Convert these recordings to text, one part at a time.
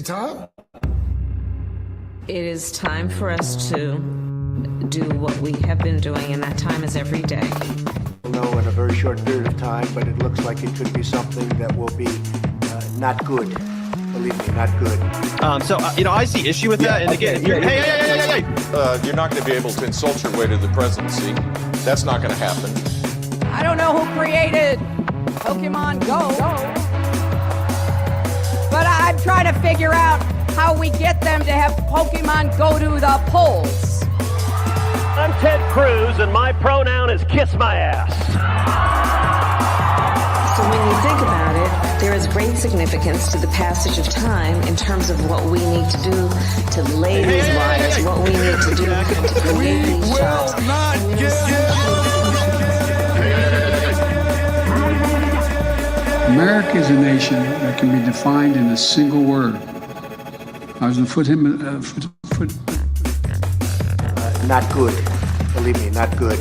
it time? It is time for us to do what we have been doing, and that time is every day. We'll know in a very short period of time, but it looks like it could be something that will be not good. Believe me, not good. I see issue with that. And again, hey. You're not going to be able to insult your way to the presidency. That's not going to happen. I don't know who created Pokemon Go, but I'm trying to figure out how we get them to have Pokemon go to the polls. I'm Ted Cruz, and my pronoun is kiss my ass. So when you think about it, there is great significance to the passage of time in terms of what we need to do to lay these wires, what we need to do to create these jobs. America is a nation that can be defined in a single word. I was going to Not good. Believe me, not good.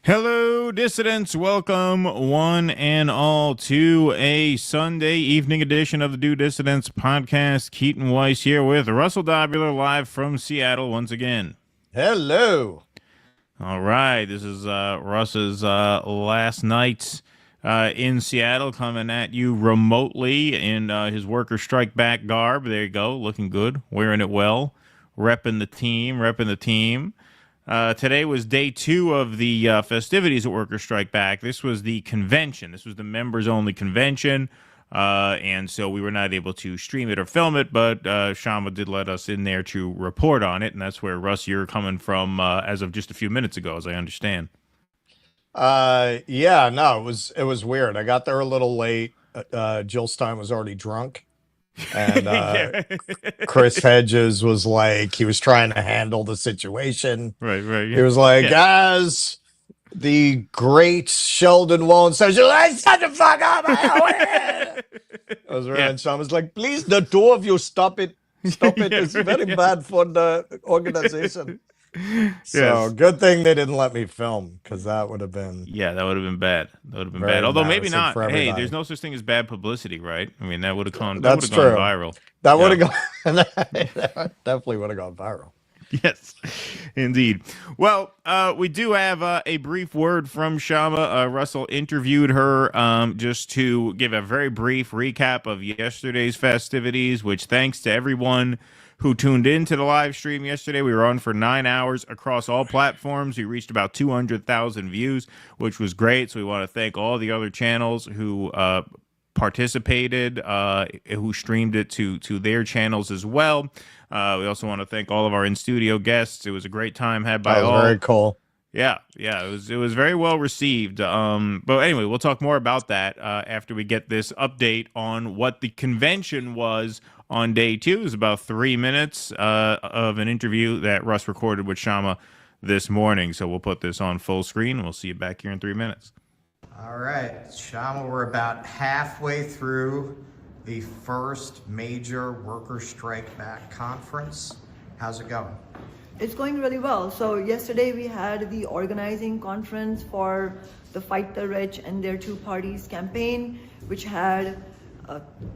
Hello, dissidents. Welcome, one and all, to a Sunday evening edition of the Do Dissidents podcast. Keaton Weiss here with Russell Dobular, live from Seattle once again. Hello. All right, this is Russ's last night in Seattle, coming at you remotely in his worker strike back garb. There you go, looking good, wearing it well, repping the team. Today was day 2 of the festivities at Workers' Strike Back. This was the convention. This was the members-only convention, and so we were not able to stream it or film it, but Shama did let us in there to report on it, and that's where, Russ, you're coming from as of just a few minutes ago, as I understand. It was weird. I got there a little late. Jill Stein was already drunk. And Chris Hedges was like, he was trying to handle the situation. Right. Yeah. He was like, as the great Sheldon Wallen says, shut the fuck up. I was right. And Sean was like, please, the two of you, stop it. It's very bad for the organization. So good thing they didn't let me film, because that would have been that would have been bad. Although maybe not. Hey, there's no such thing as bad publicity, right? I mean, that would have gone viral. That would have gone that definitely would have gone viral. Yes, indeed. Well, we do have a brief word from Shama. Russell interviewed her just to give a very brief recap of yesterday's festivities, which, thanks to everyone who tuned in to the live stream yesterday. We were on for 9 hours across all platforms. We reached about 200,000 views, which was great. So we want to thank all the other channels who participated, who streamed it to their channels as well. We also want to thank all of our in-studio guests. It was a great time had by all. Very cool. Yeah, it was very well received. But anyway, we'll talk more about that after we get this update on what the convention was on day 2. It was about 3 minutes of an interview that Russ recorded with Shama this morning. So we'll put this on full screen, and we'll see you back here in 3 minutes. All right, Shama, we're about halfway through the first major worker strike back conference. How's it going? It's going really well. So yesterday we had the organizing conference for the Fight the Rich and Their Two Parties campaign, which had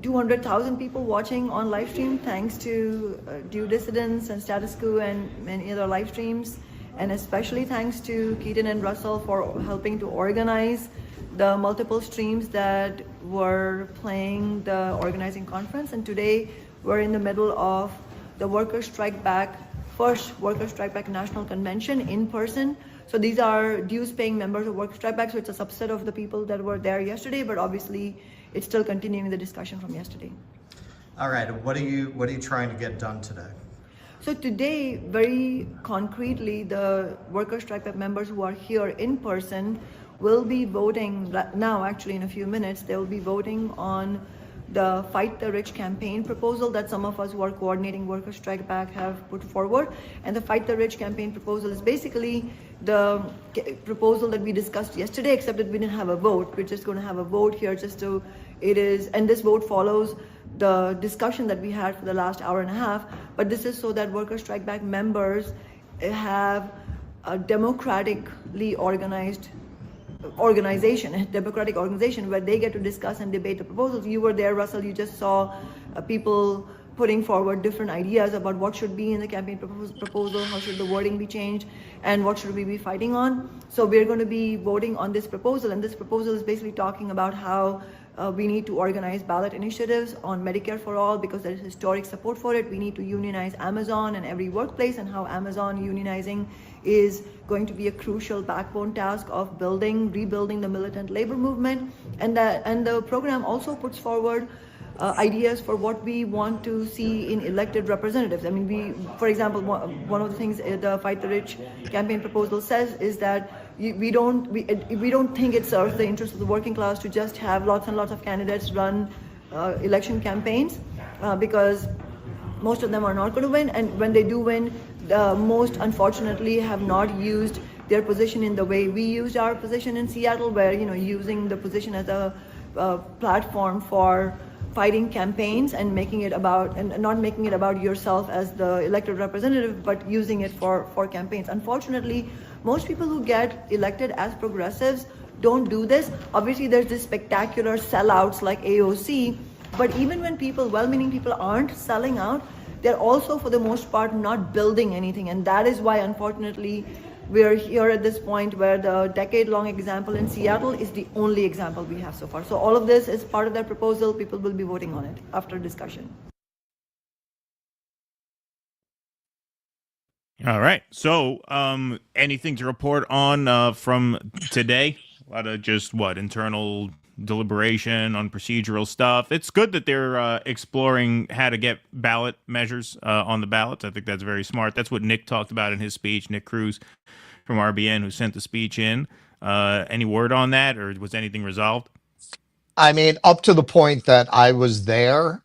200,000 people watching on live stream, thanks to Do Dissidents and Status Quo and many other live streams, and especially thanks to Keaton and Russell for helping to organize the multiple streams that were playing the organizing conference. And today we're in the middle of the Workers' Strike Back, first Workers' Strike Back National Convention in person. So these are dues-paying members of Workers' Strike Back, so it's a subset of the people that were there yesterday, but obviously it's still continuing the discussion from yesterday. All right, what are you trying to get done today? So today, very concretely, the Workers' Strike Back members who are here in person will be voting now, actually in a few minutes. They will be voting on the Fight the Rich campaign proposal that some of us who are coordinating Workers' Strike Back have put forward. And the Fight the Rich campaign proposal is basically the proposal that we discussed yesterday, except that we didn't have a vote. We're just going to have a vote here and this vote follows the discussion that we had for the last hour and a half. But this is so that Workers' Strike Back members have a democratically organized organization, a democratic organization where they get to discuss and debate the proposals. You were there, Russell. You just saw people putting forward different ideas about what should be in the campaign proposal, how should the wording be changed, and what should we be fighting on. So we're going to be voting on this proposal, and this proposal is basically talking about how we need to organize ballot initiatives on Medicare for all because there is historic support for it. We need to unionize Amazon and every workplace, and how Amazon unionizing is going to be a crucial backbone task of rebuilding the militant labor movement. And the program also puts forward ideas for what we want to see in elected representatives. I mean, for example, one of the things the Fight the Rich campaign proposal says is that we don't think it serves the interest of the working class to just have lots and lots of candidates run election campaigns because most of them are not going to win, and when they do win, most unfortunately have not used their position in the way we used our position in Seattle, where using the position as a platform for fighting campaigns and not making it about yourself as the elected representative, but using it for campaigns. Unfortunately, most people who get elected as progressives don't do this. Obviously, there's this spectacular sellouts like AOC, but even when well-meaning people aren't selling out, they're also, for the most part, not building anything. And that is why, unfortunately, we're here at this point where the decade-long example in Seattle is the only example we have so far. So all of this is part of that proposal. People will be voting on it after discussion. All right. So anything to report on from today? A lot of just internal deliberation on procedural stuff. It's good that they're exploring how to get ballot measures on the ballots. I think that's very smart. That's what Nick talked about in his speech, Nick Cruz from RBN, who sent the speech in. Any word on that, or was anything resolved? I mean, up to the point that I was there,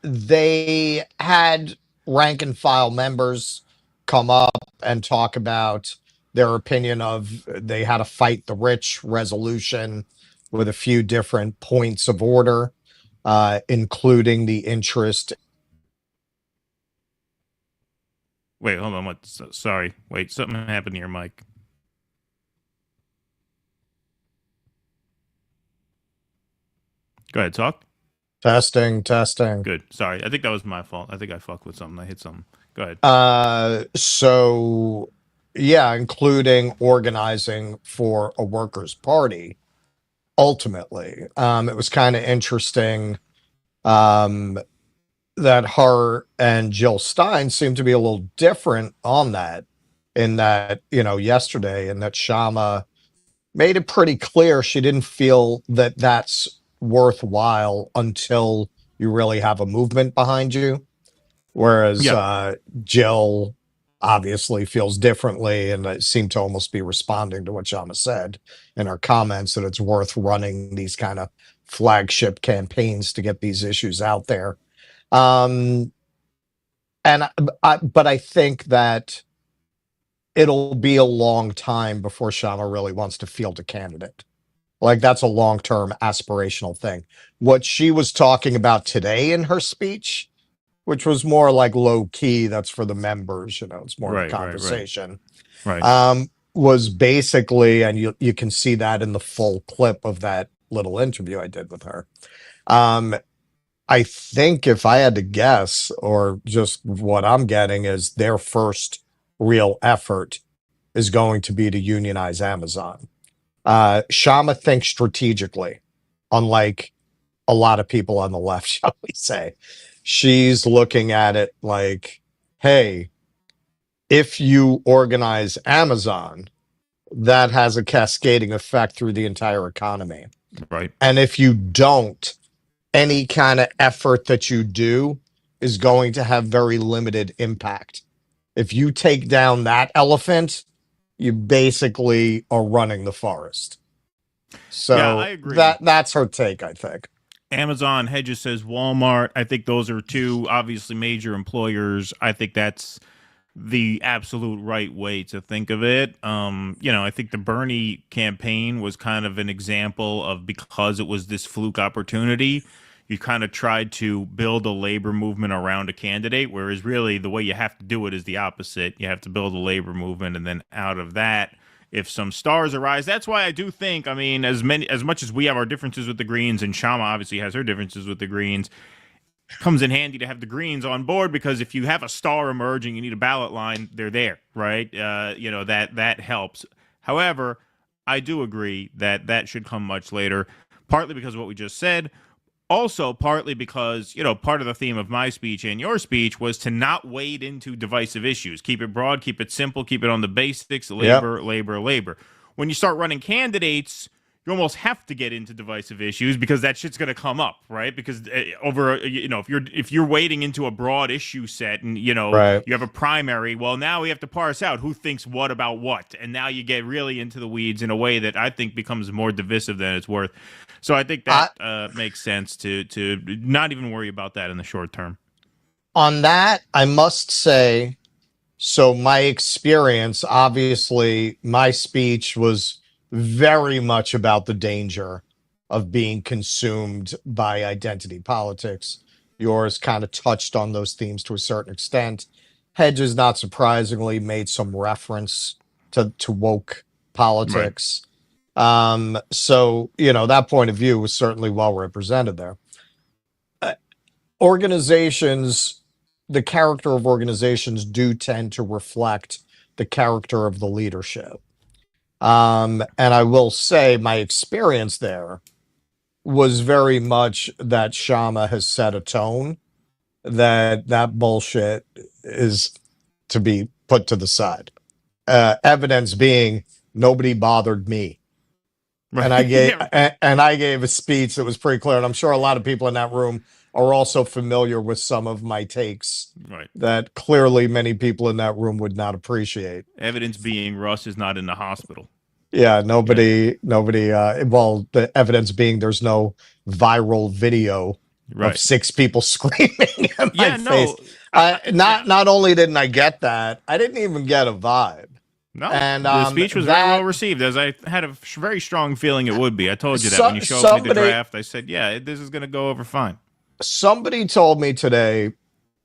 they had rank and file members come up and talk about their opinion of they had a fight the rich resolution with a few different points of order, including the interest. Wait, hold on. What? Sorry. Wait, something happened to your mic. Go ahead, talk. Testing. Good. Sorry. I think that was my fault. I think I fucked with something. I hit something. Go ahead. So, yeah, including organizing for a workers' party. Ultimately, it was kind of interesting that her and Jill Stein seemed to be a little different on that, in that, yesterday, and that Shama made it pretty clear she didn't feel that that's worthwhile until you really have a movement behind you. Whereas Jill obviously feels differently, and it seemed to almost be responding to what Shama said in her comments, that it's worth running these kind of flagship campaigns to get these issues out there. But I think that it'll be a long time before Shama really wants to field a candidate. Like, that's a long-term aspirational thing. What she was talking about today in her speech, which was more like low key, that's for the members, it's more of a conversation, right. Was basically, and you can see that in the full clip of that little interview I did with her. I think if I had to guess, or just what I'm getting, is their first real effort is going to be to unionize Amazon. Shama thinks strategically, unlike a lot of people on the left, shall we say. She's looking at it like, hey, if you organize Amazon, that has a cascading effect through the entire economy. Right. And if you don't, any kind of effort that you do is going to have very limited impact. If you take down that elephant, you basically are running the forest. So yeah, I agree. That's her take, I think. Amazon, Hedges says Walmart. I think those are two obviously major employers. I think that's the absolute right way to think of it. I think the Bernie campaign was kind of an example of, because it was this fluke opportunity, you kind of tried to build a labor movement around a candidate, whereas really the way you have to do it is the opposite. You have to build a labor movement, and then out of that, if some stars arise, that's why I do think, I mean, as much as we have our differences with the Greens, and Shama obviously has her differences with the Greens, comes in handy to have the Greens on board, because if you have a star emerging, you need a ballot line, they're there, right? That helps. However, I do agree that should come much later, partly because of what we just said. Also, partly because, part of the theme of my speech and your speech was to not wade into divisive issues. Keep it broad, keep it simple, keep it on the basics, labor. When you start running candidates, you almost have to get into divisive issues because that shit's going to come up, right? Because if you're wading into a broad issue set and, you have a primary, well, now we have to parse out who thinks what about what. And now you get really into the weeds in a way that I think becomes more divisive than it's worth. So I think that makes sense to not even worry about that in the short term. On that, I must say, so my experience, obviously, my speech was very much about the danger of being consumed by identity politics. Yours kind of touched on those themes to a certain extent. Hedges, not surprisingly, made some reference to woke politics. Right. So, that point of view was certainly well represented there. Organizations, the character of organizations do tend to reflect the character of the leadership. And I will say my experience there was very much that Shama has set a tone that bullshit is to be put to the side. Evidence being nobody bothered me. Right. And I gave a speech that was pretty clear. And I'm sure a lot of people in that room are also familiar with some of my takes that clearly many people in that room would not appreciate. Evidence being Russ is not in the hospital. Yeah, nobody, well, the evidence being there's no viral video of 6 people screaming in my face. Not only didn't I get that, I didn't even get a vibe. No, and the speech was very well received, as I had a very strong feeling it would be. I told you that when you showed me the draft. I said, yeah, this is going to go over fine. Somebody told me today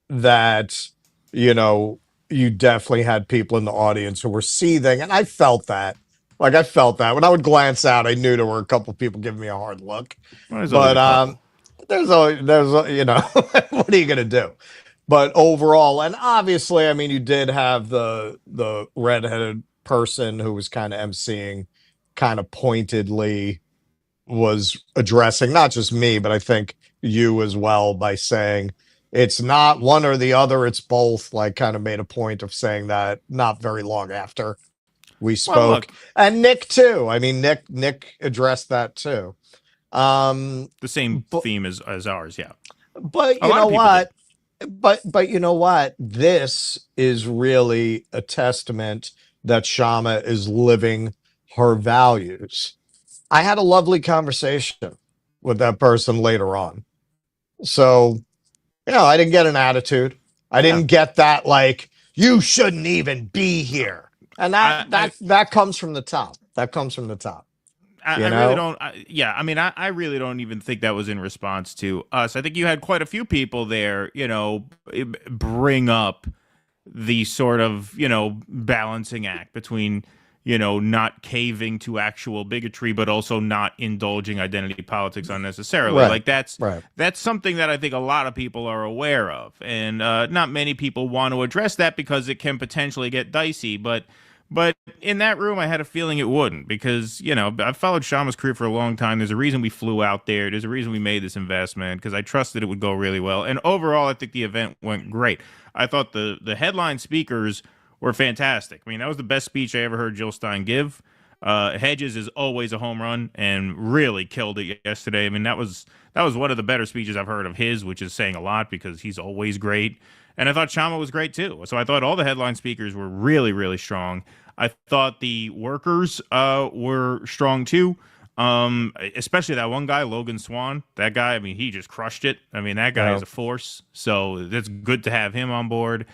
that, you definitely had people in the audience who were seething, and I felt that. When I would glance out, I knew there were a couple of people giving me a hard look. But there's what are you going to do? But overall, and obviously, I mean, you did have the redheaded person who was kind of emceeing, kind of pointedly was addressing not just me, but I think you as well, by saying it's not one or the other, it's both. Like, kind of made a point of saying that not very long after we spoke. Well, and Nick too. I mean, Nick addressed that too. The same theme as ours, yeah. But you know what? But you know what? This is really a testament that Shama is living her values. I had a lovely conversation with that person later on. So, I didn't get an attitude. I didn't get that, like, you shouldn't even be here. And that comes from the top. That comes from the top. I really don't. I really don't even think that was in response to us. I think you had quite a few people there, bring up the sort of, balancing act between, not caving to actual bigotry, but also not indulging identity politics unnecessarily. Right. Like that's something that I think a lot of people are aware of. And not many people want to address that because it can potentially get dicey. But in that room, I had a feeling it wouldn't because, I've followed Shama's career for a long time. There's a reason we flew out there. There's a reason we made this investment because I trusted it would go really well. And overall, I think the event went great. I thought the headline speakers were fantastic. I mean, that was the best speech I ever heard Jill Stein give. Hedges is always a home run and really killed it yesterday. I mean, that was one of the better speeches I've heard of his, which is saying a lot because he's always great. And I thought Shama was great, too. So I thought all the headline speakers were really, really strong. I thought the workers were strong, too, especially that one guy, Logan Swan. That guy, I mean, he just crushed it. I mean, that guy is a force. So it's good to have him on board.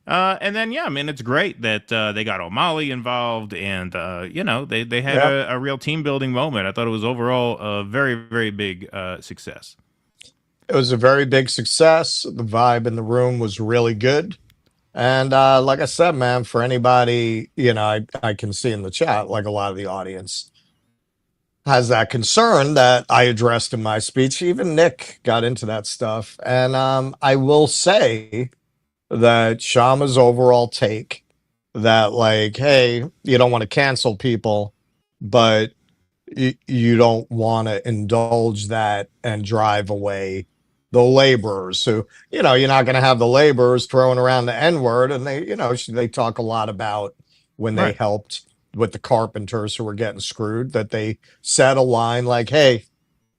And then, it's great that they got O'Malley involved and, they had a real team-building moment. I thought it was overall a very, very big success. It was a very big success. The vibe in the room was really good. And like I said, man, for anybody, I can see in the chat, like a lot of the audience has that concern that I addressed in my speech. Even Nick got into that stuff. And I will say that Shama's overall take that, like, hey, you don't want to cancel people, but you don't want to indulge that and drive away the laborers who, you're not going to have the laborers throwing around the N-word. And they talk a lot about when they helped with the carpenters who were getting screwed, that they said a line like, hey,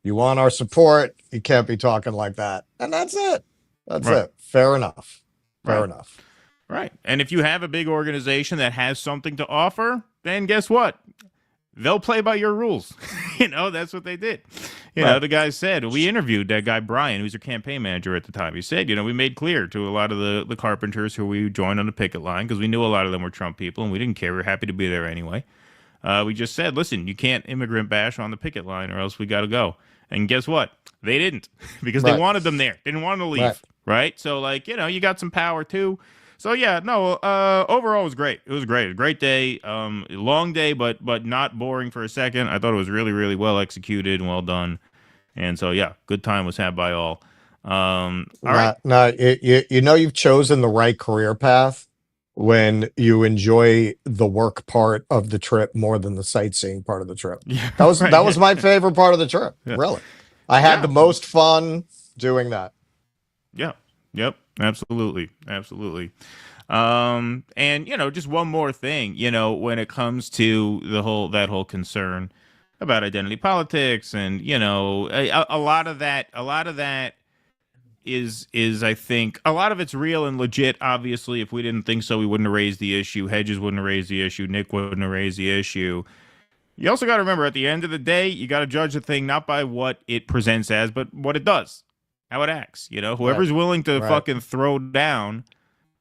you want our support, you can't be talking like that. And that's it. That's it. Fair enough. Fair enough. Right. And if you have a big organization that has something to offer, then guess what? They'll play by your rules. That's what they did. The guy said, we interviewed that guy, Brian, who's your campaign manager at the time. He said, we made clear to a lot of the carpenters who we joined on the picket line, because we knew a lot of them were Trump people and we didn't care. We were happy to be there anyway. We just said, listen, you can't immigrant bash on the picket line or else we got to go. And guess what? They didn't, because they wanted them there. They didn't want them to leave. Right. So, you got some power too. So overall it was great. It was great. A great day. Long day, but not boring for a second. I thought it was really, really well executed and well done. And so good time was had by all. All right. No, you've chosen the right career path when you enjoy the work part of the trip more than the sightseeing part of the trip. Yeah, that was my favorite part of the trip. Yeah. Really. I had the most fun doing that. Yeah. Yep. Absolutely. Absolutely. And just one more thing, when it comes to that whole concern about identity politics and, a lot of that is I think a lot of it's real and legit. Obviously, if we didn't think so, we wouldn't have raised the issue. Hedges wouldn't have raised the issue. Nick wouldn't have raised the issue. You also got to remember, at the end of the day, you got to judge the thing not by what it presents as, but what it does. How it acts, whoever's willing to fucking throw down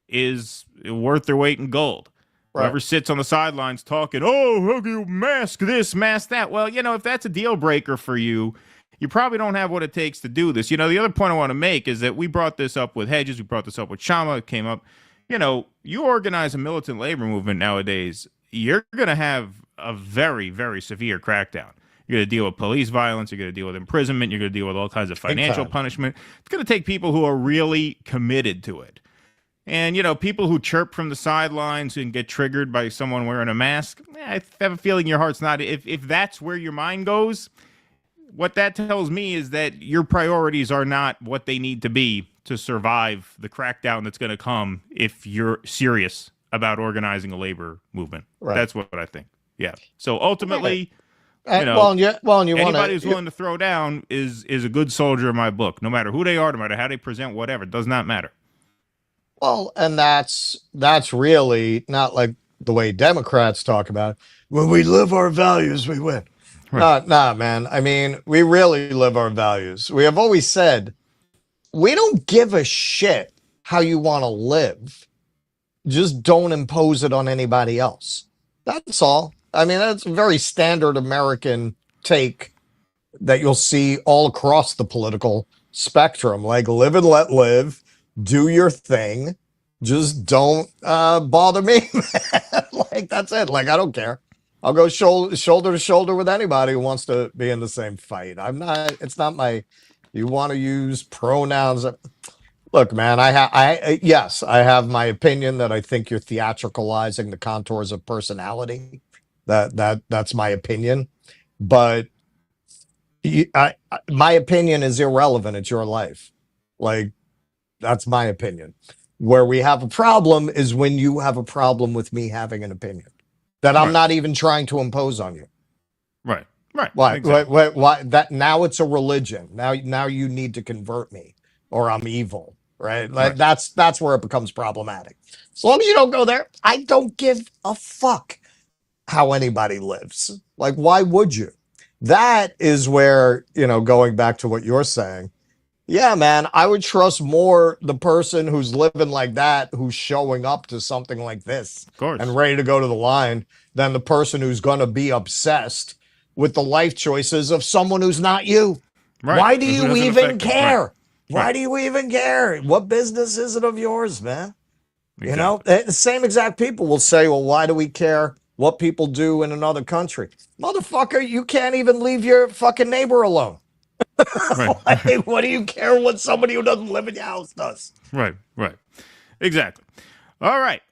is worth their weight in gold. Whoever sits on the sidelines talking, oh, how can you mask this, mask that? Well, if that's a deal breaker for you, you probably don't have what it takes to do this. The other point I want to make is that we brought this up with Hedges. We brought this up with Shama. It came up. You organize a militant labor movement nowadays, you're going to have a very, very severe crackdown. You're going to deal with police violence. You're going to deal with imprisonment. You're going to deal with all kinds of financial punishment. It's going to take people who are really committed to it. And, people who chirp from the sidelines and get triggered by someone wearing a mask, I have a feeling your heart's not. If that's where your mind goes, what that tells me is that your priorities are not what they need to be to survive the crackdown that's going to come if you're serious about organizing a labor movement. That's what I think. Yeah. So ultimately... anybody who's willing to throw down is a good soldier in my book, no matter who they are, no matter how they present, whatever. It does not matter. Well, and that's really not like the way Democrats talk about it. When we live our values, we win. Nah, man. I mean, we really live our values. We have always said, we don't give a shit how you want to live. Just don't impose it on anybody else. That's all. I mean, that's a very standard American take that you'll see all across the political spectrum. Like, live and let live, do your thing, just don't bother me. Like, that's it. Like, I don't care. I'll go shoulder to shoulder with anybody who wants to be in the same fight. It's not my, you want to use pronouns. Look, man, yes, I have my opinion that I think you're theatricalizing the contours of personality. That's my opinion, but my opinion is irrelevant. It's your life. Like, that's my opinion. Where we have a problem is when you have a problem with me having an opinion that I'm not even trying to impose on you. Right. Why? Exactly. Why? That now it's a religion. Now you need to convert me, or I'm evil. Right? Like, that's where it becomes problematic. As long as you don't go there, I don't give a fuck how anybody lives. Like, why would you? That is where, going back to what you're saying, yeah, man, I would trust more the person who's living like that, who's showing up to something like this and ready to go to the line, than the person who's going to be obsessed with the life choices of someone who's not you. Why do you even care? Why do you even care? What business is it of yours, man? Exactly. You know, the same exact people will say, well, why do we care what people do in another country? Motherfucker, you can't even leave your fucking neighbor alone. Right. Like, what do you care what somebody who doesn't live in your house does? Right. Exactly. All right.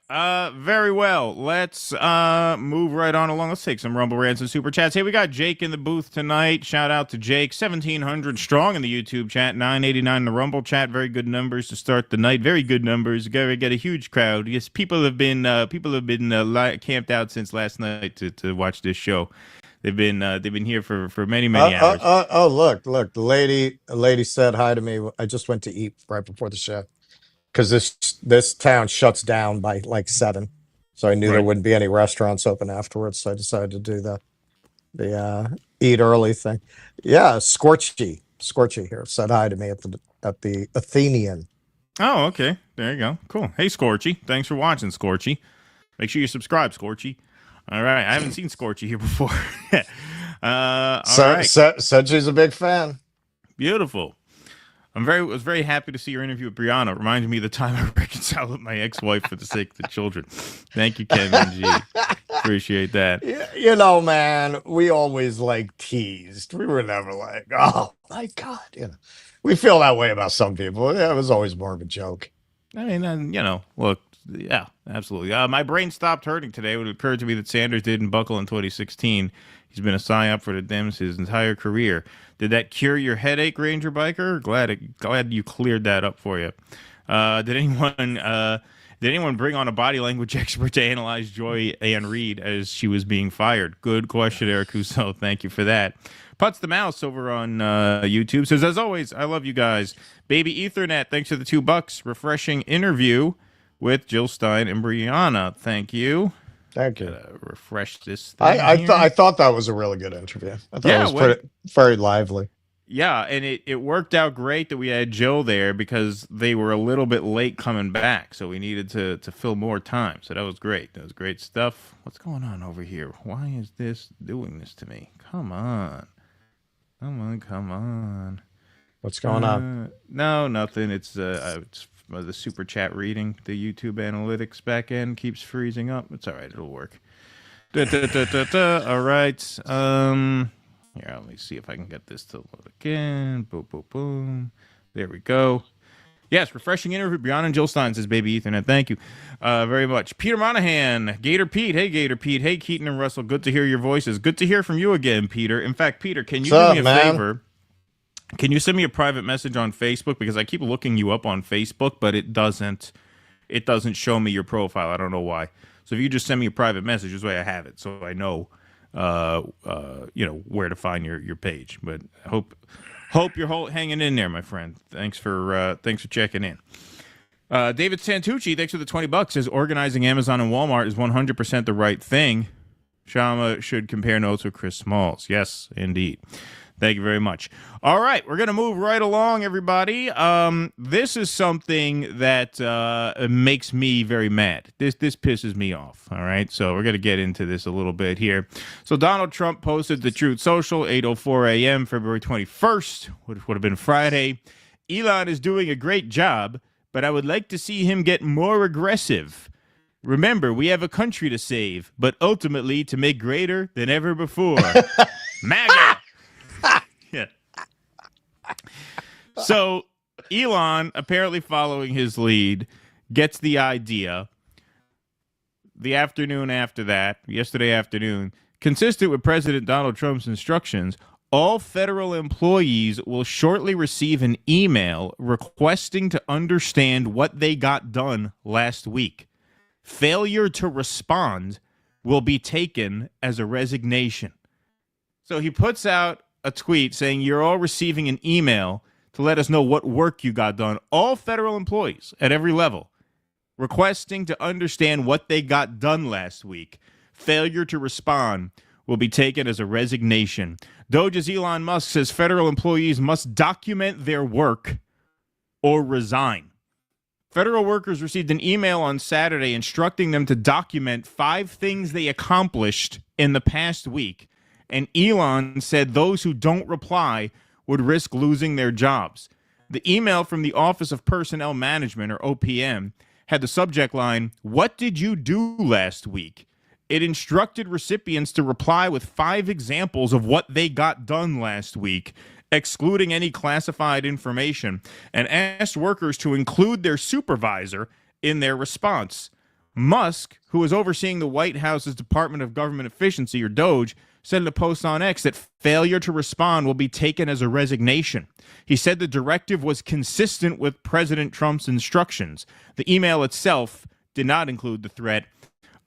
Very well. Let's move right on along. Let's take some Rumble Rants and Super Chats. Hey, we got Jake in the booth tonight. Shout out to Jake. 1,700 strong in the YouTube chat. 989 in the Rumble chat. Very good numbers to start the night. Very good numbers. Gotta get a huge crowd. Yes, people have been camped out since last night to watch this show. They've been here for many hours. Look. The lady said hi to me. I just went to eat right before the show. Because this town shuts down by like 7, so I knew there wouldn't be any restaurants open afterwards. So I decided to do the eat early thing. Yeah, Scorchy here said hi to me at the Athenian. Oh, okay, there you go. Cool. Hey, Scorchy, thanks for watching, Scorchy. Make sure you subscribe, Scorchy. All right, I haven't seen Scorchy here before. All right. Said she's a big fan. Beautiful. I was very happy to see your interview with Brianna. It reminded me of the time I reconciled with my ex-wife for the sake of the children. Thank you, Kevin G. Appreciate that. You know, man, we always like teased. We were never like, oh my God. You know, we feel that way about some people. Yeah, it was always more of a joke. I mean, look, yeah, absolutely. My brain stopped hurting today when it occurred to me that Sanders didn't buckle in 2016. He's been a psyop for the Dems his entire career. Did that cure your headache, Ranger Biker? Glad you cleared that up for you. Did anyone bring on a body language expert to analyze Joy Ann Reid as she was being fired? Good question, Eric Husso. Thank you for that. Putz the Mouse over on YouTube says, as always, I love you guys. Baby Ethernet, thanks for the $2. Refreshing interview with Jill Stein and Brianna. Thank you. Thank you. Refresh this thing I thought that was a really good interview. I thought it was very lively. Yeah, and it worked out great that we had Jill there because they were a little bit late coming back, so we needed to fill more time. So that was great. That was great stuff. What's going on over here? Why is this doing this to me? Come on. What's going on? No, nothing. It's the super chat reading. The YouTube analytics back end keeps freezing up. It's all right. It'll work. All right. Here, let me see if I can get this to load again. Boom, boom, boom. There we go. Yes, refreshing interview. Brianna and Jill Stein says, Baby Ethernet. Thank you very much. Peter Monahan, Gator Pete. Hey, Gator Pete. Hey, Keaton and Russell. Good to hear your voices. Good to hear from you again, Peter. In fact, Peter, can you do me a favor? Can you send me a private message on Facebook? Because I keep looking you up on Facebook, but it doesn't show me your profile. I don't know why. So if you just send me a private message, this way I have it, so I know, where to find your page. But I hope you're hanging in there, my friend. Thanks for checking in. David Santucci, thanks for the $20. Says organizing Amazon and Walmart is 100% the right thing. Shama should compare notes with Chris Smalls. Yes, indeed. Thank you very much. All right, we're going to move right along, everybody. This is something that makes me very mad. This pisses me off, all right? So we're going to get into this a little bit here. So Donald Trump posted to Truth Social, 8:04 a.m., February 21st, which would have been Friday. Elon is doing a great job, but I would like to see him get more aggressive. Remember, we have a country to save, but ultimately to make greater than ever before. MAGA! Yeah. So Elon, apparently following his lead, gets the idea. The afternoon after that, yesterday afternoon, consistent with President Donald Trump's instructions, all federal employees will shortly receive an email requesting to understand what they got done last week. Failure to respond will be taken as a resignation. So he puts out a tweet saying you're all receiving an email to let us know what work you got done. All federal employees at every level requesting to understand what they got done last week. Failure to respond will be taken as a resignation. Doge's Elon Musk says federal employees must document their work or resign. Federal workers received an email on Saturday instructing them to document 5 things they accomplished in the past week. And Elon said those who don't reply would risk losing their jobs. The email from the Office of Personnel Management, or OPM, had the subject line, "What did you do last week?" It instructed recipients to reply with 5 examples of what they got done last week, excluding any classified information, and asked workers to include their supervisor in their response. Musk, who is overseeing the White House's Department of Government Efficiency, or DOGE, said in a post on X that failure to respond will be taken as a resignation. He said the directive was consistent with President Trump's instructions. The email itself did not include the threat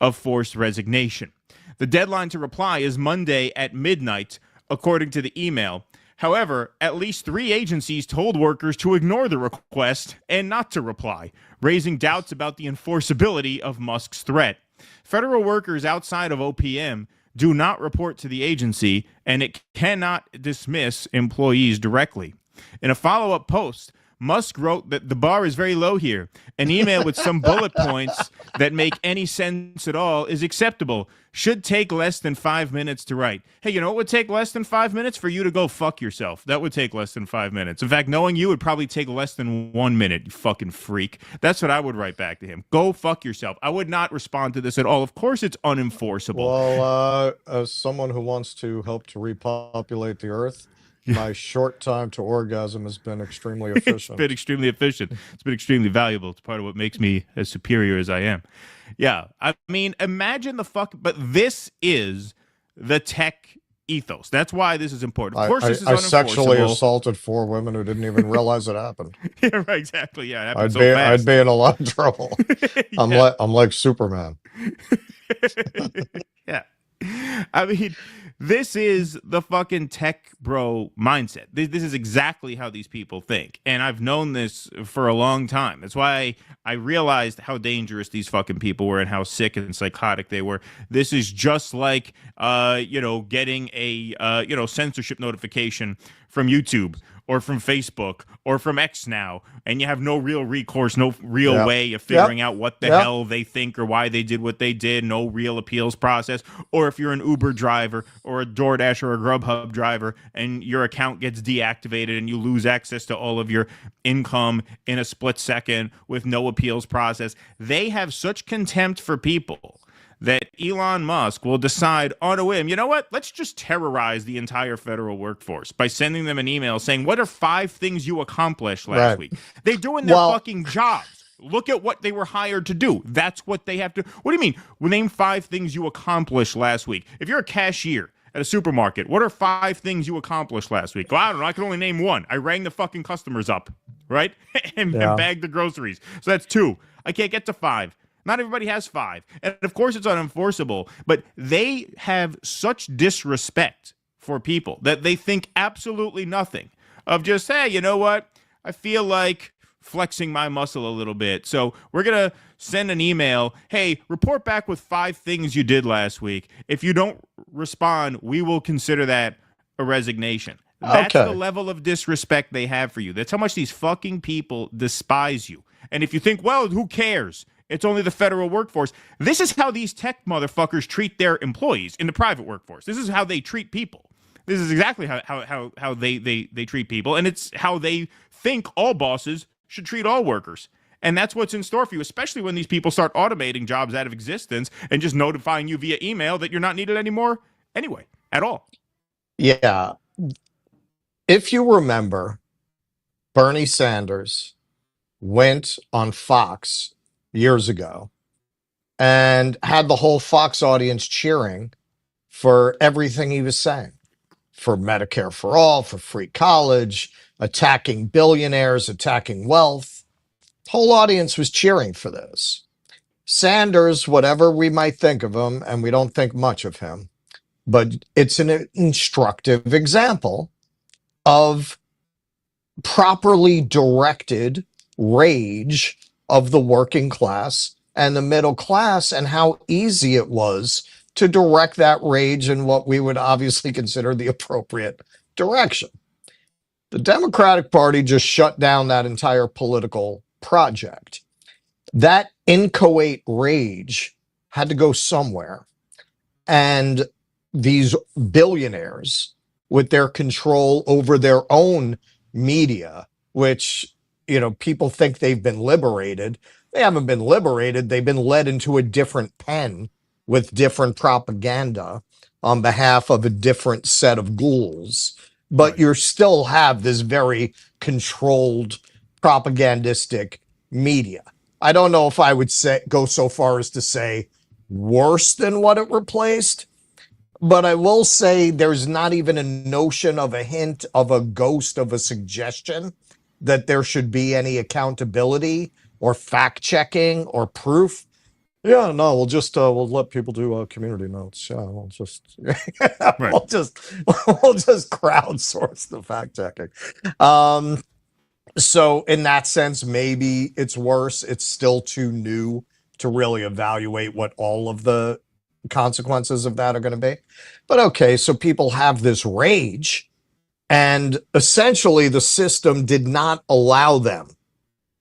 of forced resignation. The deadline to reply is Monday at midnight, according to the email. However, at least 3 agencies told workers to ignore the request and not to reply, raising doubts about the enforceability of Musk's threat. Federal workers outside of OPM do not report to the agency, and it cannot dismiss employees directly. In a follow-up post, Musk wrote that the bar is very low here. An email with some bullet points that make any sense at all is acceptable. Should take less than 5 minutes to write. Hey, you know what would take less than 5 minutes? For you to go fuck yourself. That would take less than 5 minutes. In fact, knowing you would probably take less than 1 minute, you fucking freak. That's what I would write back to him. Go fuck yourself. I would not respond to this at all. Of course it's unenforceable. Well, as someone who wants to help to repopulate the earth, my short time to orgasm has been extremely efficient. It's been extremely efficient. It's been extremely valuable. It's part of what makes me as superior as I am. Yeah, I mean, imagine the fuck. But this is the tech ethos. That's why this is important. Of course, this is unenforceable. I sexually assaulted 4 women who didn't even realize it happened. Yeah, right, exactly. Yeah, it happened so fast. I'd be in a lot of trouble. Yeah. I'm like Superman. Yeah. I mean, this is the fucking tech bro mindset. This is exactly how these people think. And I've known this for a long time. That's why I realized how dangerous these fucking people were and how sick and psychotic they were. This is just like, getting a, censorship notification from YouTube or from Facebook or from X now, and you have no real recourse, no real way of figuring out what the hell they think or why they did what they did, no real appeals process. Or if you're an Uber driver or a DoorDash or a Grubhub driver and your account gets deactivated and you lose access to all of your income in a split second with no appeals process, they have such contempt for people that Elon Musk will decide on a whim, you know what? Let's just terrorize the entire federal workforce by sending them an email saying, what are 5 things you accomplished last week? They're doing their fucking jobs. Look at what they were hired to do. That's what they have to. What do you mean? Well, name 5 things you accomplished last week. If you're a cashier at a supermarket, what are 5 things you accomplished last week? Well, I don't know. I can only name 1. I rang the fucking customers up, right? and bagged the groceries. So that's 2. I can't get to 5. Not everybody has 5. And of course it's unenforceable, but they have such disrespect for people that they think absolutely nothing of just, hey, you know what? I feel like flexing my muscle a little bit. So we're going to send an email. Hey, report back with 5 things you did last week. If you don't respond, we will consider that a resignation. That's the level of disrespect they have for you. That's how much these fucking people despise you. And if you think, well, who cares? It's only the federal workforce. This is how these tech motherfuckers treat their employees in the private workforce. This is how they treat people. This is exactly how they treat people. And it's how they think all bosses should treat all workers. And that's what's in store for you, especially when these people start automating jobs out of existence and just notifying you via email that you're not needed anymore anyway, at all. Yeah. If you remember, Bernie Sanders went on Fox years ago and had the whole Fox audience cheering for everything he was saying, for Medicare for all, for free college, attacking billionaires, attacking wealth. Whole audience was cheering for this. Sanders, whatever we might think of him, and we don't think much of him, but it's an instructive example of properly directed rage of the working class and the middle class, and how easy it was to direct that rage in what we would obviously consider the appropriate direction. The Democratic Party just shut down that entire political project. That inchoate rage had to go somewhere. And these billionaires, with their control over their own media which, people think they've been liberated. They haven't been liberated. They've been led into a different pen with different propaganda on behalf of a different set of ghouls. But you still have this very controlled propagandistic media. I don't know if I would go so far as to say worse than what it replaced, but I will say there's not even a notion of a hint of a ghost of a suggestion that there should be any accountability or fact checking or proof. Yeah, no, we'll just we'll let people do community notes. Yeah, we'll just we'll just crowdsource the fact checking. So in that sense, maybe it's worse. It's still too new to really evaluate what all of the consequences of that are going to be. But okay, so people have this rage, and essentially the system did not allow them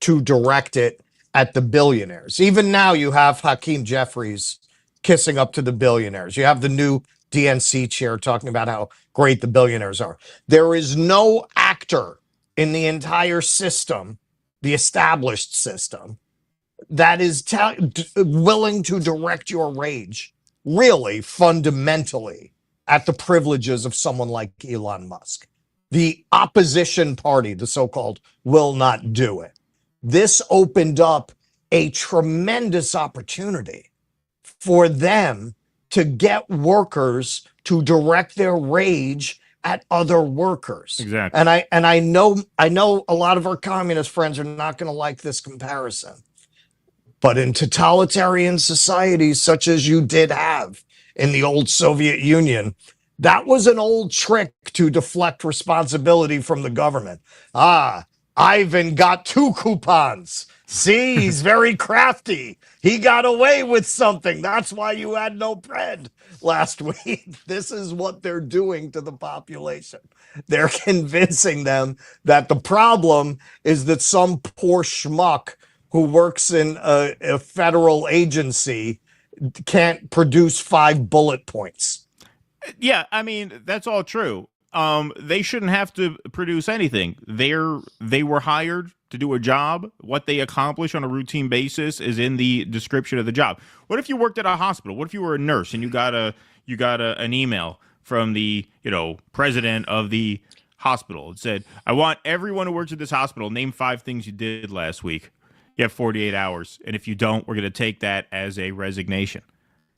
to direct it at the billionaires. Even now you have Hakeem Jeffries kissing up to the billionaires. You have the new DNC chair talking about how great the billionaires are. There is no actor in the entire system, the established system, that is willing to direct your rage, really, fundamentally, at the privileges of someone like Elon Musk. The opposition party, the so-called, will not do it. This opened up a tremendous opportunity for them to get workers to direct their rage at other workers. Exactly. And I know a lot of our communist friends are not going to like this comparison. But in totalitarian societies such as you did have in the old Soviet Union, that was an old trick to deflect responsibility from the government. Ivan got 2 coupons. See, he's very crafty. He got away with something. That's why you had no bread last week. This is what they're doing to the population. They're convincing them that the problem is that some poor schmuck who works in a federal agency can't produce 5 bullet points. Yeah, I mean, that's all true. They shouldn't have to produce anything. They were hired to do a job. What they accomplish on a routine basis is in the description of the job. What if you worked at a hospital? What if you were a nurse and you got an email from the president of the hospital? It said, "I want everyone who works at this hospital, name 5 things you did last week. You have 48 hours, and if you don't, we're going to take that as a resignation."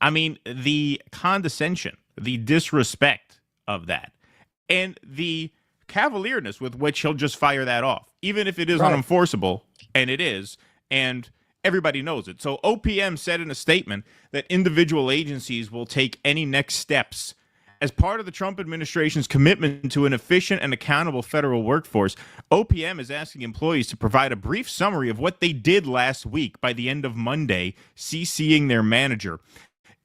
I mean, the condescension, the disrespect of that, and the cavalierness with which he'll just fire that off, even if it is unenforceable, and it is, and everybody knows it. So OPM said in a statement that individual agencies will take any next steps as part of the Trump administration's commitment to an efficient and accountable federal workforce. OPM is asking employees to provide a brief summary of what they did last week by the end of Monday, CCing their manager.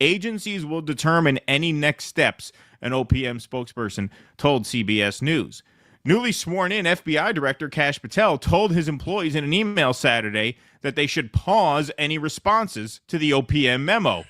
Agencies will determine any next steps, an OPM spokesperson told CBS News. Newly sworn in FBI Director Kash Patel told his employees in an email Saturday that they should pause any responses to the OPM memo.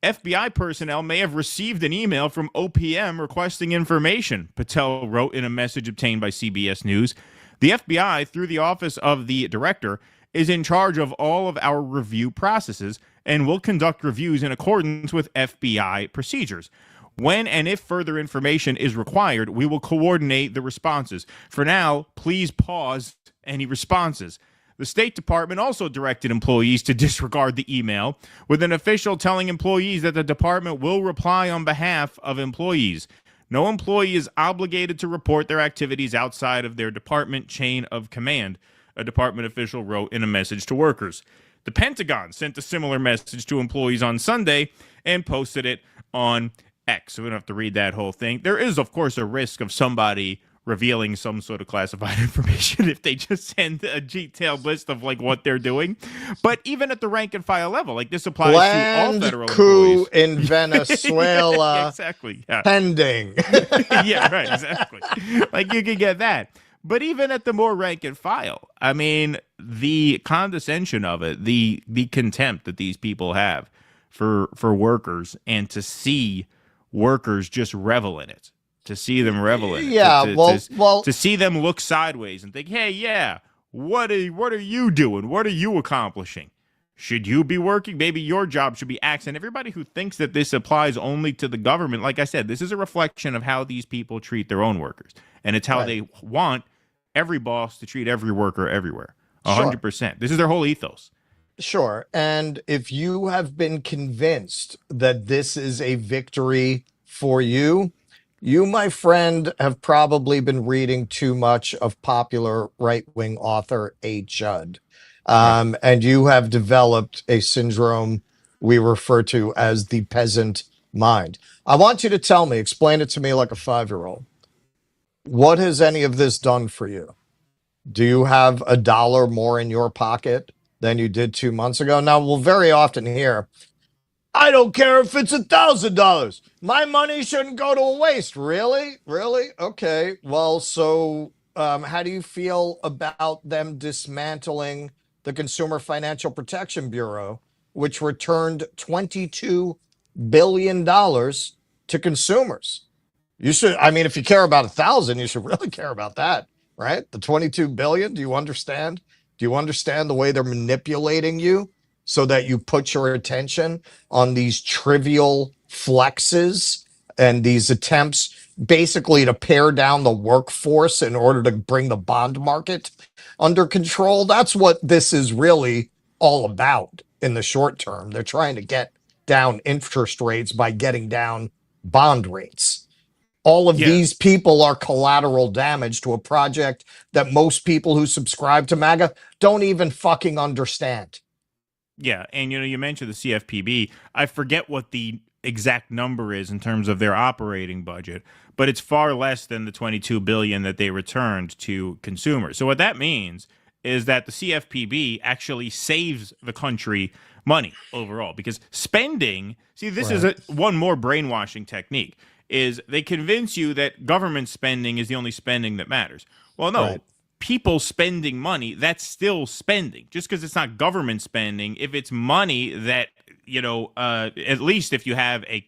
FBI personnel may have received an email from OPM requesting information, Patel wrote in a message obtained by CBS News. The FBI, through the office of the director, is in charge of all of our review processes and will conduct reviews in accordance with FBI procedures. When and if further information is required, we will coordinate the responses. For now, please pause any responses. The State Department also directed employees to disregard the email, with an official telling employees that the department will reply on behalf of employees. No employee is obligated to report their activities outside of their department chain of command, a department official wrote in a message to workers. The Pentagon sent a similar message to employees on Sunday and posted it on X. So we don't have to read that whole thing. There is, of course, a risk of somebody revealing some sort of classified information if they just send a detailed list of what they're doing. But even at the rank and file level, this applies to all federal coup employees. in Venezuela. Exactly. Yeah. Pending. Yeah, right. Exactly. You can get that. But even at the more rank and file, I mean, the condescension of it, the contempt that these people have for workers, and to see workers just revel in it. to see them revel in it. Yeah, To see them look sideways and think, hey, yeah, what are you doing? What are you accomplishing? Should you be working? Maybe your job should be X. And everybody who thinks that this applies only to the government, like I said, this is a reflection of how these people treat their own workers. And it's how they want every boss to treat every worker everywhere. 100%. This is their whole ethos. Sure. And if you have been convinced that this is a victory for you, you, my friend, have probably been reading too much of popular right-wing author A. Judd. And you have developed a syndrome we refer to as the peasant mind. I want you to tell me, explain it to me like a 5-year-old. What has any of this done for you? Do you have $1 more in your pocket than you did 2 months ago? Now, we'll very often hear, I don't care if it's $1,000. My money shouldn't go to waste. Really? Really? Okay. Well, so how do you feel about them dismantling the Consumer Financial Protection Bureau, which returned $22 billion to consumers? You should, I mean, if you care about 1,000, you should really care about that, right? The 22 billion. Do you understand? Do you understand the way they're manipulating you so that you put your attention on these trivial flexes and these attempts basically to pare down the workforce in order to bring the bond market under control? That's what this is really all about in the short term. They're trying to get down interest rates by getting down bond rates. All of these people are collateral damage to a project that most people who subscribe to MAGA don't even fucking understand. Yeah, and you mentioned the CFPB. I forget what the exact number is in terms of their operating budget, but it's far less than the $22 billion that they returned to consumers. So what that means is that the CFPB actually saves the country money overall, because spending, see, this is one more brainwashing technique, is they convince you that government spending is the only spending that matters. Well, no, people spending money, that's still spending. Just because it's not government spending, if it's money that, at least if you have a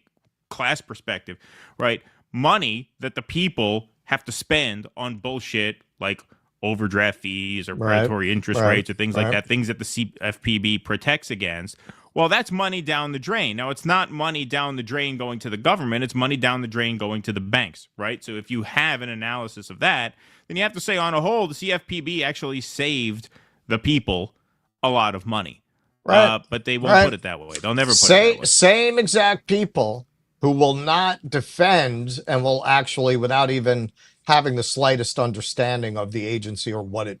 class perspective, right, money that the people have to spend on bullshit like overdraft fees or predatory interest rates or things like that, things that the CFPB protects against. Well, that's money down the drain. Now, it's not money down the drain going to the government. It's money down the drain going to the banks, right? So if you have an analysis of that, then you have to say on a whole, the CFPB actually saved the people a lot of money. But they won't put it that way. They'll never put it that way. Same exact people who will not defend and will actually, without even having the slightest understanding of the agency or what it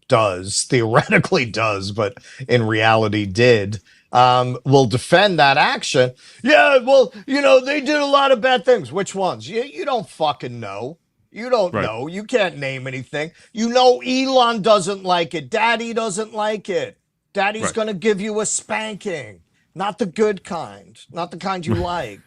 theoretically does, but in reality did, will defend that action. Yeah, well, they did a lot of bad things. Which ones? You don't fucking know. You don't know. You can't name anything. Elon doesn't like it. Daddy doesn't like it. Daddy's going to give you a spanking. Not the good kind. Not the kind you like.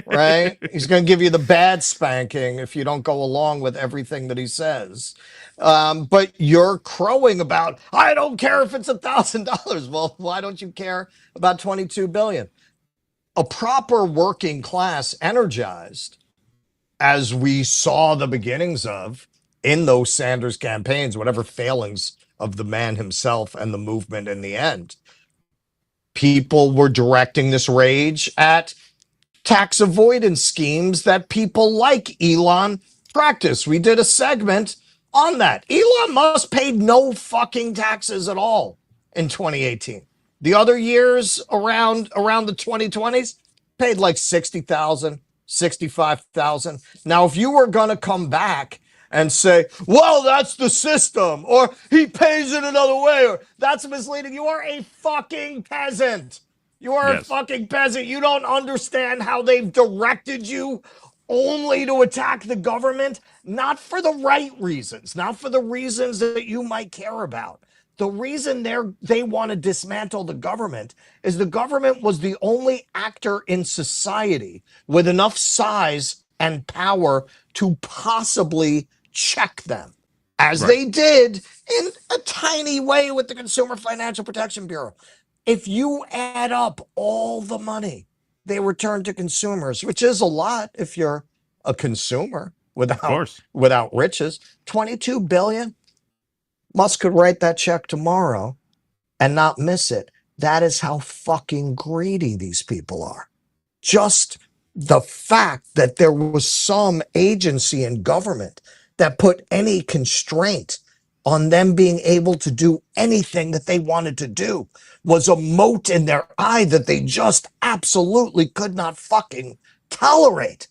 Right? He's going to give you the bad spanking if you don't go along with everything that he says. But you're crowing about, I don't care if it's $1,000. Well, why don't you care about 22 billion? A proper working class energized, as we saw the beginnings of in those Sanders campaigns, whatever failings of the man himself and the movement in the end, people were directing this rage at tax avoidance schemes that people like Elon practice. We did a segment on that. Elon Musk paid no fucking taxes at all in 2018. The other years around the 2020s paid like 60,000, 65,000. Now, if you were going to come back and say, well, that's the system, or he pays it another way, or that's misleading, you are a fucking peasant. You are a fucking peasant. You don't understand how they've directed you only to attack the government, not for the right reasons, not for the reasons that you might care about. The reason they want to dismantle the government is the government was the only actor in society with enough size and power to possibly check them, as they did in a tiny way with the Consumer Financial Protection Bureau. If you add up all the money they returned to consumers, which is a lot if you're a consumer Of course. without riches. 22 billion. Musk could write that check tomorrow and not miss it. That is how fucking greedy these people are. Just the fact that there was some agency in government that put any constraint on them being able to do anything that they wanted to do was a mote in their eye that they just absolutely could not fucking tolerate.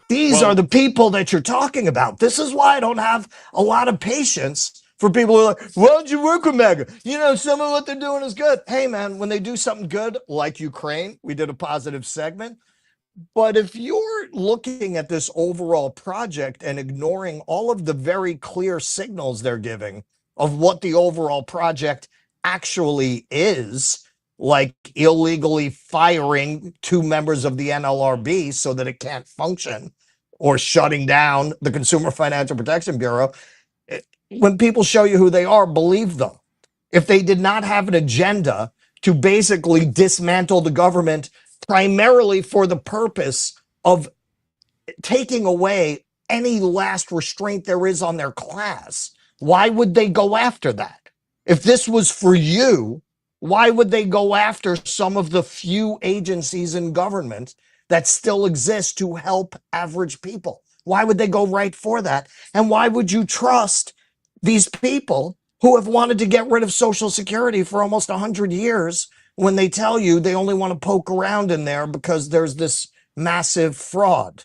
These are the people that you're talking about. This is why I don't have a lot of patience for people who are like, why don't you work with MAGA? You know, some of what they're doing is good. Hey, man, when they do something good, like Ukraine, we did a positive segment. But if you're looking at this overall project and ignoring all of the very clear signals they're giving of what the overall project actually is, like illegally firing 2 members of the NLRB so that it can't function, or shutting down the Consumer Financial Protection Bureau, when people show you who they are, believe them. If they did not have an agenda to basically dismantle the government primarily for the purpose of taking away any last restraint there is on their class, why would they go after that? If this was for you, why would they go after some of the few agencies in government that still exist to help average people? Why would they go right for that? And why would you trust these people who have wanted to get rid of Social Security for almost 100 years when they tell you they only want to poke around in there because there's this massive fraud?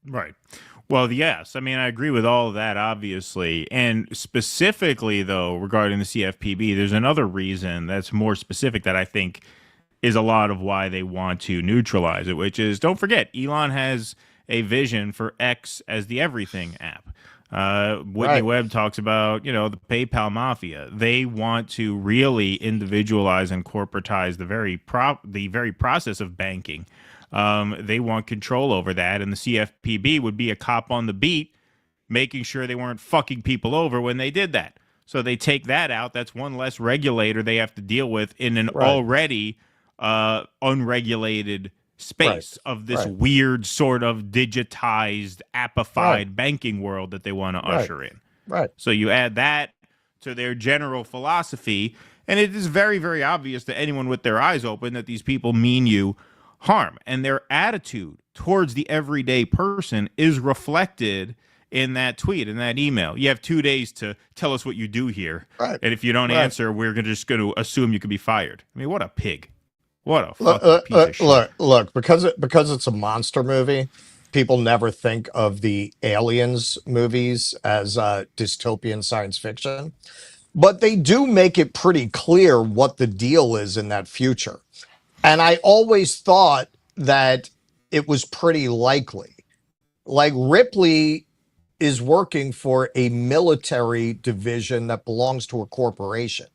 Right. Well, yes. I mean, I agree with all of that, obviously. And specifically, though, regarding the CFPB, there's another reason that's more specific that I think is a lot of why they want to neutralize it, which is, don't forget, Elon has a vision for X as the everything app. Whitney Webb talks about, you know, the PayPal mafia. They want to really individualize and corporatize the very process of banking. They want control over that, and the CFPB would be a cop on the beat, making sure they weren't fucking people over when they did that. So they take that out. That's one less regulator they have to deal with in an already unregulated space of this weird sort of digitized, appified banking world that they want to usher in. So you add that to their general philosophy, and it is very, very obvious to anyone with their eyes open that these people mean you harm. And their attitude towards the everyday person is reflected in that tweet, in that email. You have 2 days to tell us what you do here. And if you don't answer, we're just going to assume you could be fired. I mean, what a pig. What a fucking piece of shit. Look, because it's a monster movie, people never think of the Aliens movies as dystopian science fiction. But they do make it pretty clear what the deal is in that future. And I always thought that it was pretty likely. Like, Ripley is working for a military division that belongs to a corporation.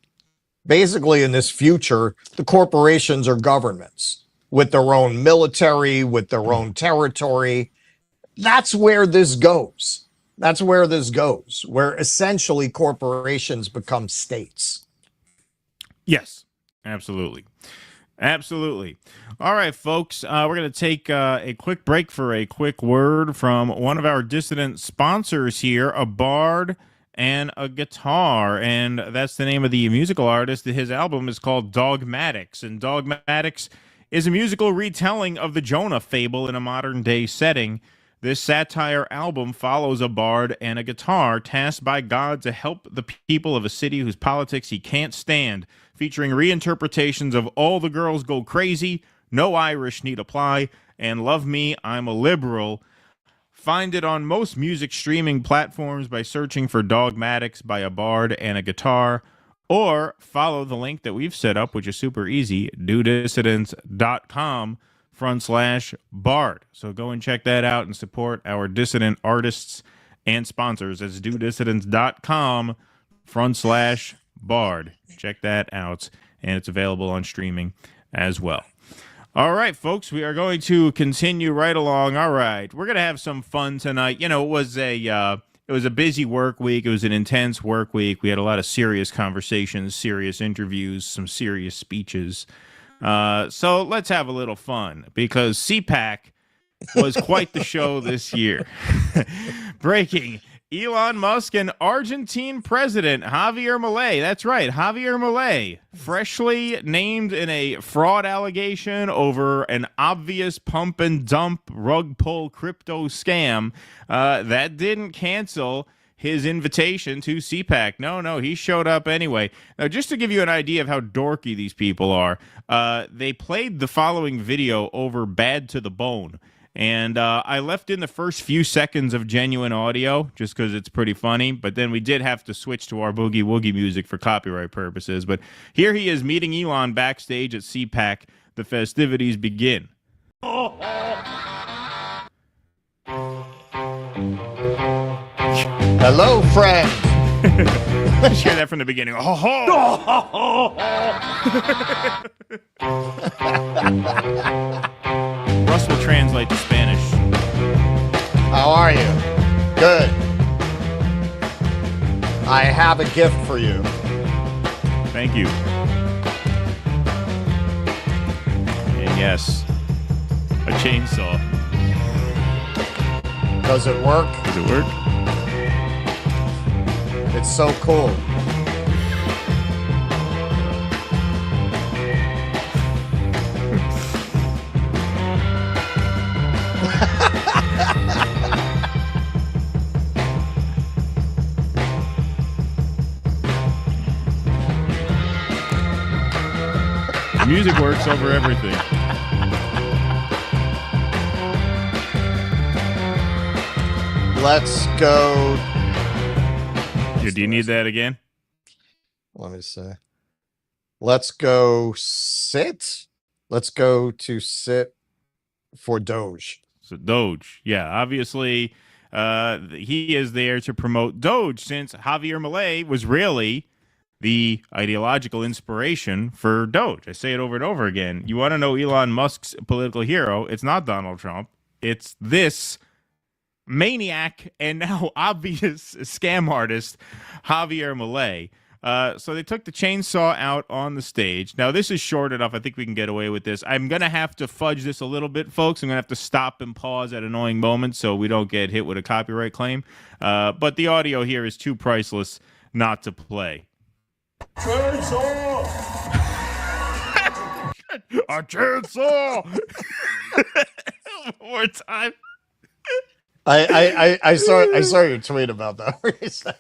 Basically, in this future, the corporations are governments with their own military, with their own territory. That's where this goes. Where essentially corporations become states. Yes, absolutely. Absolutely. All right, folks, we're going to take a quick break for a quick word from one of our dissident sponsors here, a bard and a guitar, and that's the name of the musical artist. His album is called Dogmatics, and Dogmatics is a musical retelling of the Jonah fable in a modern-day setting. This satire album follows a bard and a guitar tasked by God to help the people of a city whose politics he can't stand, featuring reinterpretations of All the Girls Go Crazy, No Irish Need Apply, and Love Me, I'm a Liberal. Find it on most music streaming platforms by searching for Dogmatics by a bard and a guitar, or follow the link that we've set up, which is super easy, dodissidents.com/bard. So go and check that out and support our dissident artists and sponsors. It's dodissidents.com/bard. Check that out, and it's available on streaming as well. All right, folks, we are going to continue right along. All right, we're going to have some fun tonight. You know, it was a busy work week. It was an intense work week. We had a lot of serious conversations, serious interviews, some serious speeches. So let's have a little fun, because CPAC was quite the show this year. Breaking. Elon Musk and Argentine President Javier Milei. That's right, Javier Milei, freshly named in a fraud allegation over an obvious pump and dump rug pull crypto scam. That didn't cancel his invitation to CPAC. No, he showed up anyway. Now, just to give you an idea of how dorky these people are, they played the following video over Bad to the Bone. And I left in the first few seconds of genuine audio just because it's pretty funny. But then we did have to switch to our boogie woogie music for copyright purposes. But here he is meeting Elon backstage at CPAC. The festivities begin. Hello, friend. Just hear that from the beginning. Russ will translate to Spanish. How are you? Good. I have a gift for you. Thank you. And yes, a chainsaw. Does it work? Does it work? It's so cool. The music works over everything. Let's go. Do you need that again? Let me see. Let's go sit. Let's go to sit for Doge. So Doge. Yeah, obviously he is there to promote Doge since Javier Milei was really the ideological inspiration for Doge. I say it over and over again. You want to know Elon Musk's political hero? It's not Donald Trump. It's this maniac and now obvious scam artist, Javier Milei. So they took the chainsaw out on the stage. Now, this is short enough. I think we can get away with this. I'm going to have to fudge this a little bit, folks. I'm going to have to stop and pause at annoying moments so we don't get hit with a copyright claim. But the audio here is too priceless not to play. Chainsaw! A chainsaw! One more time. I saw your tweet about that. Where you said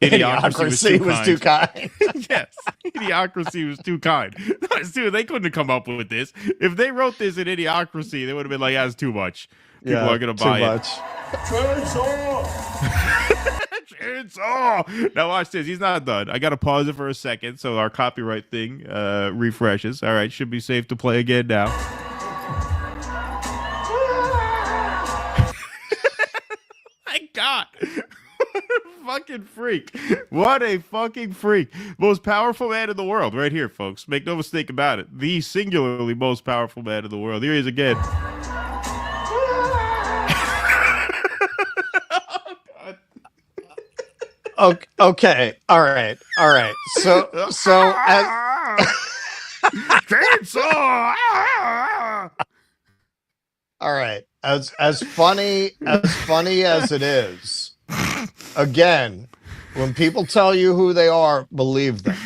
Idiocracy was too kind. Yes, Idiocracy was too kind. No, dude, they couldn't have come up with this. If they wrote this in Idiocracy, they would have been like, "That's too much. People are gonna buy it." Chainsaw! Chainsaw! Now watch this. He's not done. I gotta pause it for a second so our copyright thing refreshes. All right, should be safe to play again now. My God. What a fucking freak. What a fucking freak. Most powerful man in the world. Right here, folks. Make no mistake about it. The singularly most powerful man in the world. Here he is again. Okay. All right. So as Chainsaw! all right. As funny as it is, again, when people tell you who they are, believe them.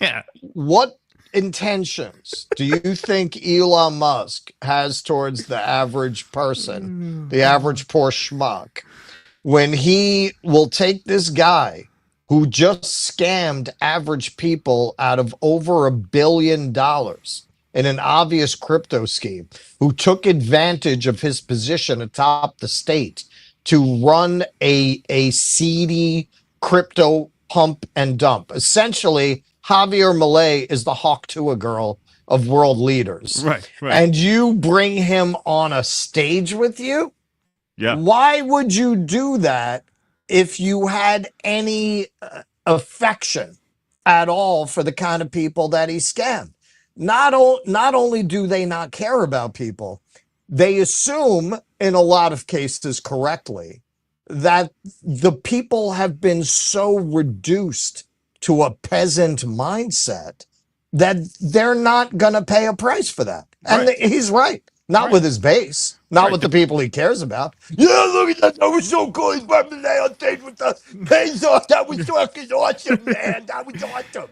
Yeah. What intentions do you think Elon Musk has towards the average person, the average poor schmuck, when he will take this guy who just scammed average people out of over $1 billion in an obvious crypto scheme, who took advantage of his position atop the state to run a seedy crypto pump and dump? Essentially, Javier Milei is the Hawk Tuah girl of world leaders. Right. And you bring him on a stage with you? Yeah. Why would you do that if you had any affection at all for the kind of people that he scammed? Not only do they not care about people, they assume, in a lot of cases correctly, that the people have been so reduced to a peasant mindset that they're not going to pay a price for that. And Right. he's right. Not with his base. Not with the people he cares about. Yeah, look at that. That was so cool. He's rubbing the on stage with the paint off. That was fucking awesome, man. That was awesome.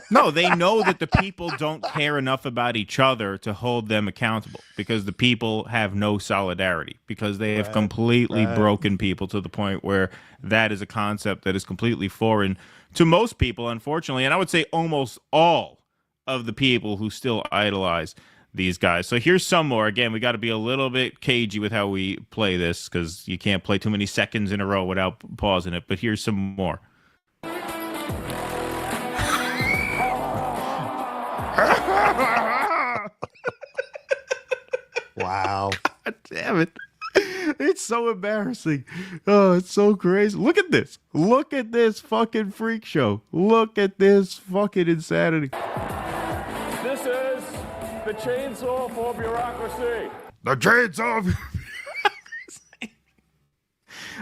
No, they know that the people don't care enough about each other to hold them accountable because the people have no solidarity, because they have completely broken people to the point where that is a concept that is completely foreign to most people, unfortunately. And I would say almost all of the people who still idolize these guys. So here's some more. Again, we got to be a little bit cagey with how we play this because you can't play too many seconds in a row without pausing it. But here's some more. Wow. God damn it. It's so embarrassing. Oh, it's so crazy. Look at this. Look at this fucking freak show. Look at this fucking insanity. This is the chainsaw for bureaucracy. The chainsaw of bureaucracy.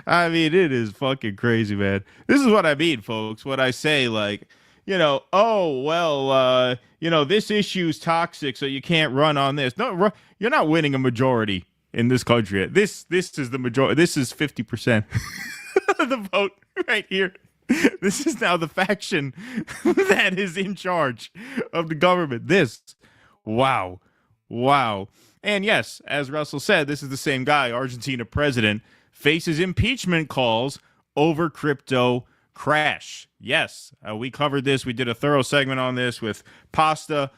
I mean, it is fucking crazy, man. This is what I mean, folks, when I say, like, you know, oh, well, you know, this issue's toxic, so you can't run on this. No, you're not winning a majority in this country. This is the majority. This is 50% of the vote right here. This is now the faction that is in charge of the government. This, wow. And yes, as Russell said, this is the same guy, Argentina president, faces impeachment calls over crypto crash. Yes, we covered this. We did a thorough segment on this with Pasta,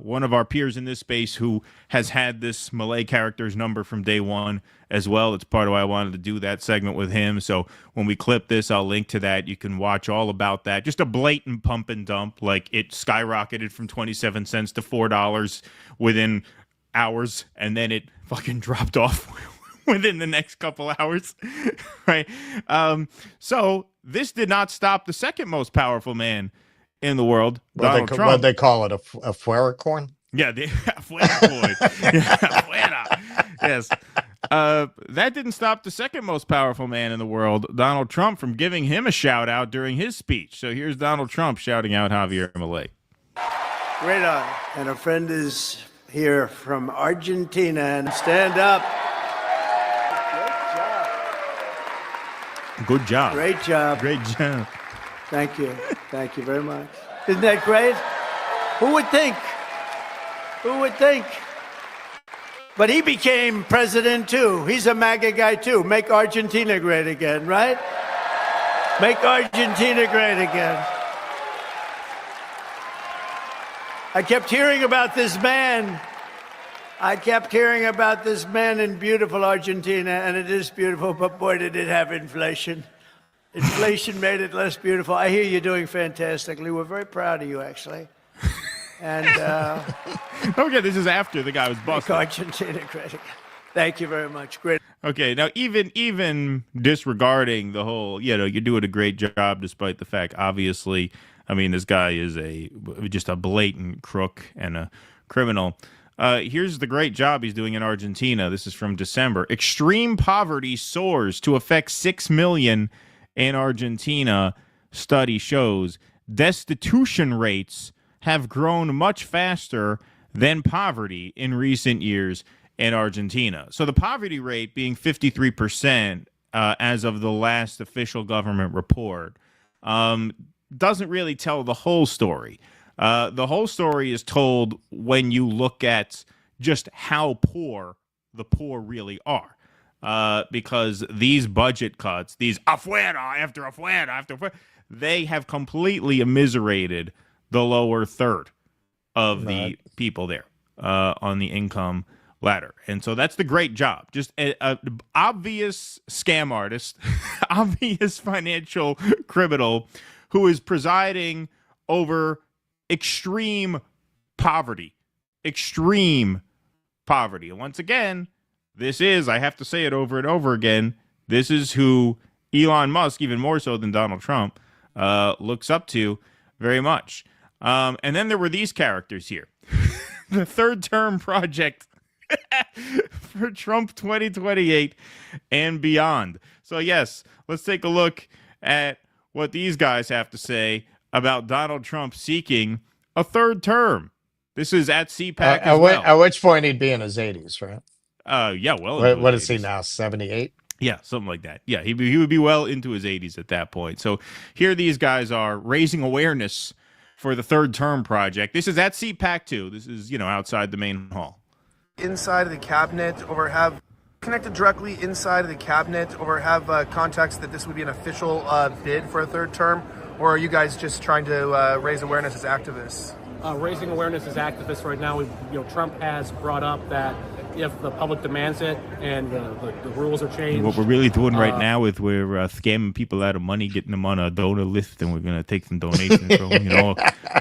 one of our peers in this space who has had this Malay character's number from day one as well. It's part of why I wanted to do that segment with him. So when we clip this, I'll link to that. You can watch all about that. Just a blatant pump and dump. Like, it skyrocketed from 27 cents to $4 within hours, and then it fucking dropped off within the next couple hours, right? So this did not stop the second most powerful man in the world, Donald Trump. What they call it, a fueracorn? Yeah, the fueracorn. Yeah, fuera. Yes. That didn't stop the second most powerful man in the world, Donald Trump, from giving him a shout out during his speech. So here's Donald Trump shouting out Javier Milei. Great honor. And a friend is here from Argentina. And stand up. Good job. Great job. Great job. Thank you. Thank you very much. Isn't that great? Who would think? Who would think? But he became president too. He's a MAGA guy too. Make Argentina great again, right? Make Argentina great again. I kept hearing about this man. I kept hearing about this man in beautiful Argentina, and it is beautiful, but boy, did it have inflation. Inflation made it less beautiful. I hear you're doing fantastically. We're very proud of you, actually. And okay, this is after the guy was busted. Argentina great. Thank you very much. Great. Okay, now even disregarding the whole, you know, you're doing a great job despite the fact, obviously, I mean, this guy is just a blatant crook and a criminal. Here's the great job he's doing in Argentina. This is from December. Extreme poverty soars to affect 6 million in Argentina. Study shows destitution rates have grown much faster than poverty in recent years in Argentina. So the poverty rate being 53% as of the last official government report doesn't really tell the whole story. The whole story is told when you look at just how poor the poor really are. Because these budget cuts, these afuera after afuera after afuera, they have completely immiserated the lower third of the people there on the income ladder. And so that's the great job. Just an obvious scam artist, obvious financial criminal who is presiding over extreme poverty. Extreme poverty. And once again, this is, I have to say it over and over again, this is who Elon Musk, even more so than Donald Trump, looks up to very much. And then there were these characters here. The third term project for Trump 2028 and beyond. So yes, let's take a look at what these guys have to say about Donald Trump seeking a third term. This is at CPAC as well. At which point he'd be in his 80s, right? Yeah, well. What is he now? 78? Yeah, something like that. Yeah, he would be well into his 80s at that point. So here these guys are raising awareness for the third term project. This is at CPAC 2. This is, outside the main hall. Inside of the cabinet, or have connected directly inside of the cabinet, or have contacts that this would be an official bid for a third term, or are you guys just trying to raise awareness as activists? Raising awareness as activists right now. Trump has brought up that if the public demands it and the rules are changed. What we're really doing right now is we're scamming people out of money, getting them on a donor list, and we're going to take some donations from them.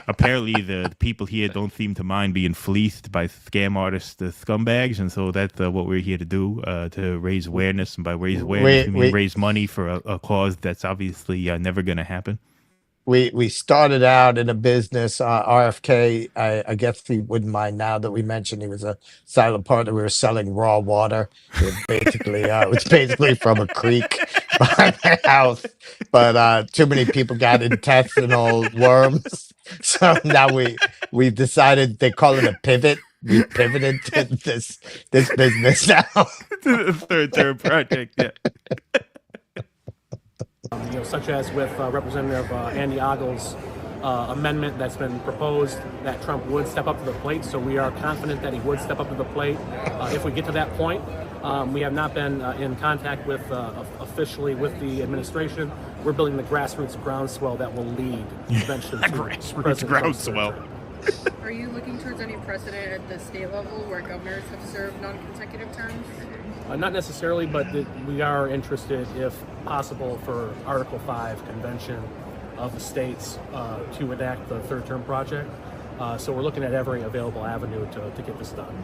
Apparently the people here don't seem to mind being fleeced by scam artists, the scumbags, and so that's what we're here to do, to raise awareness. And by raise awareness, we raise money for a cause that's obviously never going to happen. We started out in a business, RFK, I guess he wouldn't mind now that we mentioned he was a silent partner. We were selling raw water. It was basically from a creek behind my house. But too many people got intestinal worms. So now we've decided, they call it a pivot. We pivoted to this business now. To the third term project, yeah. Such as with Representative Andy Ogl's amendment that's been proposed, that Trump would step up to the plate. So we are confident that he would step up to the plate if we get to that point. We have not been in contact with officially with the administration. We're building the grassroots groundswell that will lead eventually to grassroots groundswell. Are you looking towards any precedent at the state level where governors have served non-consecutive terms? Not necessarily, but we are interested, if possible, for Article 5 convention of the states to enact the third term project. So we're looking at every available avenue to get this done.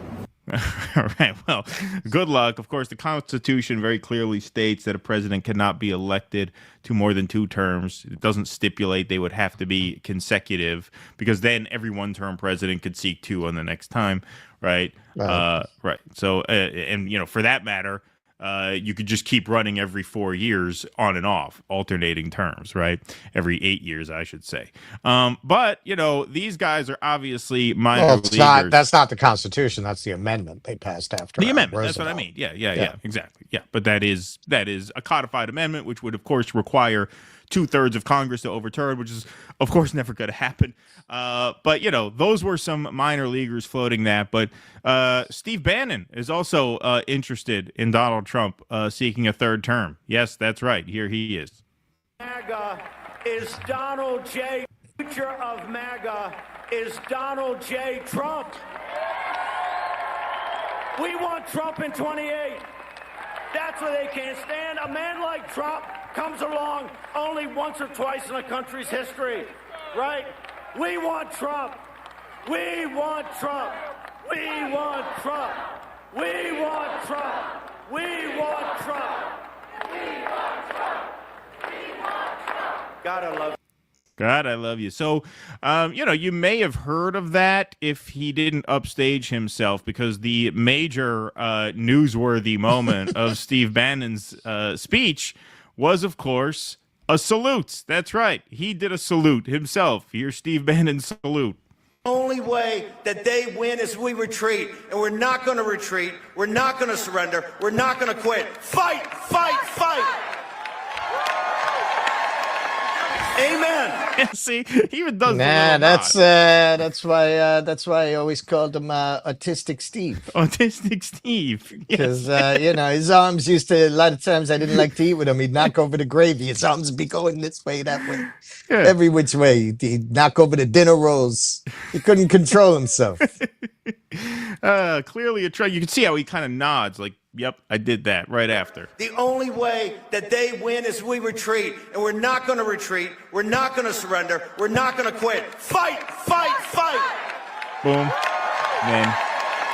All right. Well, good luck. Of course, the Constitution very clearly states that a president cannot be elected to more than 2 terms. It doesn't stipulate they would have to be consecutive, because then every one-term president could seek 2 on the next time, right? Right. So, for that matter, you could just keep running every 4 years on and off, alternating terms, right? Every 8 years, I should say. But, these guys are obviously minor leaguers. That's not the Constitution. That's the amendment they passed after. The amendment. That's what I mean. Yeah, exactly. Yeah, but that is a codified amendment, which would, of course, require 2/3 of Congress to overturn, which is, of course, never going to happen. But, those were some minor leaguers floating that. But Steve Bannon is also interested in Donald Trump seeking a 3rd term. Yes, that's right. Here he is. MAGA is Donald J. Future of MAGA is Donald J. Trump. We want Trump in 28. That's what they can't stand. A man like Trump comes along only once or twice in a country's history, right? We want Trump. We want Trump. We want Trump. We want Trump. We want Trump. We want Trump. We want Trump. God, I love you. God, I love you. So, you may have heard of that if he didn't upstage himself, because the major newsworthy moment of Steve Bannon's speech was, of course, a salute. That's right. He did a salute himself. Here's Steve Bannon's salute. The only way that they win is we retreat, and we're not going to retreat. We're not going to surrender. We're not going to quit. Fight, fight, fight. Amen. See, he even does. Nah, that's why I always called him Autistic Steve. Autistic Steve, because his arms used to, a lot of times I didn't like to eat with him. He'd knock over the gravy. His arms would be going this way, that way, every which way. He'd knock over the dinner rolls. He couldn't control himself. Clearly a try. You can see how he kind of nods, like, "Yep, I did that," right after. The only way that they win is we retreat, and we're not going to retreat. We're not going to surrender. We're not going to quit. Fight, fight, fight. Boom. Man.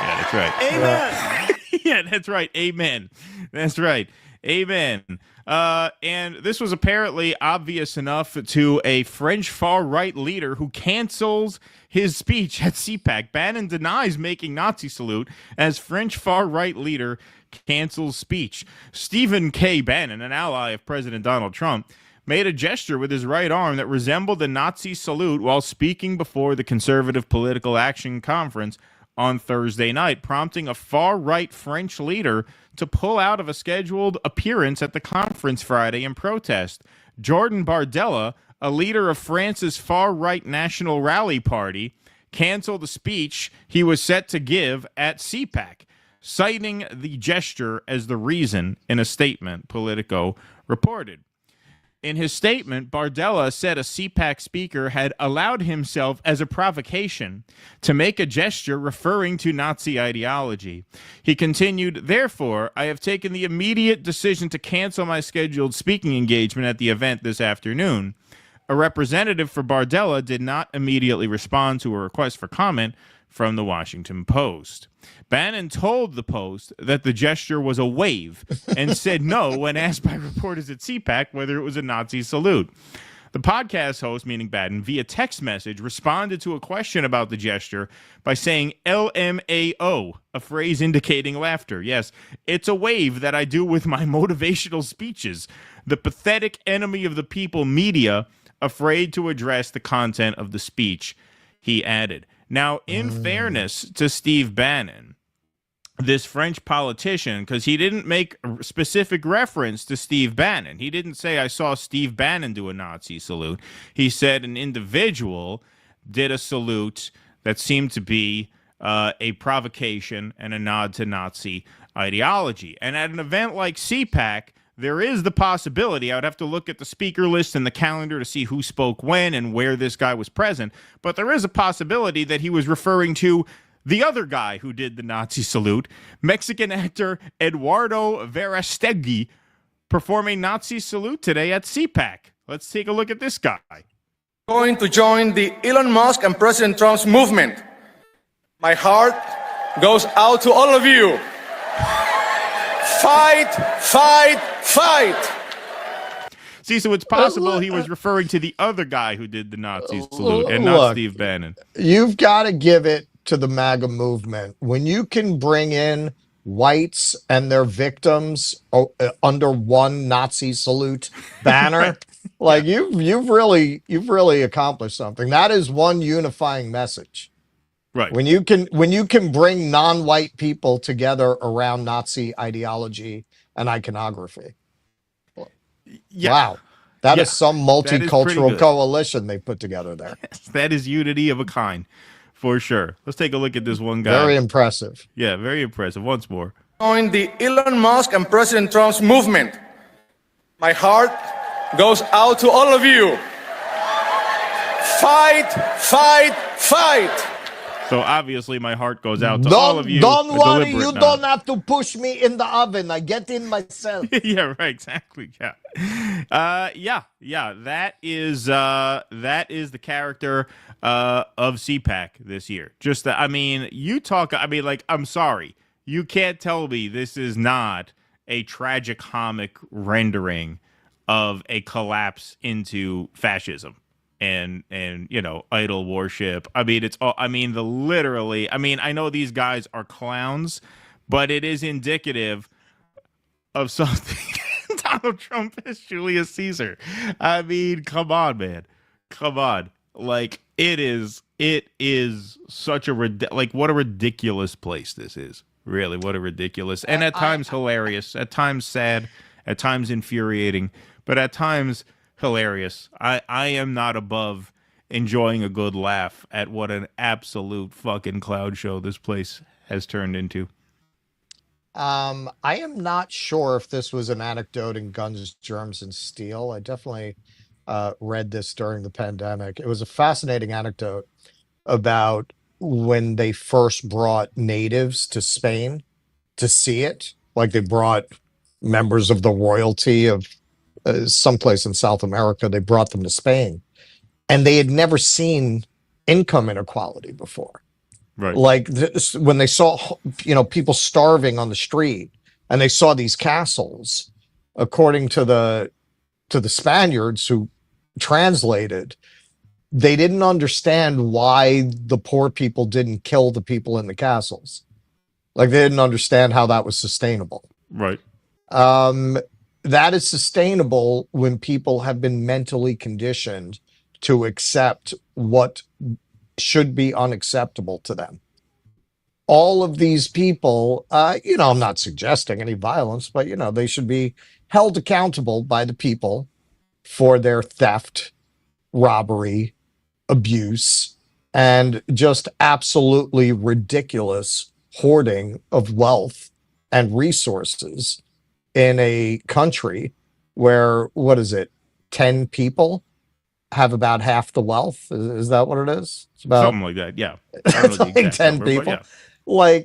Yeah, that's right. Amen. Yeah, that's right. Amen. That's right. Amen. And this was apparently obvious enough to a French far-right leader who cancels his speech at CPAC. Bannon denies making Nazi salute as French far-right leader cancels speech. Stephen K. Bannon, an ally of President Donald Trump, made a gesture with his right arm that resembled the Nazi salute while speaking before the Conservative Political Action Conference on Thursday night, prompting a far-right French leader to pull out of a scheduled appearance at the conference Friday in protest. Jordan Bardella, a leader of France's far-right National Rally Party, canceled a speech he was set to give at CPAC, citing the gesture as the reason in a statement, Politico reported. In his statement, Bardella said a CPAC speaker had allowed himself as a provocation to make a gesture referring to Nazi ideology. He continued, "Therefore, I have taken the immediate decision to cancel my scheduled speaking engagement at the event this afternoon." A representative for Bardella did not immediately respond to a request for comment from the Washington Post. Bannon told the Post that the gesture was a wave and said no when asked by reporters at CPAC whether it was a Nazi salute. The podcast host, meaning Bannon, via text message, responded to a question about the gesture by saying LMAO, a phrase indicating laughter. Yes, it's a wave that I do with my motivational speeches. The pathetic enemy of the people media, afraid to address the content of the speech, he added. Now, in fairness to Steve Bannon, this French politician, because he didn't make a specific reference to Steve Bannon. He didn't say, I saw Steve Bannon do a Nazi salute. He said an individual did a salute that seemed to be a provocation and a nod to Nazi ideology. And at an event like CPAC, there is the possibility, I would have to look at the speaker list and the calendar to see who spoke when and where this guy was present, but there is a possibility that he was referring to the other guy who did the Nazi salute, Mexican actor Eduardo Verastegui, performing Nazi salute today at CPAC. Let's take a look at this guy. Going to join the Elon Musk and President Trump's movement. My heart goes out to all of you. Fight, fight, fight. See, so it's possible he was referring to the other guy who did the Nazi salute and not Steve Bannon. You've got to give it to the MAGA movement. When you can bring in whites and their victims under one Nazi salute banner, like you've really accomplished something. That is one unifying message. Right. When you can bring non-white people together around Nazi ideology and iconography. Yeah. Wow. That is some multicultural is coalition they put together there. That is unity of a kind, for sure. Let's take a look at this one guy. Very impressive. Yeah, very impressive. Once more. Join the Elon Musk and President Trump's movement. My heart goes out to all of you. Fight, fight, fight. So obviously my heart goes out to all of you. Don't worry, you don't have to push me in the oven. I get in myself. Yeah, right, exactly. Yeah. That is the character of CPAC this year. Just I'm sorry. You can't tell me this is not a tragicomic rendering of a collapse into fascism. And idol worship. I know these guys are clowns, but it is indicative of something. Donald Trump is Julius Caesar. I mean, come on, man. Come on. Like, it is such a what a ridiculous place this is. Really, what a ridiculous, and at times hilarious, at times sad, at times infuriating, but at times hilarious. I am not above enjoying a good laugh at what an absolute fucking clown show this place has turned into. I am not sure if this was an anecdote in Guns, Germs, and Steel. I definitely read this during the pandemic. It was a fascinating anecdote about when they first brought natives to Spain to see it. Like, they brought members of the royalty of someplace in South America. They brought them to Spain, and they had never seen income inequality before. Right. Like when they saw, people starving on the street, and they saw these castles, according to the Spaniards who translated, they didn't understand why the poor people didn't kill the people in the castles. Like, they didn't understand how that was sustainable. Right. that is sustainable when people have been mentally conditioned to accept what should be unacceptable to them. All of these people, I'm not suggesting any violence, but, they should be held accountable by the people for their theft, robbery, abuse, and just absolutely ridiculous hoarding of wealth and resources in a country where, 10 people have about half the wealth? Is that what it is? It's about something like that. Yeah. I don't know the like exact 10 number, but people. yeah.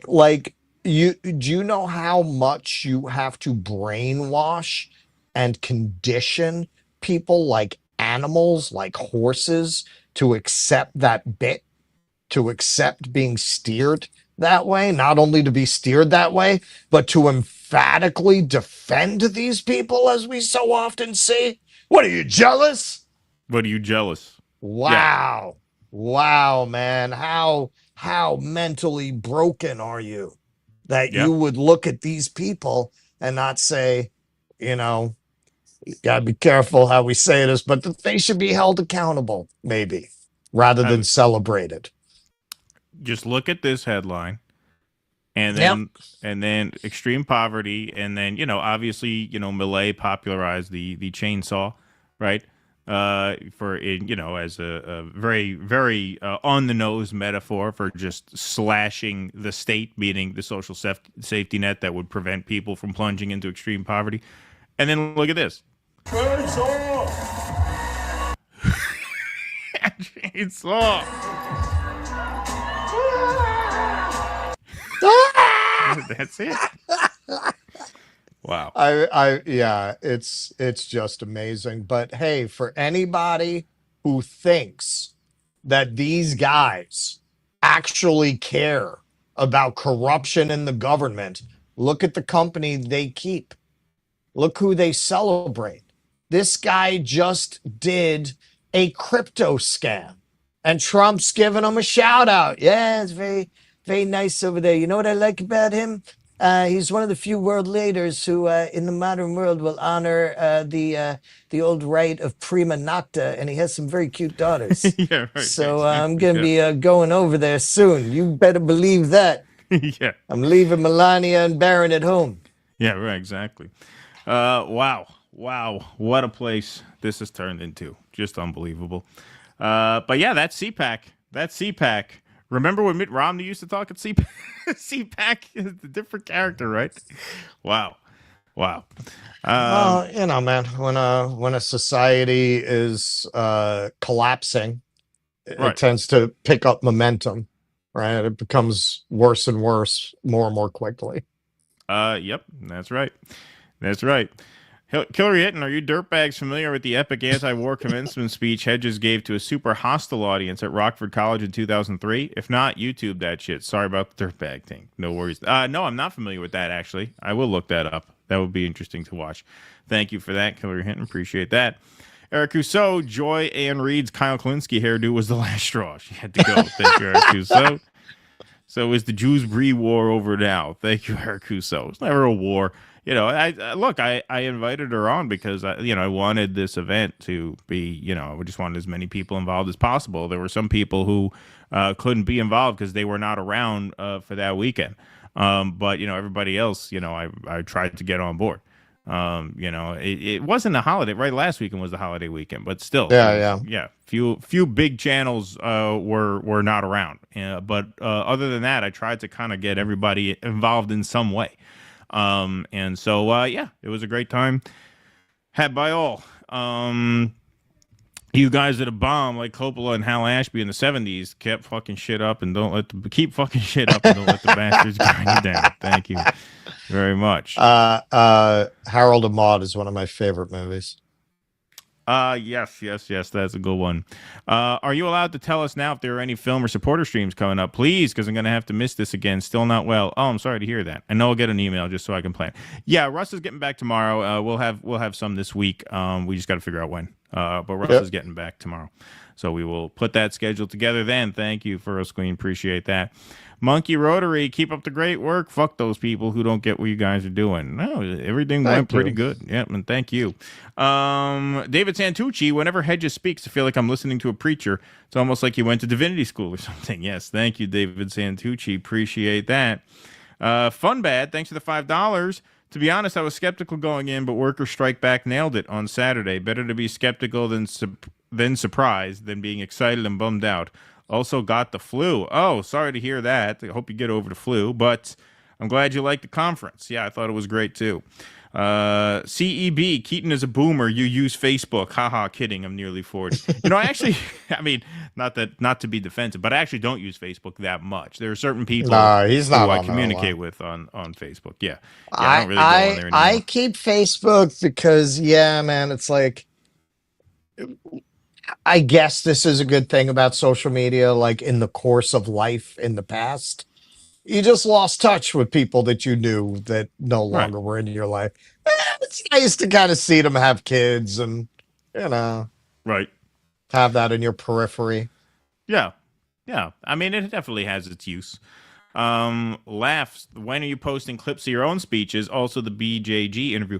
Like do you know how much you have to brainwash and condition people like animals, like horses, to accept that bit, to accept being steered that way, not only to be steered that way, but to emphatically defend these people as we so often see? What are you, jealous? What are you jealous? Wow. Yeah. Wow, man. How mentally broken are you that you would look at these people and not say, you gotta be careful how we say this, but that they should be held accountable, maybe, rather than celebrated. Just look at this headline, and then extreme poverty, and then obviously Millet popularized the chainsaw, right? As a very, very on the nose metaphor for just slashing the state, meaning the social safety net that would prevent people from plunging into extreme poverty. And then look at this. Chainsaw. Chainsaw. That's it. Wow. It's just amazing. But hey, for anybody who thinks that these guys actually care about corruption in the government, look at the company they keep. Look who they celebrate. This guy just did a crypto scam, and Trump's giving him a shout out. Yeah, it's very, very nice over there. You know what I like about him? He's one of the few world leaders who, in the modern world, will honor the old right of prima nocta, and he has some very cute daughters. Yeah, right. So I'm going to be going over there soon. You better believe that. Yeah. I'm leaving Melania and Barron at home. Yeah, right, exactly. Wow. What a place this has turned into. Just unbelievable. But yeah, that's CPAC. Remember when Mitt Romney used to talk at CPAC? CPAC is a different character, right? Wow. Well, man, when a society is collapsing, it tends to pick up momentum, right? It becomes worse and worse more and more quickly. Yep, that's right. Hillary Hinton, are you dirtbags familiar with the epic anti-war commencement speech Hedges gave to a super hostile audience at Rockford College in 2003? If not, YouTube that shit. Sorry about the dirtbag thing. No worries. No, I'm not familiar with that, actually. I will look that up. That would be interesting to watch. Thank you for that, Hillary Hinton. Appreciate that. Eric Rousseau, Joy Ann Reid's Kyle Klinsky hairdo was the last straw. She had to go. Thank you, Eric Rousseau. So is the Jews-Bree war over now? Thank you, Eric Rousseau. It's never a war. I invited her on because I wanted this event to be, I just wanted as many people involved as possible. There were some people who couldn't be involved because they were not around for that weekend. But everybody else, I tried to get on board. It wasn't a holiday, right? Last weekend was the holiday weekend, but still, few big channels were not around. But other than that, I tried to kind of get everybody involved in some way. And so, it was a great time had by all. You guys at a bomb like Coppola and Hal Ashby in the 70s kept fucking shit up and keep fucking shit up and don't let the bastards grind you down. Thank you very much. Harold and Maude is one of my favorite movies. Yes, that's a good one. Are you allowed to tell us now if there are any film or supporter streams coming up? Please, because I'm going to have to miss this again. Still not well. Oh, I'm sorry to hear that. I know I'll get an email just so I can plan. Yeah, Russ is getting back tomorrow. We'll have some this week. We just got to figure out when. But Russ Yep. is getting back tomorrow. So we will put that schedule together then. Thank you, First Queen. Appreciate that. Monkey Rotary, keep up the great work. Fuck those people who don't get what you guys are doing. No, everything went pretty good. Yep, and thank you. David Santucci, whenever Hedges speaks, I feel like I'm listening to a preacher. It's almost like you went to divinity school or something. Yes, thank you, David Santucci. Appreciate that. Fun Bad, thanks for the $5. To be honest, I was skeptical going in, but Worker Strike Back nailed it on Saturday. Better to be skeptical than surprised than being excited and bummed out. Also got the flu. Oh, sorry to hear that. I hope you get over the flu, but I'm glad you liked the conference. Yeah, I thought it was great too. CEB, Keaton is a boomer. You use Facebook. Haha, kidding. I'm nearly 40. I mean, not to be defensive, but I actually don't use Facebook that much. There are certain people he's not who I on communicate with on Facebook. Yeah. I don't really go on there anymore. I keep Facebook because, yeah, man, it's like, I guess this is a good thing about social media. Like in the course of life in the past, you just lost touch with people that you knew that no longer were in your life. It's nice to kind of see them have kids and, have that in your periphery. Yeah. Yeah. I mean, it definitely has its use. Laughs, when are you posting clips of your own speeches? Also the BJG interview.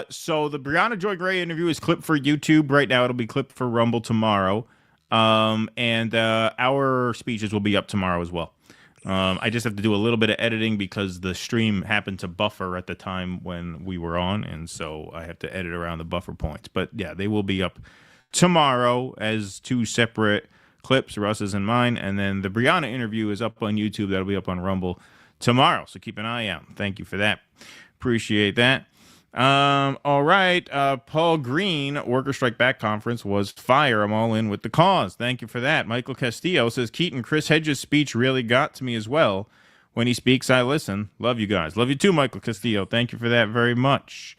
So the Brianna Joy Gray interview is clipped for YouTube right now. It'll be clipped for Rumble tomorrow. And our speeches will be up tomorrow as well. I just have to do a little bit of editing because the stream happened to buffer at the time when we were on, and so I have to edit around the buffer points. But yeah, they will be up tomorrow as two separate clips, Russ's and mine, and then the Brianna interview is up on YouTube. That'll be up on Rumble tomorrow, so keep an eye out. Thank you for that. Appreciate that. All right. Paul Green, Worker Strike Back Conference was fire. I'm all in with the cause. Thank you for that. Michael Castillo says, Keaton, Chris Hedges' speech really got to me as well. When he speaks, I listen. Love you guys. Love you too, Michael Castillo. Thank you for that very much.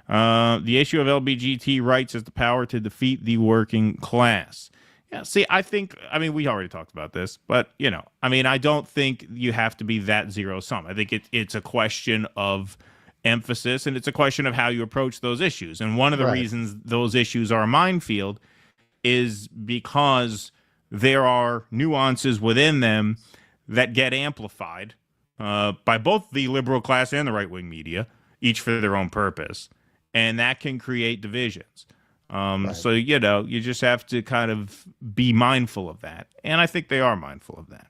The issue of LGBT rights is the power to defeat the working class. Yeah, see, we already talked about this, but, I don't think you have to be that zero-sum. I think it's a question of emphasis, and it's a question of how you approach those issues. And one of the reasons those issues are a minefield is because there are nuances within them that get amplified by both the liberal class and the right-wing media, each for their own purpose, and that can create divisions. So, you just have to kind of be mindful of that. And I think they are mindful of that.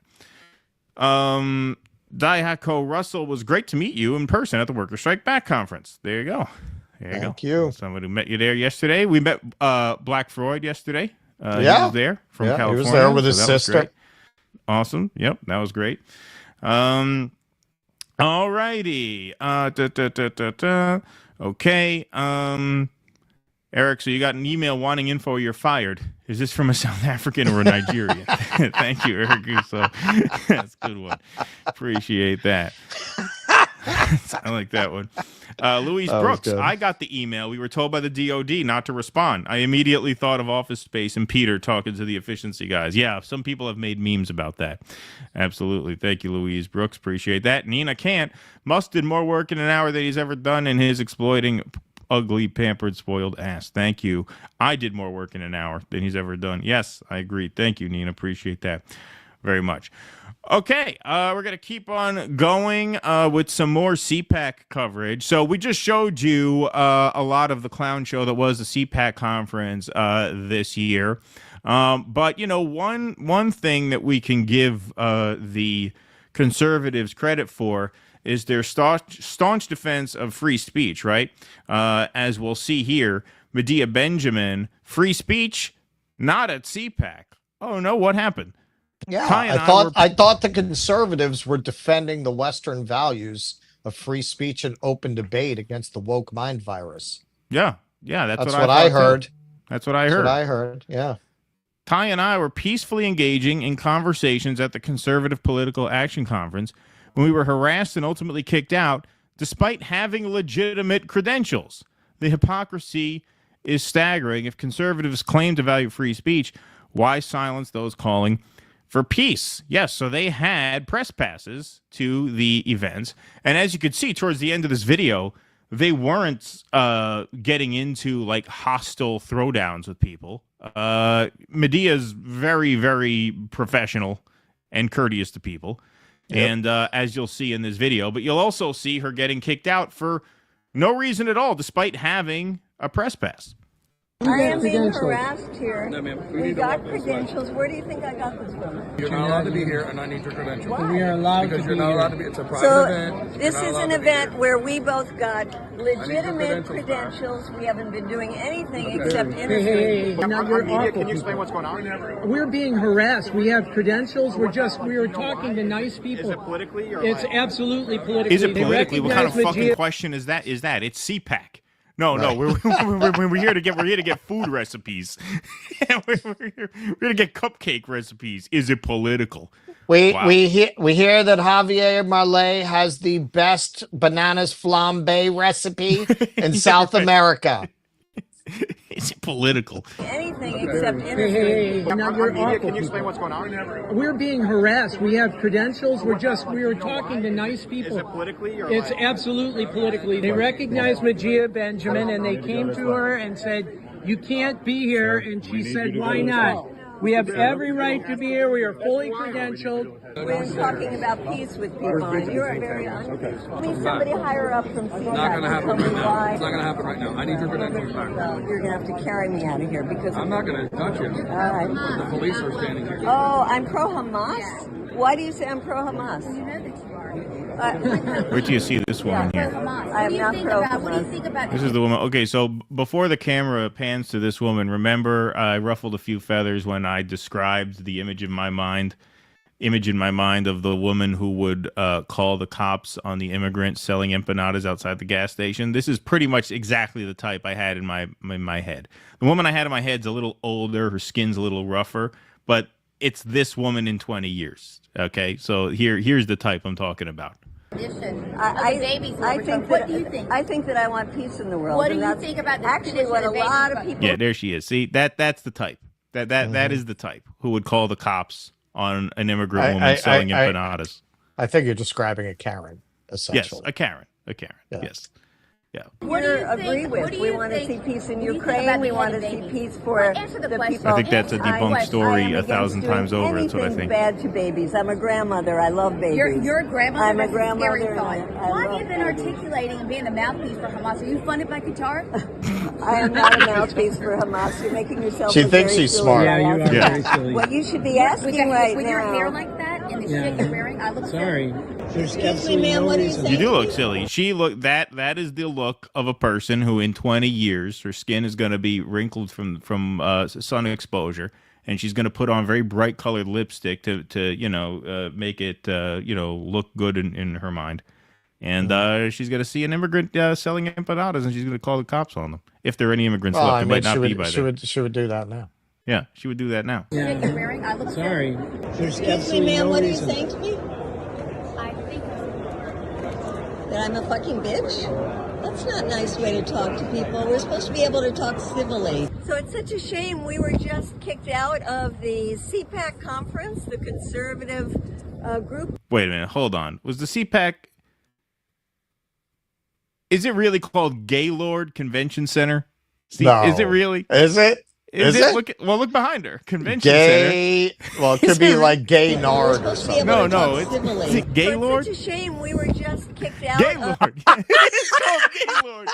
Daihako Russell, was great to meet you in person at the Worker Strike Back Conference. There you go. Thank you. Somebody who met you there yesterday. We met Black Freud yesterday. He was there from California. He was there with his sister. Awesome. Yep, that was great. All righty. Okay. Eric, so you got an email wanting info, you're fired. Is this from a South African or a Nigerian? Thank you, Eric. So that's a good one. Appreciate that. I like that one. Louise Brooks, I got the email. We were told by the DOD not to respond. I immediately thought of Office Space and Peter talking to the efficiency guys. Yeah, some people have made memes about that. Absolutely. Thank you, Louise Brooks. Appreciate that. Nina Kant, Musk did more work in an hour than he's ever done in his exploiting ugly, pampered, spoiled ass. Thank you. I did more work in an hour than he's ever done. Yes, I agree. Thank you, Nina. Appreciate that very much. Okay, we're going to keep on going with some more CPAC coverage. So we just showed you a lot of the clown show that was the CPAC conference this year. But, one thing that we can give the conservatives credit for is their staunch defense of free speech, right? As we'll see here, Medea Benjamin, free speech, not at CPAC. Oh, no, what happened? Yeah, I thought the conservatives were defending the Western values of free speech and open debate against the woke mind virus. Yeah, that's what I heard. That's what I heard. Yeah. Ty and I were peacefully engaging in conversations at the Conservative Political Action Conference when we were harassed and ultimately kicked out, despite having legitimate credentials. The hypocrisy is staggering. If conservatives claim to value free speech, why silence those calling for peace? Yes, so they had press passes to the events. And as you could see towards the end of this video, they weren't getting into like hostile throwdowns with people. Medea's very, very professional and courteous to people. Yep. And as you'll see in this video, but you'll also see her getting kicked out for no reason at all, despite having a press pass. I am being harassed here. No, ma'am. We got credentials. Where do you think I got this from? You're not allowed to be here, and I need your credentials. Why? We are allowed because you're not allowed to be. It's a private event. This is an event where we both got legitimate credentials. We haven't been doing anything except Hey. Now you're awful. Can you explain what's going on? We're being harassed. We have credentials. We were talking to nice people. Is it politically? Or it's absolutely politically. Is it politically? What kind of fucking question is that? It's CPAC. No, we're here to get food recipes. we're here to get cupcake recipes. Is it political? We hear that Javier Marley has the best bananas flambe recipe in South America. Is it political? Anything except Hey. Now you're awful. Can you explain what's going on? We're being harassed. We have credentials. We were talking to nice people. Is it politically? Or it's absolutely politically. They recognized Magia Benjamin, and they came to her and said, "You can't be here." And she said, "Why not? We have every right to be here. We are fully credentialed." We're talking about peace with people, and you're very Please, somebody higher up from CPAC. Not going to happen right now. It's not going to happen right now. I need your credentials back. Well, you're going to have to carry me out of here because I'm not going to touch you. All right. The police are standing here. Oh, I'm pro-Hamas? Why do you say I'm pro-Hamas? You know that you are. Where do you see this woman here? I am not pro-Hamas. What do you think about This is the woman. Okay, so before the camera pans to this woman, remember I ruffled a few feathers when I described the image in my mind of the woman who would call the cops on the immigrants selling empanadas outside the gas station. This is pretty much exactly the type I had in my head. The woman I had in my head's a little older, her skin's a little rougher, but it's this woman in 20 years. Okay, so here's the type I'm talking about. I think that I want peace in the world. What do you think about this? Actually, what a lot of people. Yeah, there she is. See, that's the type. That is the type who would call the cops on an immigrant woman selling empanadas. I think you're describing a Karen, essentially. Yes, a Karen. Yes. Yeah. What do you agree with? We want to see peace in Ukraine. We want to see peace for the people. I think that's a debunked story 1,000 times over. That's what I think. Bad to babies. I'm a grandmother. I love babies. You're a grandmother. I'm a grandmother. Scary thought. Why have you been articulating and being the mouthpiece for Hamas? Are you funded by Qatar? I am not a mouthpiece for Hamas. You're making yourself. She thinks she's smart. Yeah, you are very silly. What you should be asking right with now. Your hair like that and the shit you're wearing, I look sorry. There's absolutely no reason. You do look silly. She look that is the look of a person who in 20 years her skin is going to be wrinkled from sun exposure, and she's going to put on very bright colored lipstick to make it look good in her mind. And she's going to see an immigrant selling empanadas, and she's going to call the cops on them. If there are any immigrants left, there might not be by then. She would do that now. Yeah, she would do that now. Yeah. You're wearing, I look sorry. There's Excuse me, ma'am. What are you saying to me? I think that I'm a fucking bitch? That's not a nice way to talk to people. We're supposed to be able to talk civilly. So it's such a shame we were just kicked out of the CPAC conference, the conservative group. Wait a minute, hold on. Was the CPAC... Is it really called Gaylord Convention Center? No. Is it really? Is it? Is it? Look behind her. Convention Center. Well, it could be like Gay Nard or something. No. Is it Gaylord? It's such a shame we were just kicked out. Gaylord. It's called Gaylord.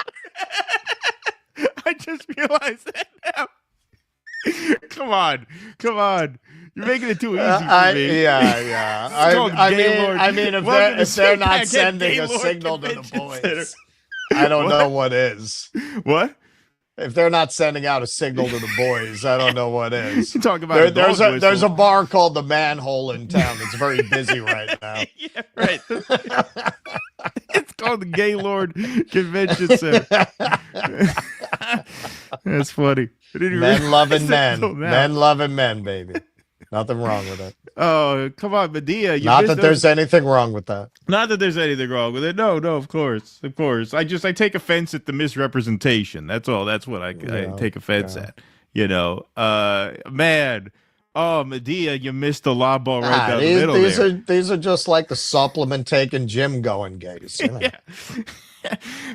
I just realized that now. Come on. You're making it too easy for me. Yeah. I mean, if they're not sending a signal to the boys, I don't know what is. What? If they're not sending out a signal to the boys, I don't know what is. You talk about there's a bar called the Manhole in town that's very busy right now. Yeah, right. It's called the Gaylord Convention Center. That's funny. Men loving men. Men loving men, baby. Nothing wrong with it. Oh, come on, Medea. Not that there's anything wrong with that. Not that there's anything wrong with it. No, of course. I take offense at the misrepresentation. That's all. That's what I take offense at. Man. Oh, Medea, you missed the lob ball right down the middle these are just like the supplement taking gym going gays. Yeah.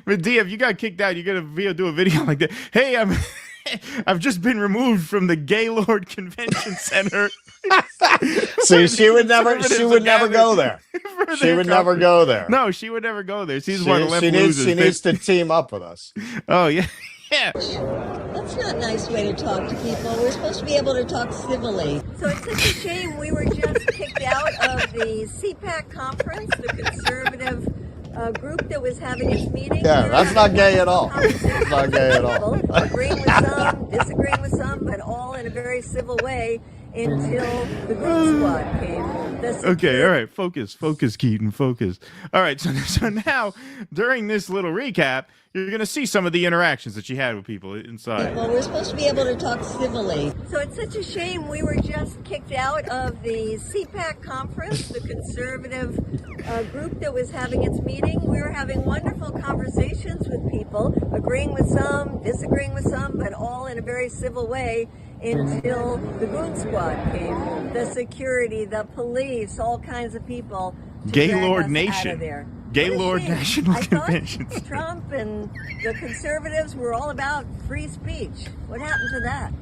But D, if you got kicked out, you're gonna do a video like that. Hey, I've just been removed from the Gaylord Convention Center. See, she would never go there. She would never go there. No, she would never go there. She's one of the left she losers. needs to team up with us. Oh, yeah. Yeah. That's not a nice way to talk to people. We're supposed to be able to talk civilly. So it's such a shame we were just kicked out of the CPAC conference, the conservative group that was having its meeting. Yeah, that's not gay at all. It's not gay at all. Agreeing with some, disagreeing with some, but all in a very civil way until the Goon Squad came. Okay, all right, focus, Keaton, focus. All right, so now, during this little recap, you're going to see some of the interactions that she had with people inside. Well, we're supposed to be able to talk civilly. So it's such a shame we were just kicked out of the CPAC conference, the conservative group that was having its meeting. We were having wonderful conversations with people, agreeing with some, disagreeing with some, but all in a very civil way until the Goon Squad came. The security, the police, all kinds of people. Gaylord Nation. Gaylord National Convention. Trump and the conservatives were all about free speech. What happened to that?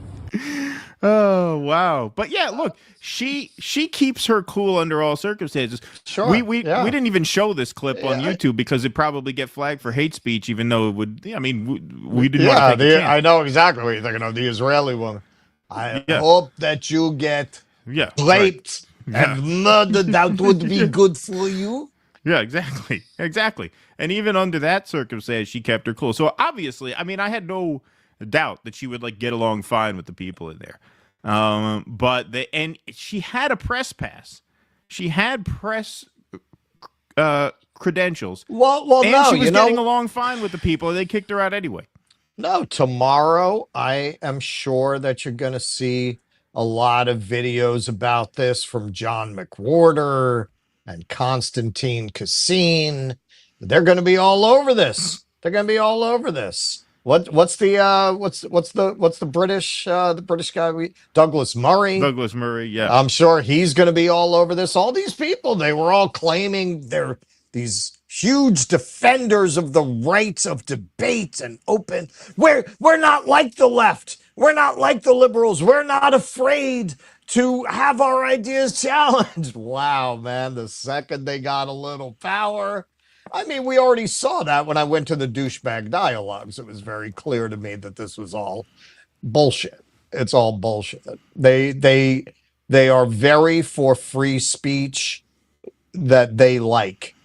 Oh, wow. But yeah, look, she keeps her cool under all circumstances. Sure. We didn't even show this clip on YouTube because it'd probably get flagged for hate speech, even though it would. I mean, we didn't want to take a chance. I know exactly what you're thinking of. The Israeli woman. I hope that you get raped and murdered. That would be good for you. Yeah, exactly. And even under that circumstance, she kept her cool. So obviously, I mean, I had no doubt that she would get along fine with the people in there. But she had a press pass. She had press credentials. Well, and no, she was getting along fine with the people, and they kicked her out anyway. No, tomorrow I am sure that you're going to see a lot of videos about this from John McWhorter and Constantine Cassine. They're going to be all over this. They're going to be all over this. What's the British guy? Douglas Murray. Douglas Murray, yeah. I'm sure he's going to be all over this. All these people, they were all claiming they're these huge defenders of the rights of debate and open. We're not like the left. We're not like the liberals. We're not afraid to have our ideas challenged. Wow, man, the second they got a little power. I mean, we already saw that when I went to the douchebag dialogues. It was very clear to me that this was all bullshit. It's all bullshit. They are very for free speech that they like.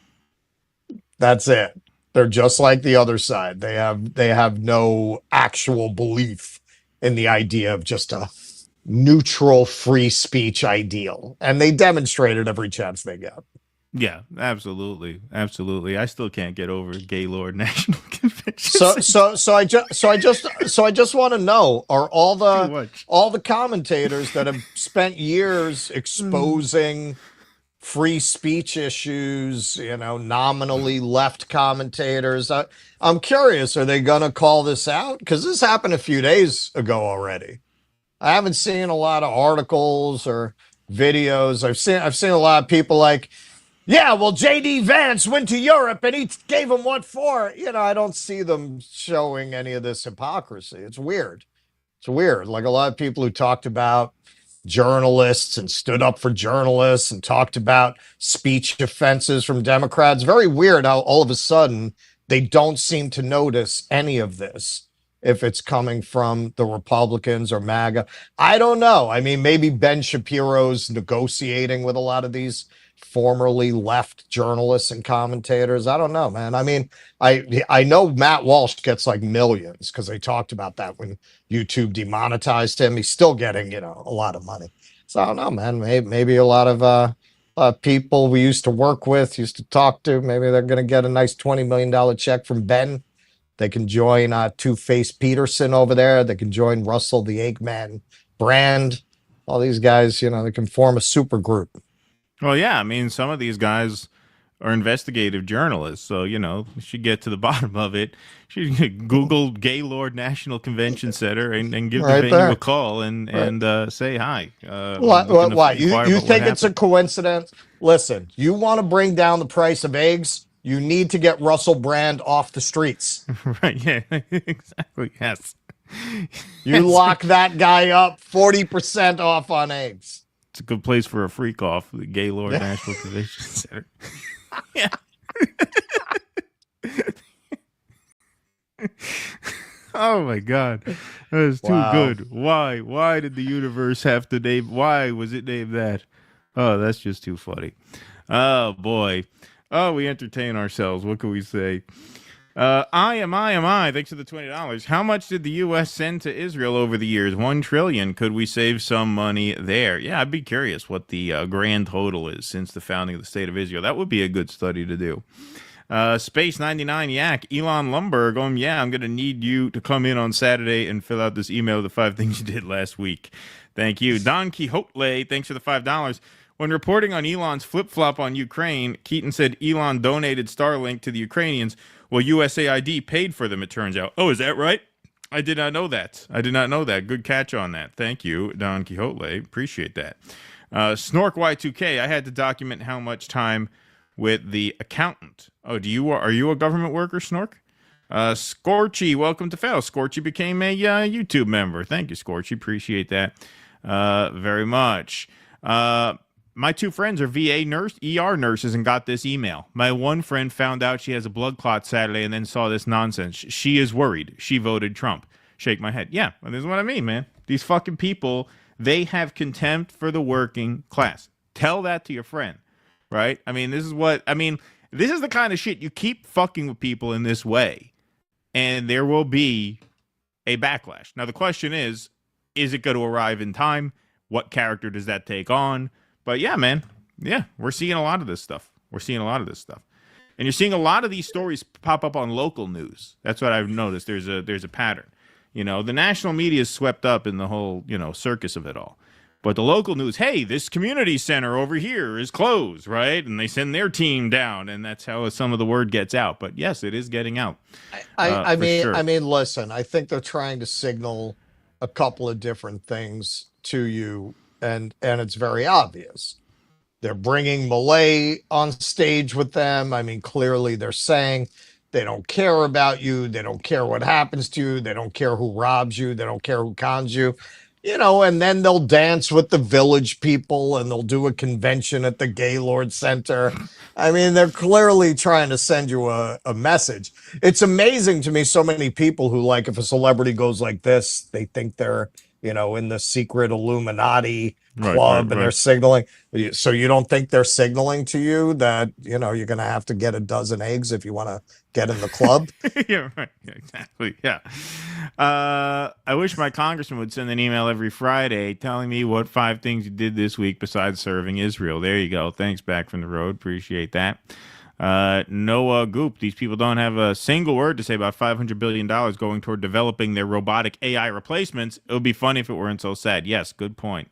That's it. They're just like the other side. They have no actual belief in the idea of just a neutral free speech ideal. And they demonstrate it every chance they get. Yeah, absolutely. I still can't get over Gaylord National Convention. So I just want to know, are all the commentators that have spent years exposing free speech issues, nominally left commentators, I'm curious, are they going to call this out? Because this happened a few days ago already. I haven't seen a lot of articles or videos. I've seen a lot of people like, yeah, well, J.D. Vance went to Europe and he gave him what for? I don't see them showing any of this hypocrisy. It's weird. Like a lot of people who talked about journalists and stood up for journalists and talked about speech offenses from Democrats. Very weird how all of a sudden they don't seem to notice any of this if it's coming from the Republicans or MAGA. I don't know. I mean, maybe Ben Shapiro's negotiating with a lot of these formerly left journalists and commentators. I don't know, man. I mean, I know Matt Walsh gets like millions because they talked about that when YouTube demonetized him. He's still getting, a lot of money. So I don't know, man. Maybe a lot of people we used to work with, used to talk to, maybe they're going to get a nice $20 million check from Ben. They can join Two-Face Peterson over there. They can join Russell the Eggman Brand. All these guys, they can form a super group. Well, yeah, I mean, some of these guys are investigative journalists, so, you should get to the bottom of it. Should Google Gaylord National Convention Center and give the venue a call and say hi. Why? You think it's a coincidence? Listen, you want to bring down the price of eggs? You need to get Russell Brand off the streets. Right, yeah, exactly, yes. You lock that guy up, 40% off on eggs. It's a good place for a freak off, the Gaylord National Convention Center. Yeah. Oh my God, that is too good. Why did the universe have to name? Why was it named that? Oh, that's just too funny. Oh boy. Oh, we entertain ourselves. What can we say? I. Thanks for the $20. How much did the U.S. send to Israel over the years? $1 trillion. Could we save some money there? Yeah, I'd be curious what the grand total is since the founding of the state of Israel. That would be a good study to do. Space 99 Yak, Elon Lumber going, yeah, I'm going to need you to come in on Saturday and fill out this email of the 5 things you did last week. Thank you. Don Quixote, thanks for the $5. When reporting on Elon's flip-flop on Ukraine, Keaton said Elon donated Starlink to the Ukrainians. Well, USAID paid for them, it turns out. Oh, is that right? I did not know that. Good catch on that. Thank you, Don Quixote. Appreciate that. Snork Y2K, I had to document how much time with the accountant. Oh, are you a government worker, Snork? Scorchy, welcome to Fail. Scorchy became a YouTube member. Thank you, Scorchy. Appreciate that very much. My 2 friends are ER nurses and got this email. My one friend found out she has a blood clot Saturday and then saw this nonsense. She is worried. She voted Trump. Shake my head. Yeah, well, this is what I mean, man. These fucking people, they have contempt for the working class. Tell that to your friend, right? This is the kind of shit you keep fucking with people in this way, and there will be a backlash. Now, the question is it going to arrive in time? What character does that take on? But yeah, man, yeah, we're seeing a lot of this stuff. And you're seeing a lot of these stories pop up on local news. That's what I've noticed. There's a pattern. The national media is swept up in the whole, circus of it all. But the local news, hey, this community center over here is closed, right? And they send their team down, and that's how some of the word gets out. But yes, it is getting out. Listen, I think they're trying to signal a couple of different things to you. And it's very obvious. They're bringing Malay on stage with them. Clearly they're saying they don't care about you. They don't care what happens to you. They don't care who robs you. They don't care who cons you. And then they'll dance with the village people and they'll do a convention at the Gaylord Center. They're clearly trying to send you a message. It's amazing to me, so many people who, like, if a celebrity goes like this, they think they're, in the secret Illuminati club, and they're signaling. So you don't think they're signaling to you that, you're going to have to get a dozen eggs if you want to get in the club? Yeah, right. Yeah, exactly. Yeah. I wish my congressman would send an email every Friday telling me what 5 things you did this week besides serving Israel. There you go. Thanks, Back from the Road. Appreciate that. Noah Goop, these people don't have a single word to say about $500 billion going toward developing their robotic AI replacements. It would be funny if it weren't so sad. Yes, good point.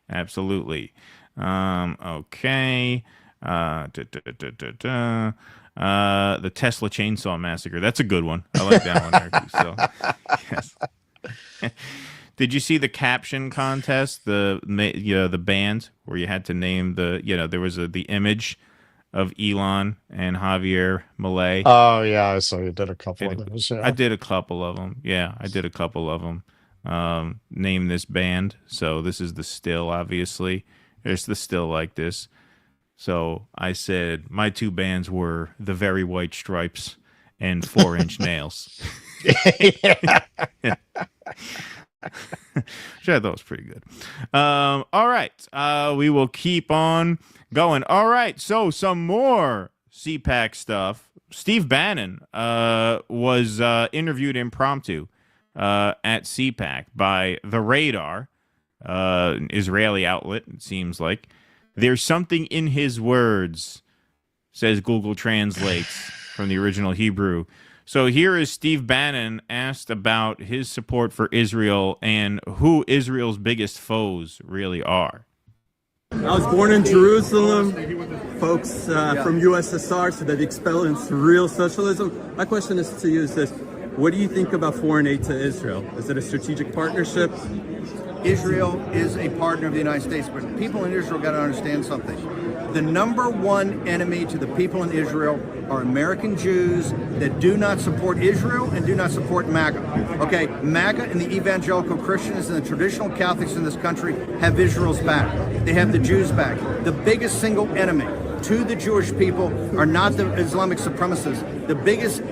Absolutely. Okay. The Tesla Chainsaw Massacre. That's a good one. I like that one there too. So, yes. Did you see the caption contest? The band where you had to name there was the image of Elon and Javier Milei. Oh yeah, I saw you did a couple of those. Yeah. I did a couple of them. Yeah, I did a couple of them. Name this band. So this is the still, obviously. There's the still like this. So I said my 2 bands were the Very White Stripes and 4-inch Nails. Yeah. Which I thought was pretty good. All right. We will keep on going. All right. So some more CPAC stuff. Steve Bannon was interviewed impromptu at CPAC by The Radar, an Israeli outlet, it seems like. There's something in his words, says Google translates from the original Hebrew. So here is Steve Bannon asked about his support for Israel and who Israel's biggest foes really are. I was born in Jerusalem, folks from USSR, so they've experienced real socialism. My question is to you is this: what do you think about foreign aid to Israel? Is it a strategic partnership? Israel is a partner of the United States, but people in Israel got to understand something. The number one enemy to the people in Israel are American Jews that do not support Israel and do not support MAGA. Okay, MAGA and the evangelical Christians and the traditional Catholics in this country have Israel's back. They have the Jews back. The biggest single enemy to the Jewish people are not the Islamic supremacists. The biggest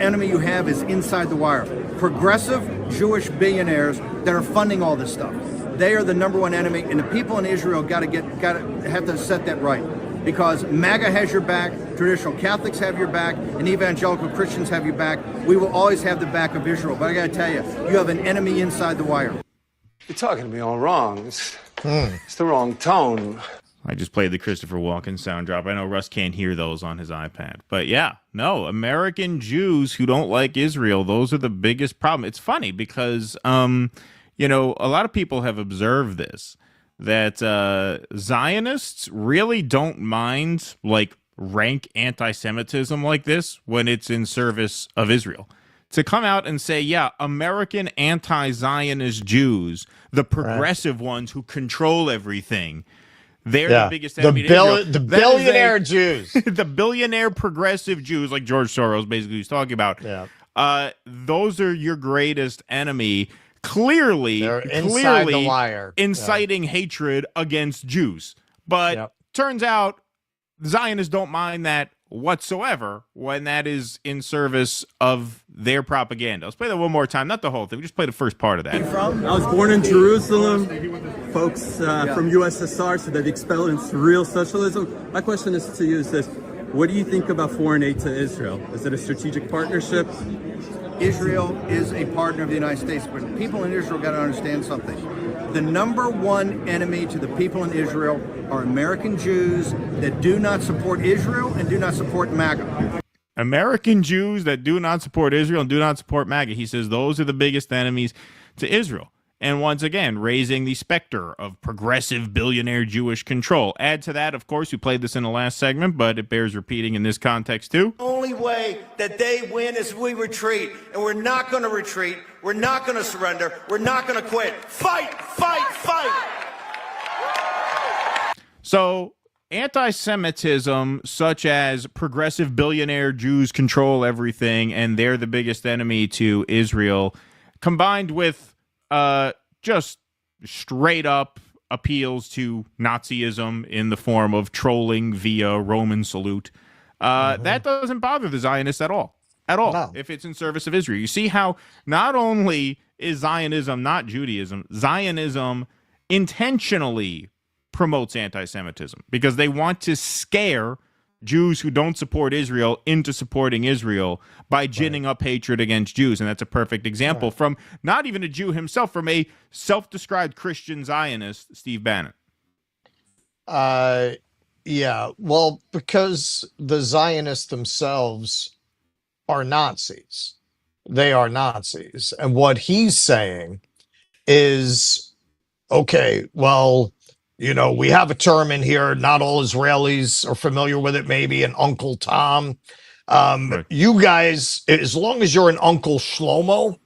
enemy you have is inside the wire. Progressive Jewish billionaires that are funding all this stuff. They are the number one enemy, and the people in Israel have to set that right. Because MAGA has your back, traditional Catholics have your back, and evangelical Christians have your back. We will always have the back of Israel. But I got to tell you, you have an enemy inside the wire. You're talking to me all wrong. It's the wrong tone. I just played the Christopher Walken sound drop. I know Russ can't hear those on his iPad. But yeah, no, American Jews who don't like Israel, those are the biggest problem. It's funny because, you know, a lot of people have observed this, that Zionists really don't mind, like, rank anti-Semitism like this when it's in service of Israel. To come out and say, yeah, American anti-Zionist Jews, the progressive ones who control everything, they're the biggest enemy to Israel. The billionaire Jews. The billionaire progressive Jews, like George Soros basically was talking about. Yeah. Those are your greatest enemy. Clearly the wire. Inciting hatred against Jews. But turns out Zionists don't mind that whatsoever when that is in service of their propaganda. Let's play that one more time. Not the whole thing. We just play the first part of that. I was born in Jerusalem. Folks from USSR said that expelled into real socialism. My question is to you is this: what do you think about foreign aid to Israel? Is it a strategic partnership? Israel is a partner of the United States, but people in Israel got to understand something. The number one enemy to the people in Israel are American Jews that do not support Israel and do not support MAGA. American Jews that do not support Israel and do not support MAGA. He says those are the biggest enemies to Israel. And once again, raising the specter of progressive billionaire Jewish control. Add to that, of course, we played this in the last segment, but it bears repeating in this context too. The only way that they win is we retreat, and we're not going to retreat. We're not going to surrender. We're not going to quit. Fight, fight, fight. So anti-Semitism, such as progressive billionaire Jews control everything and they're the biggest enemy to Israel, combined with just straight up appeals to Nazism in the form of trolling via Roman salute. That doesn't bother the Zionists at all. No. If it's in service of Israel. You see how not only is Zionism not Judaism, Zionism intentionally promotes anti-Semitism because they want to scare Jews who don't support Israel into supporting Israel by ginning up hatred against Jews. And that's a perfect example from not even a Jew himself, from a self-described Christian Zionist, Steve Bannon. Yeah, well, because the Zionists themselves are Nazis. They are Nazis. And what he's saying is, okay, well, you know, we have a term in here. Not all Israelis are familiar with it, maybe an Uncle Tom. You guys, as long as you're an Uncle Shlomo,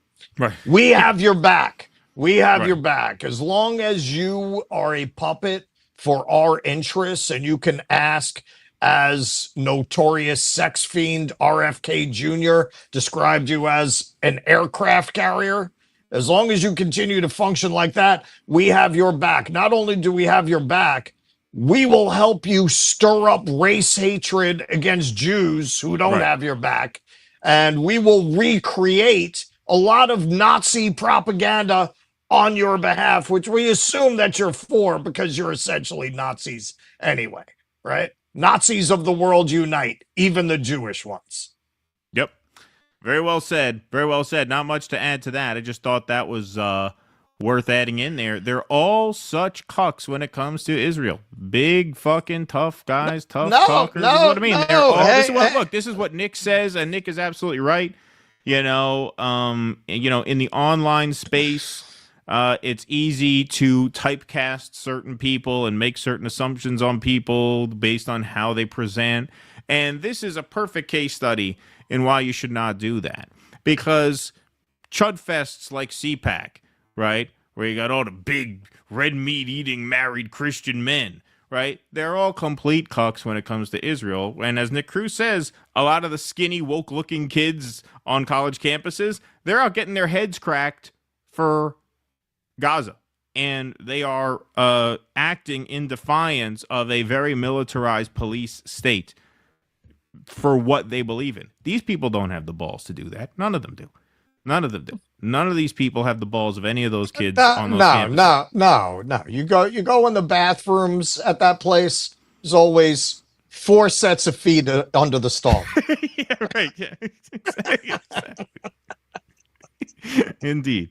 we have your back. We have your back. As long as you are a puppet for our interests and you can ask, as notorious sex fiend RFK Jr. described you as an aircraft carrier, as long as you continue to function like that, we have your back. Not only do we have your back, we will help you stir up race hatred against Jews who don't have your back. And we will recreate a lot of Nazi propaganda on your behalf, which we assume that you're for because you're essentially Nazis anyway, right? Nazis of the world unite, even the Jewish ones. Yep. Very well said. Very well said. Not much to add to that. I just thought that was worth adding in there. They're all such cucks when it comes to Israel. Big fucking tough guys, tough talkers. This is what I mean. They're all, this is what Nick says, and Nick is absolutely right. In the online space, it's easy to typecast certain people and make certain assumptions on people based on how they present. And this is a perfect case study in why you should not do that. Because chudfests like CPAC, right, where you got all the big red meat eating married Christian men, right? They're all complete cucks when it comes to Israel. And as Nick Cruz says, a lot of the skinny, woke-looking kids on college campuses, they're out getting their heads cracked for Gaza. And they are acting in defiance of a very militarized police state for what they believe in. These people don't have the balls to do that. None of them do. None of them do. None of these people have the balls of any of those kids on those campuses. No. You go in the bathrooms at that place. There's always 4 sets of feet under the stall. Yeah, right. Yeah, exactly. Indeed.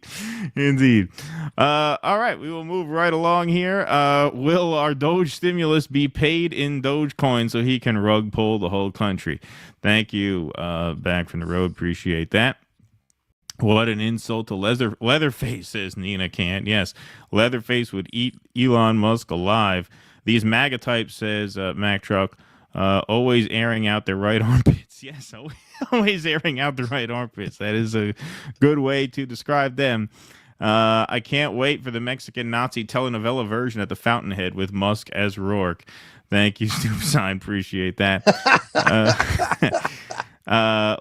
All right, we will move right along here. Will our Doge stimulus be paid in Dogecoin so he can rug pull the whole country? Thank you. Back from the road. Appreciate that. What an insult to Leatherface, says Nina Kant. Yes, Leatherface would eat Elon Musk alive. These MAGA types, says Mac Truck, always airing out their right armpits. Yes, always airing out the right armpits. That is a good way to describe them. I can't wait for the Mexican Nazi telenovela version at the Fountainhead with Musk as Rourke. Thank you, Stoop Sign. Appreciate that.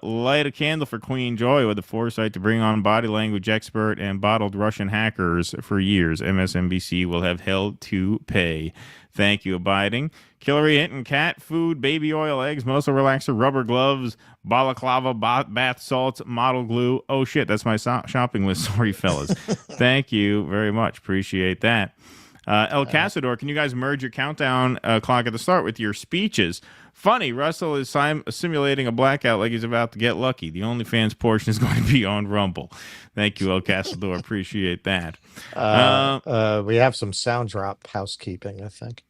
Light a candle for Queen Joy with the foresight to bring on body language expert and bottled Russian hackers for years. MSNBC will have hell to pay. Thank you, Abiding. Hillary Hinton, cat food, baby oil, eggs, muscle relaxer, rubber gloves, balaclava, bath salts, model glue. Oh, shit, that's my shopping list. Sorry, fellas. Thank you very much. Appreciate that. El Casador, can you guys merge your countdown clock at the start with your speeches? Funny, Russell is simulating a blackout like he's about to get lucky. The OnlyFans portion is going to be on Rumble. Thank you, El Casador. Appreciate that. We have some sound drop housekeeping, I think.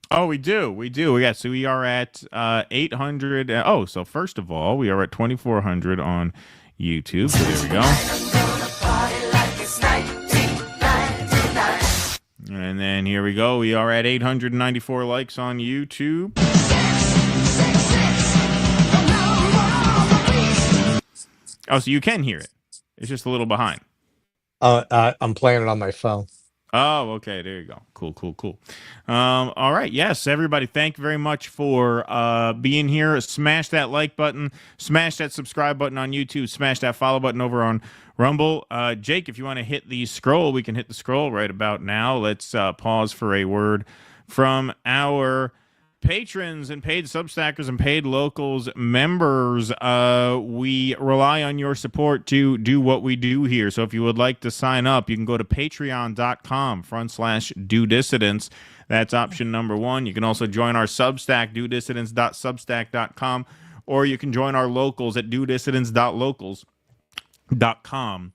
Oh, we do. Yeah, so we are at 800. So first of all, we are at 2,400 on YouTube. So there we go. And then here we go. We are at 894 likes on YouTube. Oh, so you can hear it. It's just a little behind. I'm playing it on my phone. Oh, okay. There you go. Cool. All right. Yes, everybody, thank you very much for being here. Smash that like button. Smash that subscribe button on YouTube. Smash that follow button over on Rumble. Jake, if you want to hit the scroll, we can hit the scroll right about now. Let's pause for a word from our patrons and paid Substackers and paid Locals members. We rely on your support to do what we do here. So if you would like to sign up, you can go to patreon.com/do-dissidents. That's option number 1. You can also join our Substack, do-dissidents.substack.com, or you can join our Locals at do-dissidents.locals.com.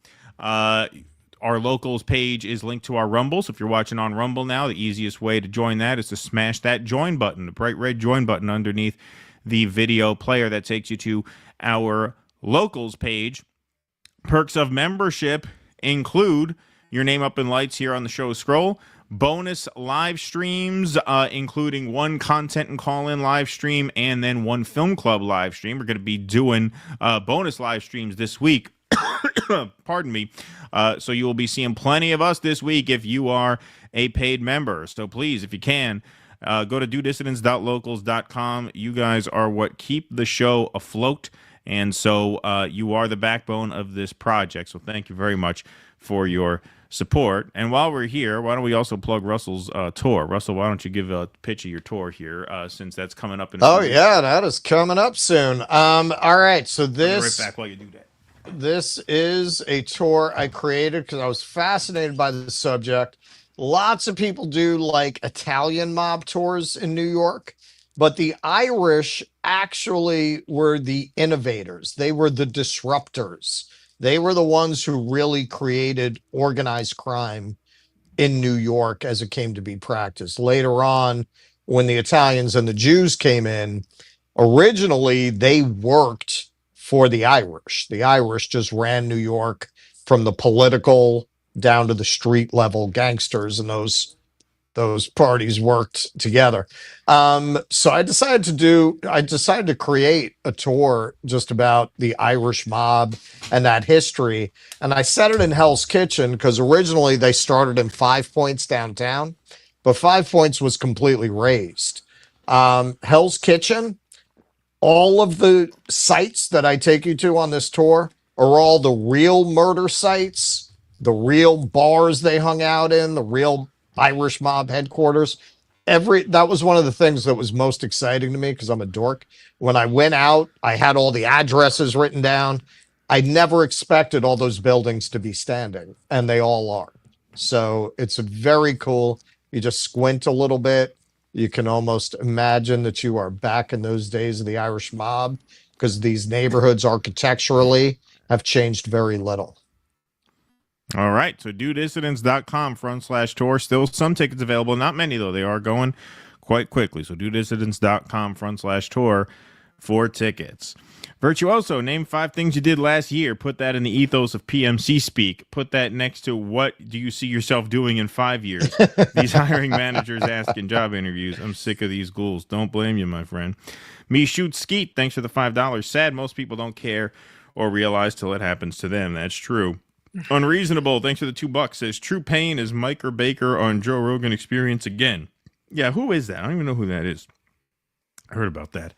Our Locals page is linked to our Rumble. So if you're watching on Rumble now, the easiest way to join that is to smash that join button, the bright red join button underneath the video player. That takes you to our Locals page. Perks of membership include your name up in lights here on the show scroll, bonus live streams, including one content and call-in live stream and then one film club live stream. We're going to be doing bonus live streams this week. Pardon me. So you will be seeing plenty of us this week if you are a paid member. So please, if you can, go to do-dissidents.locals.com. You guys are what keep the show afloat, and so you are the backbone of this project. So thank you very much for your support. And while we're here, why don't we also plug Russell's tour? Russell, why don't you give a pitch of your tour here, since that's coming up in a few yeah, that is coming up soon. All right, so this... right back while you do that. This is a tour I created because I was fascinated by the subject. Lots of people do like Italian mob tours in New York, but the Irish actually were the innovators. They were the disruptors. They were the ones who really created organized crime in New York as it came to be practiced. Later on, when the Italians and the Jews came in, originally they worked for the Irish. The Irish just ran New York from the political down to the street level gangsters and those those parties worked together. So I decided to create a tour just about the Irish mob and that history. And I set it in Hell's Kitchen because originally they started in 5 Points downtown, but 5 Points was completely razed. Hell's Kitchen, all of the sites that I take you to on this tour are all the real murder sites, the real bars they hung out in, the real Irish mob headquarters. That was one of the things that was most exciting to me because I'm a dork. When I went out, I had all the addresses written down. I never expected all those buildings to be standing, and they all are. So it's very cool. You just squint a little bit. You can almost imagine that you are back in those days of the Irish mob because these neighborhoods architecturally have changed very little. All right. So dudissidents.com/tour. Still some tickets available. Not many, though. They are going quite quickly. So dudissidents.com/tour for tickets. Virtuoso, name 5 things you did last year. Put that in the ethos of PMC speak. Put that next to what do you see yourself doing in 5 years? These hiring managers ask in job interviews. I'm sick of these ghouls. Don't blame you, my friend. Me shoot skeet. Thanks for the $5. Sad most people don't care or realize till it happens to them. That's true. Unreasonable. Thanks for the $2. Says true pain is Mike or Baker on Joe Rogan Experience again. Yeah, who is that? I don't even know who that is. I heard about that.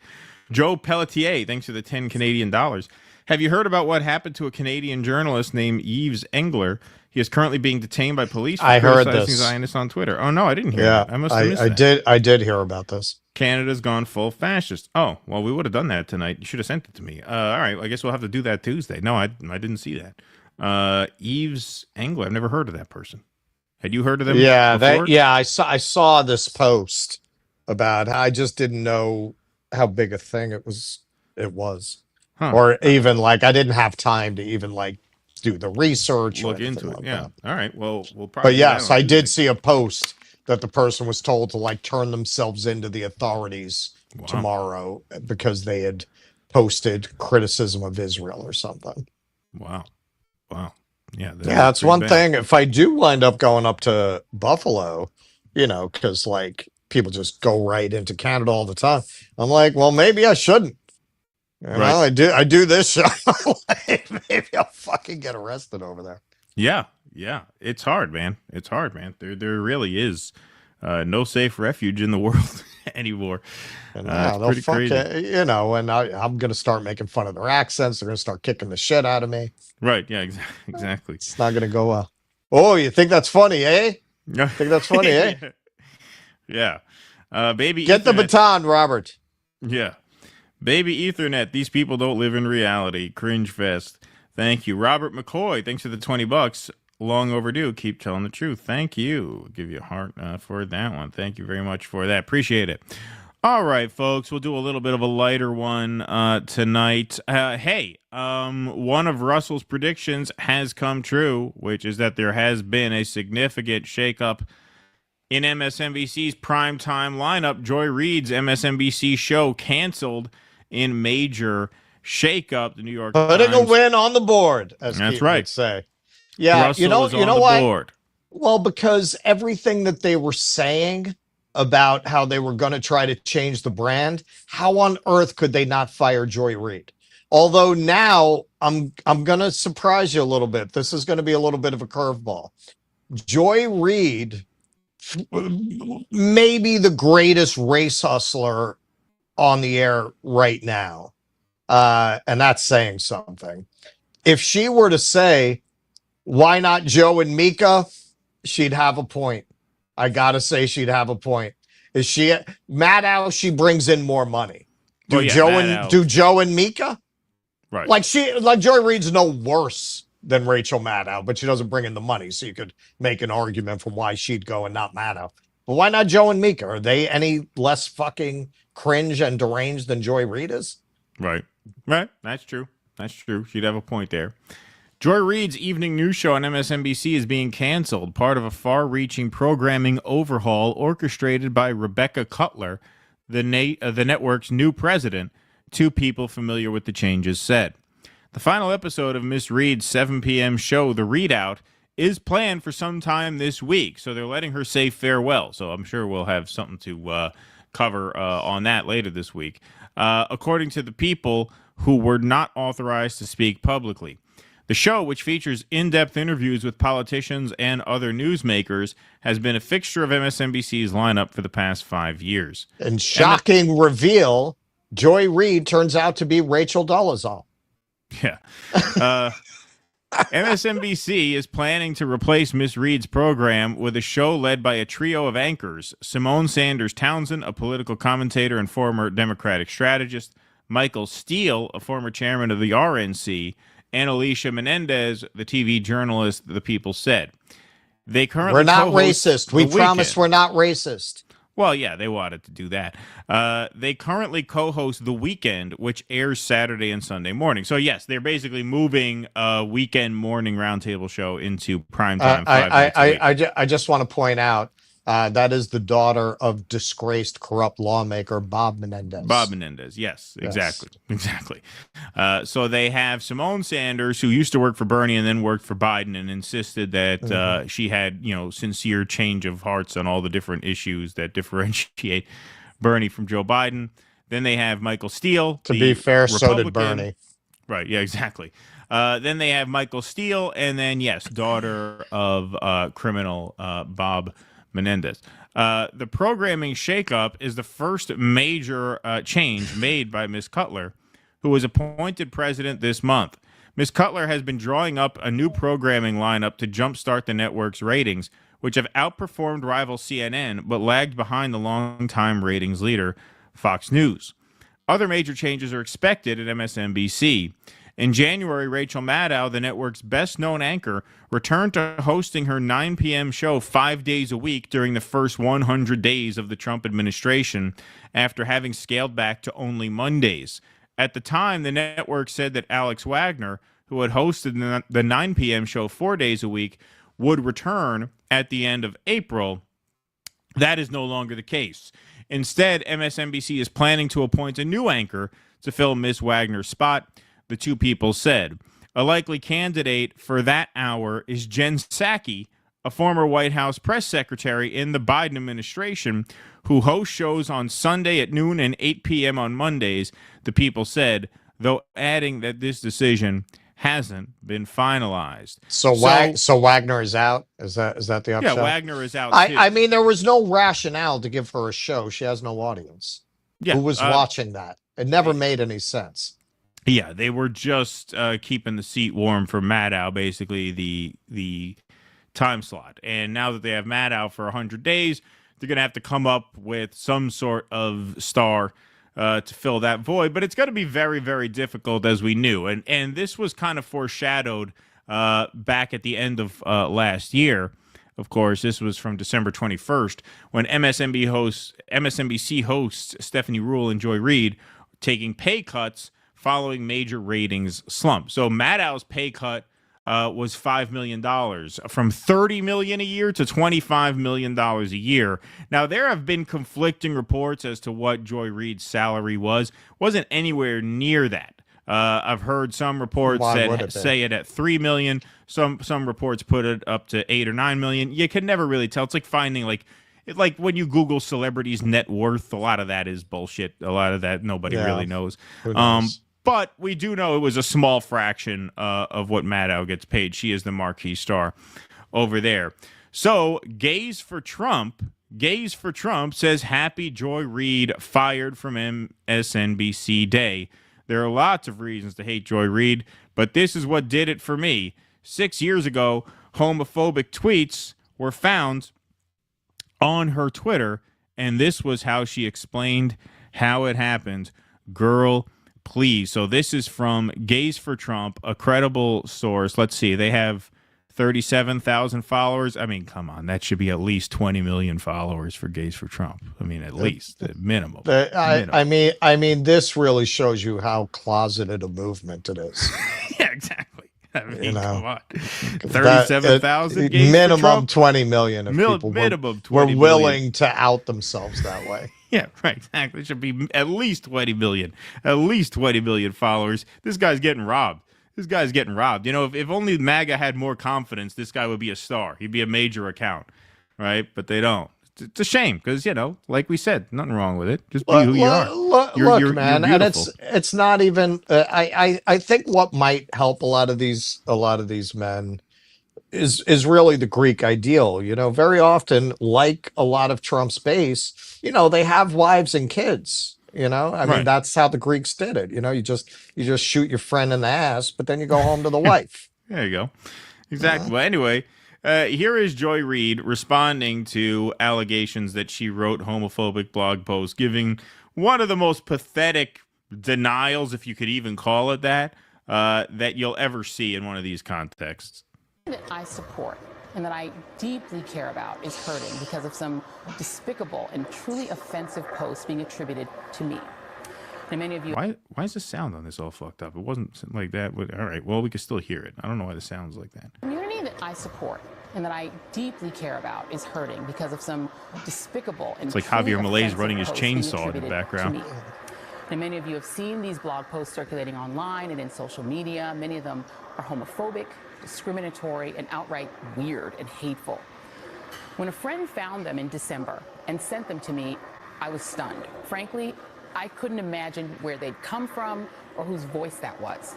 Joe Pelletier, thanks for the 10 Canadian dollars. Have you heard about what happened to a Canadian journalist named Yves Engler? He is currently being detained by police for criticizing Zionists on Twitter. Oh, no, I didn't hear that. I must have missed that. I did hear about this. Canada's gone full fascist. Oh, well, we would have done that tonight. You should have sent it to me. All right, I guess we'll have to do that Tuesday. No, I didn't see that. Yves Engler, I've never heard of that person. Had you heard of them? Yeah, before? I saw this post about how I just didn't know how big a thing it was. Huh. Or even like I didn't have time to even like do the research, look into it. Like yeah. that. All right. Well, we'll probably. But yes, I did see a post that the person was told to like turn themselves into the authorities tomorrow because they had posted criticism of Israel or something. Wow. Yeah. That's one thing. If I do wind up going up to Buffalo, because like people just go right into Canada all the time. I'm like, well, maybe I shouldn't. I do this show. Maybe I'll fucking get arrested over there. Yeah. It's hard, man. There really is no safe refuge in the world anymore. And they'll crazy. And I'm going to start making fun of their accents. They're going to start kicking the shit out of me. Right. Yeah, exactly. It's not going to go well. Oh, you think that's funny, eh? Think that's funny, eh? Yeah. Baby Get the baton, Robert. Yeah. Baby Ethernet. These people don't live in reality. Cringe fest. Thank you. Robert McCoy. Thanks for the $20. Long overdue. Keep telling the truth. Thank you. I'll give you a heart for that one. Thank you very much for that. Appreciate it. All right, folks. We'll do a little bit of a lighter one tonight. One of Russell's predictions has come true, which is that there has been a significant shakeup in MSNBC's primetime lineup. Joy Reid's MSNBC show canceled in major shakeup. The New York putting Times. A win on the board, as That's people right. would say. Yeah, Russell you know what? Board. Well, because everything that they were saying about how they were going to try to change the brand, how on earth could they not fire Joy Reid? Although now I'm going to surprise you a little bit. This is going to be a little bit of a curveball. Joy Reid, maybe the greatest race hustler on the air right now. And that's saying something. If she were to say, why not Joe and Mika? She'd have a point. I got to say she'd have a point. Is she Maddow? She brings in more money. Do Joe and Mika? Right. Like Joy Reid's no worse than Rachel Maddow, but she doesn't bring in the money. So you could make an argument for why she'd go and not Maddow. But why not Joe and Mika? Are they any less fucking cringe and deranged than Joy Reid is? Right. That's true. She'd have a point there. Joy Reid's evening news show on MSNBC is being canceled, part of a far-reaching programming overhaul orchestrated by Rebecca Cutler, the network's new president. Two people familiar with the changes said. The final episode of Miss Reid's 7 p.m. show, The Readout, is planned for some time this week. So they're letting her say farewell. So I'm sure we'll have something to cover on that later this week. According to the people who were not authorized to speak publicly. The show, which features in-depth interviews with politicians and other newsmakers, has been a fixture of MSNBC's lineup for the past 5 years. And shocking reveal, Joy Reid turns out to be Rachel Dolezal. Yeah. MSNBC is planning to replace Miss Reid's program with a show led by a trio of anchors: Simone Sanders Townsend, a political commentator and former Democratic strategist; Michael Steele, a former chairman of the RNC; and Alicia Menendez, the TV journalist, The People said. They currently We're not racist. We promise we're not racist. Well, yeah, they wanted to do that. They currently co-host The Weekend, which airs Saturday and Sunday morning. So, yes, they're basically moving a weekend morning roundtable show into primetime. I just want to point out that is the daughter of disgraced corrupt lawmaker Bob Menendez. Bob Menendez, yes, exactly. So they have Simone Sanders, who used to work for Bernie and then worked for Biden, and insisted that she had, sincere change of hearts on all the different issues that differentiate Bernie from Joe Biden. Then they have Michael Steele. To be fair, so did Bernie. Right, yeah, exactly. Then they have Michael Steele, and then, yes, daughter of criminal Bob Menendez. The programming shakeup is the first major change made by Ms. Cutler, who was appointed president this month. Ms. Cutler has been drawing up a new programming lineup to jumpstart the network's ratings, which have outperformed rival CNN but lagged behind the longtime ratings leader, Fox News. Other major changes are expected at MSNBC. In January, Rachel Maddow, the network's best-known anchor, returned to hosting her 9 p.m. show 5 days a week during the first 100 days of the Trump administration, after having scaled back to only Mondays. At the time, the network said that Alex Wagner, who had hosted the 9 p.m. show 4 days a week, would return at the end of April. That is no longer the case. Instead, MSNBC is planning to appoint a new anchor to fill Ms. Wagner's spot, the two people said. A likely candidate for that hour is Jen Psaki, a former White House press secretary in the Biden administration, who hosts shows on Sunday at noon and 8 p.m. on Mondays, the people said, though adding that this decision hasn't been finalized. So Wagner is out? Is that the upshot? Yeah, Wagner is out, too. I mean, there was no rationale to give her a show. She has no audience. Yeah, who was watching that? It never made any sense. Yeah, they were just keeping the seat warm for Maddow, basically the time slot. And now that they have Maddow for 100 days, they're going to have to come up with some sort of star to fill that void. But it's going to be very, very difficult, as we knew. And this was kind of foreshadowed back at the end of last year. Of course, this was from December 21st, when MSNBC hosts Stephanie Ruhle and Joy Reid taking pay cuts following major ratings slump. So Maddow's pay cut was $5 million, from $30 million a year to $25 million a year. Now, there have been conflicting reports as to what Joy Reid's salary was. Wasn't anywhere near that. I've heard some reports that say it at $3 million. Some reports put it up to $8 or $9 million. You can never really tell. It's like finding like when you Google celebrities' net worth. A lot of that is bullshit. A lot of that nobody really knows. Who knows? But we do know it was a small fraction of what Maddow gets paid. She is the marquee star over there. So Gays for Trump says happy Joy Reid fired from MSNBC Day. There are lots of reasons to hate Joy Reid, but this is what did it for me. 6 years ago, homophobic tweets were found on her Twitter, and this was how she explained how it happened. Girl, please. So this is from Gays for Trump, a credible source. Let's see. They have 37,000 followers. I mean, come on. That should be at least 20 million followers for Gays for Trump. I mean, at least the minimum. I mean, this really shows you how closeted a movement it is. Yeah, exactly. I mean, come on. 37,000 minimum 20 million of people were willing to out themselves that way. Yeah, right, exactly. It should be at least 20 million. At least 20 million followers. This guy's getting robbed. this guy's getting robbed. You know, if only MAGA had more confidence, this guy would be a star. He'd be a major account, right? But they don't. It's a shame because, you know, like we said, nothing wrong with it. Just be who you are. Look, man, and it's not even. I think what might help a lot of these men is really the Greek ideal. You know, very often, like a lot of Trump's base, you know, they have wives and kids. You know, I mean, that's how the Greeks did it. You know, you just shoot your friend in the ass, but then you go home to the wife. There you go. Exactly. Well, anyway. Here is Joy Reid responding to allegations that she wrote homophobic blog posts, giving one of the most pathetic denials, if you could even call it that, that you'll ever see in one of these contexts. That I support and that I deeply care about is hurting because of some despicable and truly offensive posts being attributed to me. And many of you. Why is the sound on this all fucked up? It wasn't like that. All right, well, we can still hear it. I don't know why the sound's like that. The community that I support and that I deeply care about is hurting because of some despicable and it's like truly Javier Malay's running his offensive posts chainsaw in the being background. attributed to me. And many of you have seen these blog posts circulating online and in social media. Many of them are homophobic, discriminatory, and outright weird and hateful. When a friend found them in December and sent them to me, I was stunned. Frankly, I couldn't imagine where they'd come from or whose voice that was.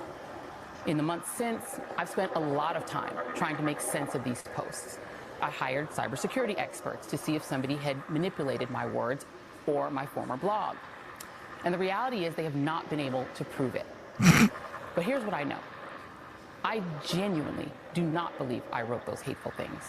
In the months since, I've spent a lot of time trying to make sense of these posts. I hired cybersecurity experts to see if somebody had manipulated my words or my former blog. And the reality is they have not been able to prove it. But here's what I know. I genuinely do not believe I wrote those hateful things.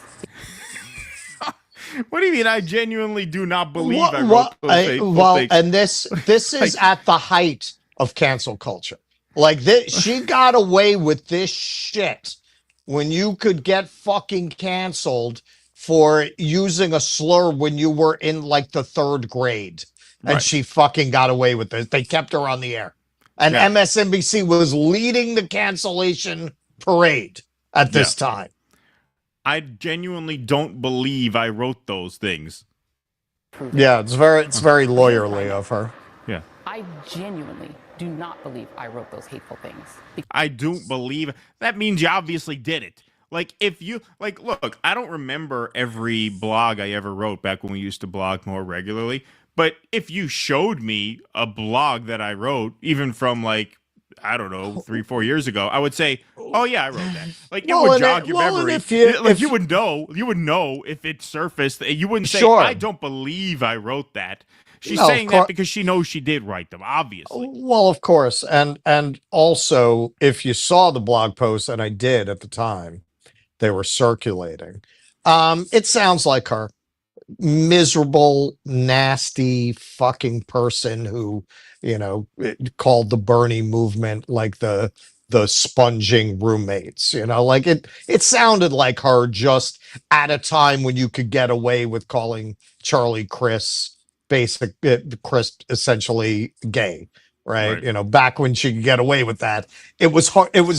What do you mean? I genuinely do not believe I wrote those hateful things. And this is at the height of cancel culture. Like this, she got away with this shit when you could get fucking canceled for using a slur when you were in like the 3rd grade. And she fucking got away with this. They kept her on the air. And MSNBC was leading the cancellation parade at this time. I genuinely don't believe I wrote those things. Yeah, it's very lawyerly of her. Yeah. I genuinely do not believe I wrote those hateful things. I don't believe that means you obviously did it. Like if you like, look, I don't remember every blog I ever wrote back when we used to blog more regularly. But if you showed me a blog that I wrote, even from like, I don't know, 3-4 years ago, I would say, "Oh yeah, I wrote that." Like it would jog your memory. If you would know if it surfaced. You wouldn't say, "I don't believe I wrote that." She's saying that because she knows she did write them, obviously. Well, of course, and also if you saw the blog post, and I did at the time, they were circulating. It sounds like her. Miserable, nasty fucking person who, you know, called the Bernie movement like the sponging roommates, you know, like it sounded like her just at a time when you could get away with calling Charlie Chris Chris essentially gay, right? You know, back when she could get away with that, it was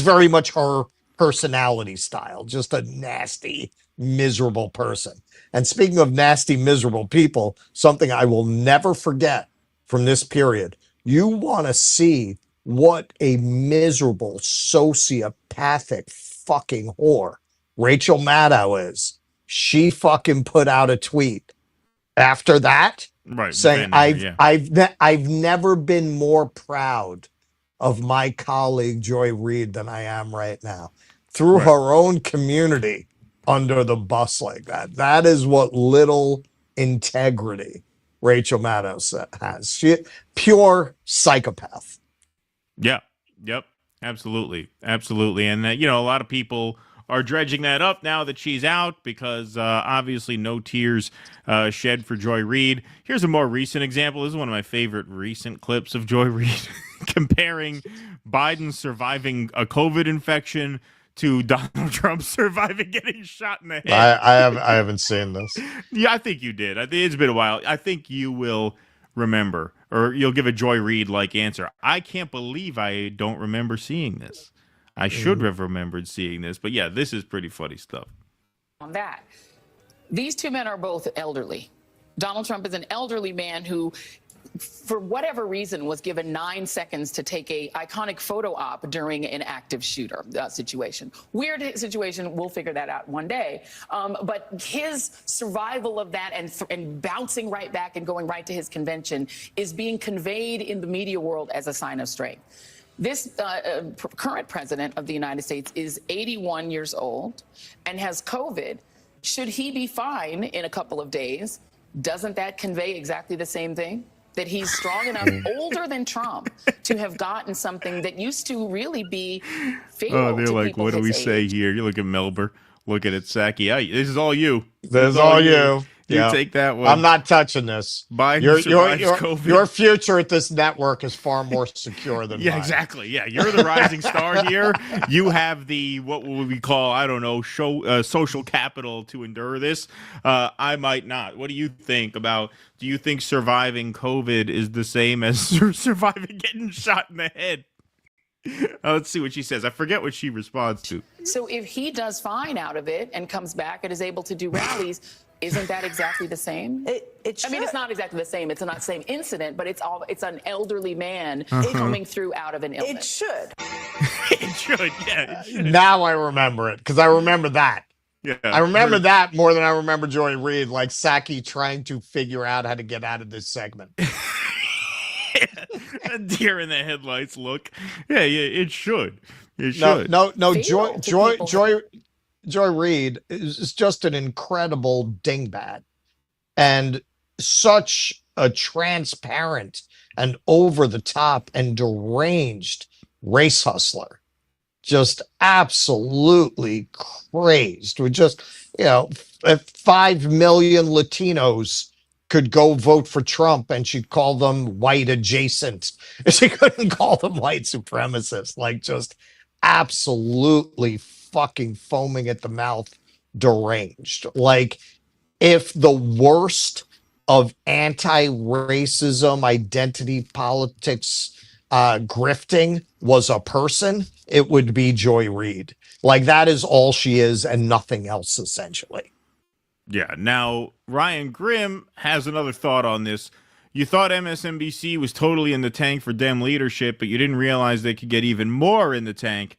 very much her personality style, just a nasty, miserable person. And speaking of nasty, miserable people, something I will never forget from this period, you want to see what a miserable, sociopathic fucking whore Rachel Maddow is. She fucking put out a tweet after that saying, I've never been more proud of my colleague Joy Reid than I am right now. Through her own community under the bus like that. That is what little integrity Rachel Maddow has. She pure psychopath. Yeah. Yep. Absolutely. Absolutely. And you know, a lot of people are dredging that up now that she's out because obviously no tears shed for Joy Reid. Here's a more recent example. This is one of my favorite recent clips of Joy Reid comparing Biden surviving a COVID infection to Donald Trump surviving getting shot in the head. I haven't seen this. Yeah, I think you did. I think it's been a while. I think you will remember, or you'll give a Joy Reid-like answer. I can't believe I don't remember seeing this. I should have remembered seeing this. But yeah, this is pretty funny stuff. On that, these two men are both elderly. Donald Trump is an elderly man who for whatever reason, was given 9 seconds to take a iconic photo op during an active shooter situation. Weird situation. We'll figure that out one day. But his survival of that and bouncing right back and going right to his convention is being conveyed in the media world as a sign of strength. This current president of the United States is 81 years old and has COVID. Should he be fine in a couple of days? Doesn't that convey exactly the same thing? That he's strong enough, older than Trump, to have gotten something that used to really be fatal. Oh, they're to like, people what do we his say age. here? You look at Melber, look at it, Saki. This is all you. This is all you. You Yeah. take that one. I'm not touching this. Biden survives COVID. Your future at this network is far more secure than Yeah, mine. exactly. Yeah, you're the rising star here. You have the, what would we call, I don't know, social capital to endure this. I might not. What do you think about, do you think surviving COVID is the same as surviving getting shot in the head? Let's see what she says. I forget what she responds to. So if he does fine out of it and comes back and is able to do rallies, isn't that exactly the same? I mean, it's not exactly the same. It's not the same incident, but it's an elderly man coming through out of an illness. It should. It should, yeah. It should. Now I remember it, because I remember that. Yeah, I remember that more than I remember Joy Reid, like Saki trying to figure out how to get out of this segment. A deer in the headlights look. Yeah, it should. It should. No. Joy Reid is just an incredible dingbat and such a transparent and over the top and deranged race hustler. Just absolutely crazed. With just, if 5 million Latinos could go vote for Trump and she'd call them white adjacent. She couldn't call them white supremacists. Like, just absolutely fucking foaming at the mouth, deranged. Like, if the worst of anti-racism, identity politics, grifting was a person, it would be Joy Reid. Like, that is all she is and nothing else, essentially. Yeah. Now, Ryan Grimm has another thought on this. You thought MSNBC was totally in the tank for Dem leadership, but you didn't realize they could get even more in the tank.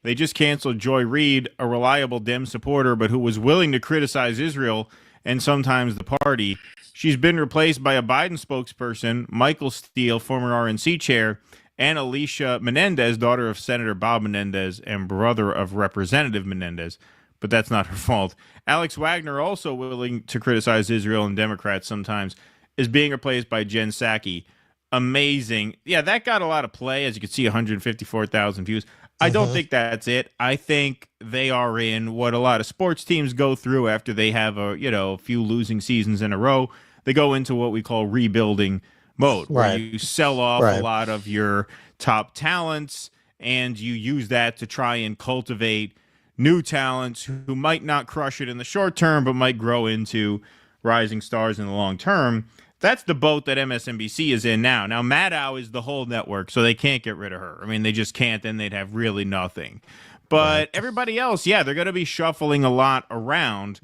They just canceled Joy Reid, a reliable Dem supporter, but who was willing to criticize Israel and sometimes the party. She's been replaced by a Biden spokesperson, Michael Steele, former RNC chair, and Alicia Menendez, daughter of Senator Bob Menendez and brother of Representative Menendez. But that's not her fault. Alex Wagner, also willing to criticize Israel and Democrats sometimes, is being replaced by Jen Psaki. Amazing. Yeah, that got a lot of play. As you can see, 154,000 views. I don't think that's it. I think they are in what a lot of sports teams go through after they have a few losing seasons in a row. They go into what we call rebuilding mode, where you sell off a lot of your top talents and you use that to try and cultivate new talents who might not crush it in the short term, but might grow into rising stars in the long term. That's the boat that MSNBC is in now. Now, Maddow is the whole network, so they can't get rid of her. I mean, they just can't, then they'd have really nothing. But everybody else, yeah, they're going to be shuffling a lot around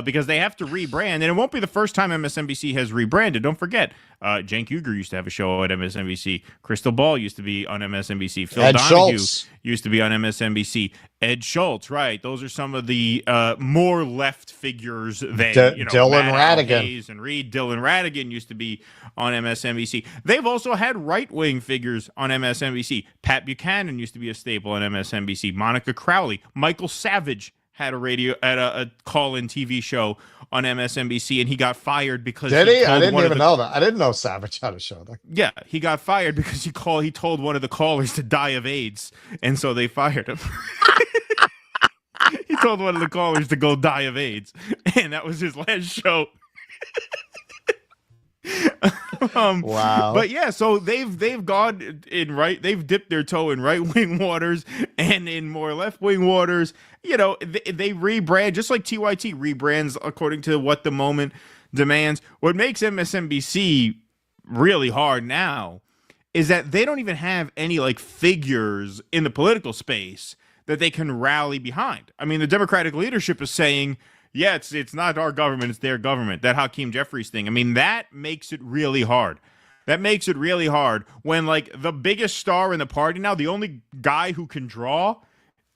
because they have to rebrand. And it won't be the first time MSNBC has rebranded. Don't forget, Cenk Uygur used to have a show at MSNBC. Crystal Ball used to be on MSNBC. Phil Ed Donahue Schultz used to be on MSNBC. Ed Schultz, right. Those are some of the more left figures than Dylan Maddow, Ratigan. Hayes and Reid. Dylan Ratigan used to be on MSNBC. They've also had right-wing figures on MSNBC. Pat Buchanan used to be a staple on MSNBC. Monica Crowley. Michael Savage had a call-in TV show on MSNBC, and he got fired because Did he? I told didn't one of even the- know that. I didn't know Savage had a show there. Yeah, he got fired because he told one of the callers to die of AIDS, and so they fired him. He told one of the callers to go die of AIDS, and that was his last show. Wow. But yeah, so they've gone in they've dipped their toe in right-wing waters and in more left-wing waters. They rebrand, just like TYT rebrands according to what the moment demands. What makes MSNBC really hard now is that they don't even have any figures in the political space that they can rally behind. I mean, the Democratic leadership is saying, yeah, it's not our government, it's their government. That Hakeem Jeffries thing. I mean, that makes it really hard. That makes it really hard when, like, the biggest star in the party now, the only guy who can draw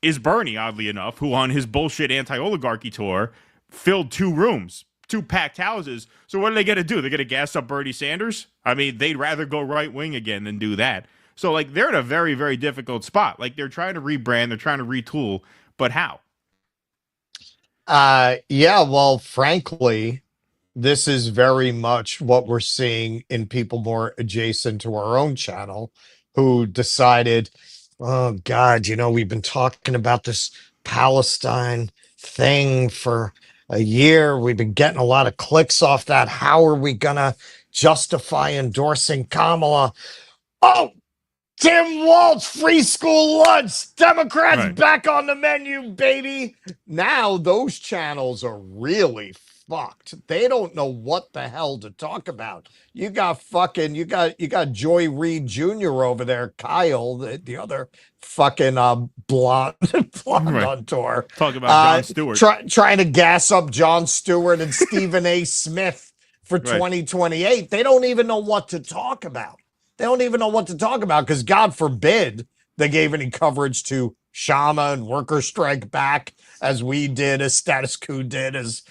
is Bernie, oddly enough, who on his bullshit anti-oligarchy tour filled 2 rooms, 2 packed houses. So what are they going to do? They're going to gas up Bernie Sanders? I mean, they'd rather go right-wing again than do that. So, like, they're in a very, very difficult spot. Like, they're trying to rebrand, they're trying to retool, but how? Yeah, well, frankly, this is very much what we're seeing in people more adjacent to our own channel who decided, oh God, we've been talking about this Palestine thing for a year. We've been getting a lot of clicks off that. How are we gonna justify endorsing Kamala? Oh, Tim Walz, free school lunch. Democrats back on the menu, baby. Now those channels are really fucked. They don't know what the hell to talk about. You got Joy Reid Jr. over there, Kyle, the other fucking blonde on tour. Talk about Jon Stewart. Trying to gas up Jon Stewart and Stephen A. Smith for 2028. They don't even know what to talk about. They don't even know what to talk about because God forbid they gave any coverage to Shama and Worker Strike Back as we did, as Status Quo did, as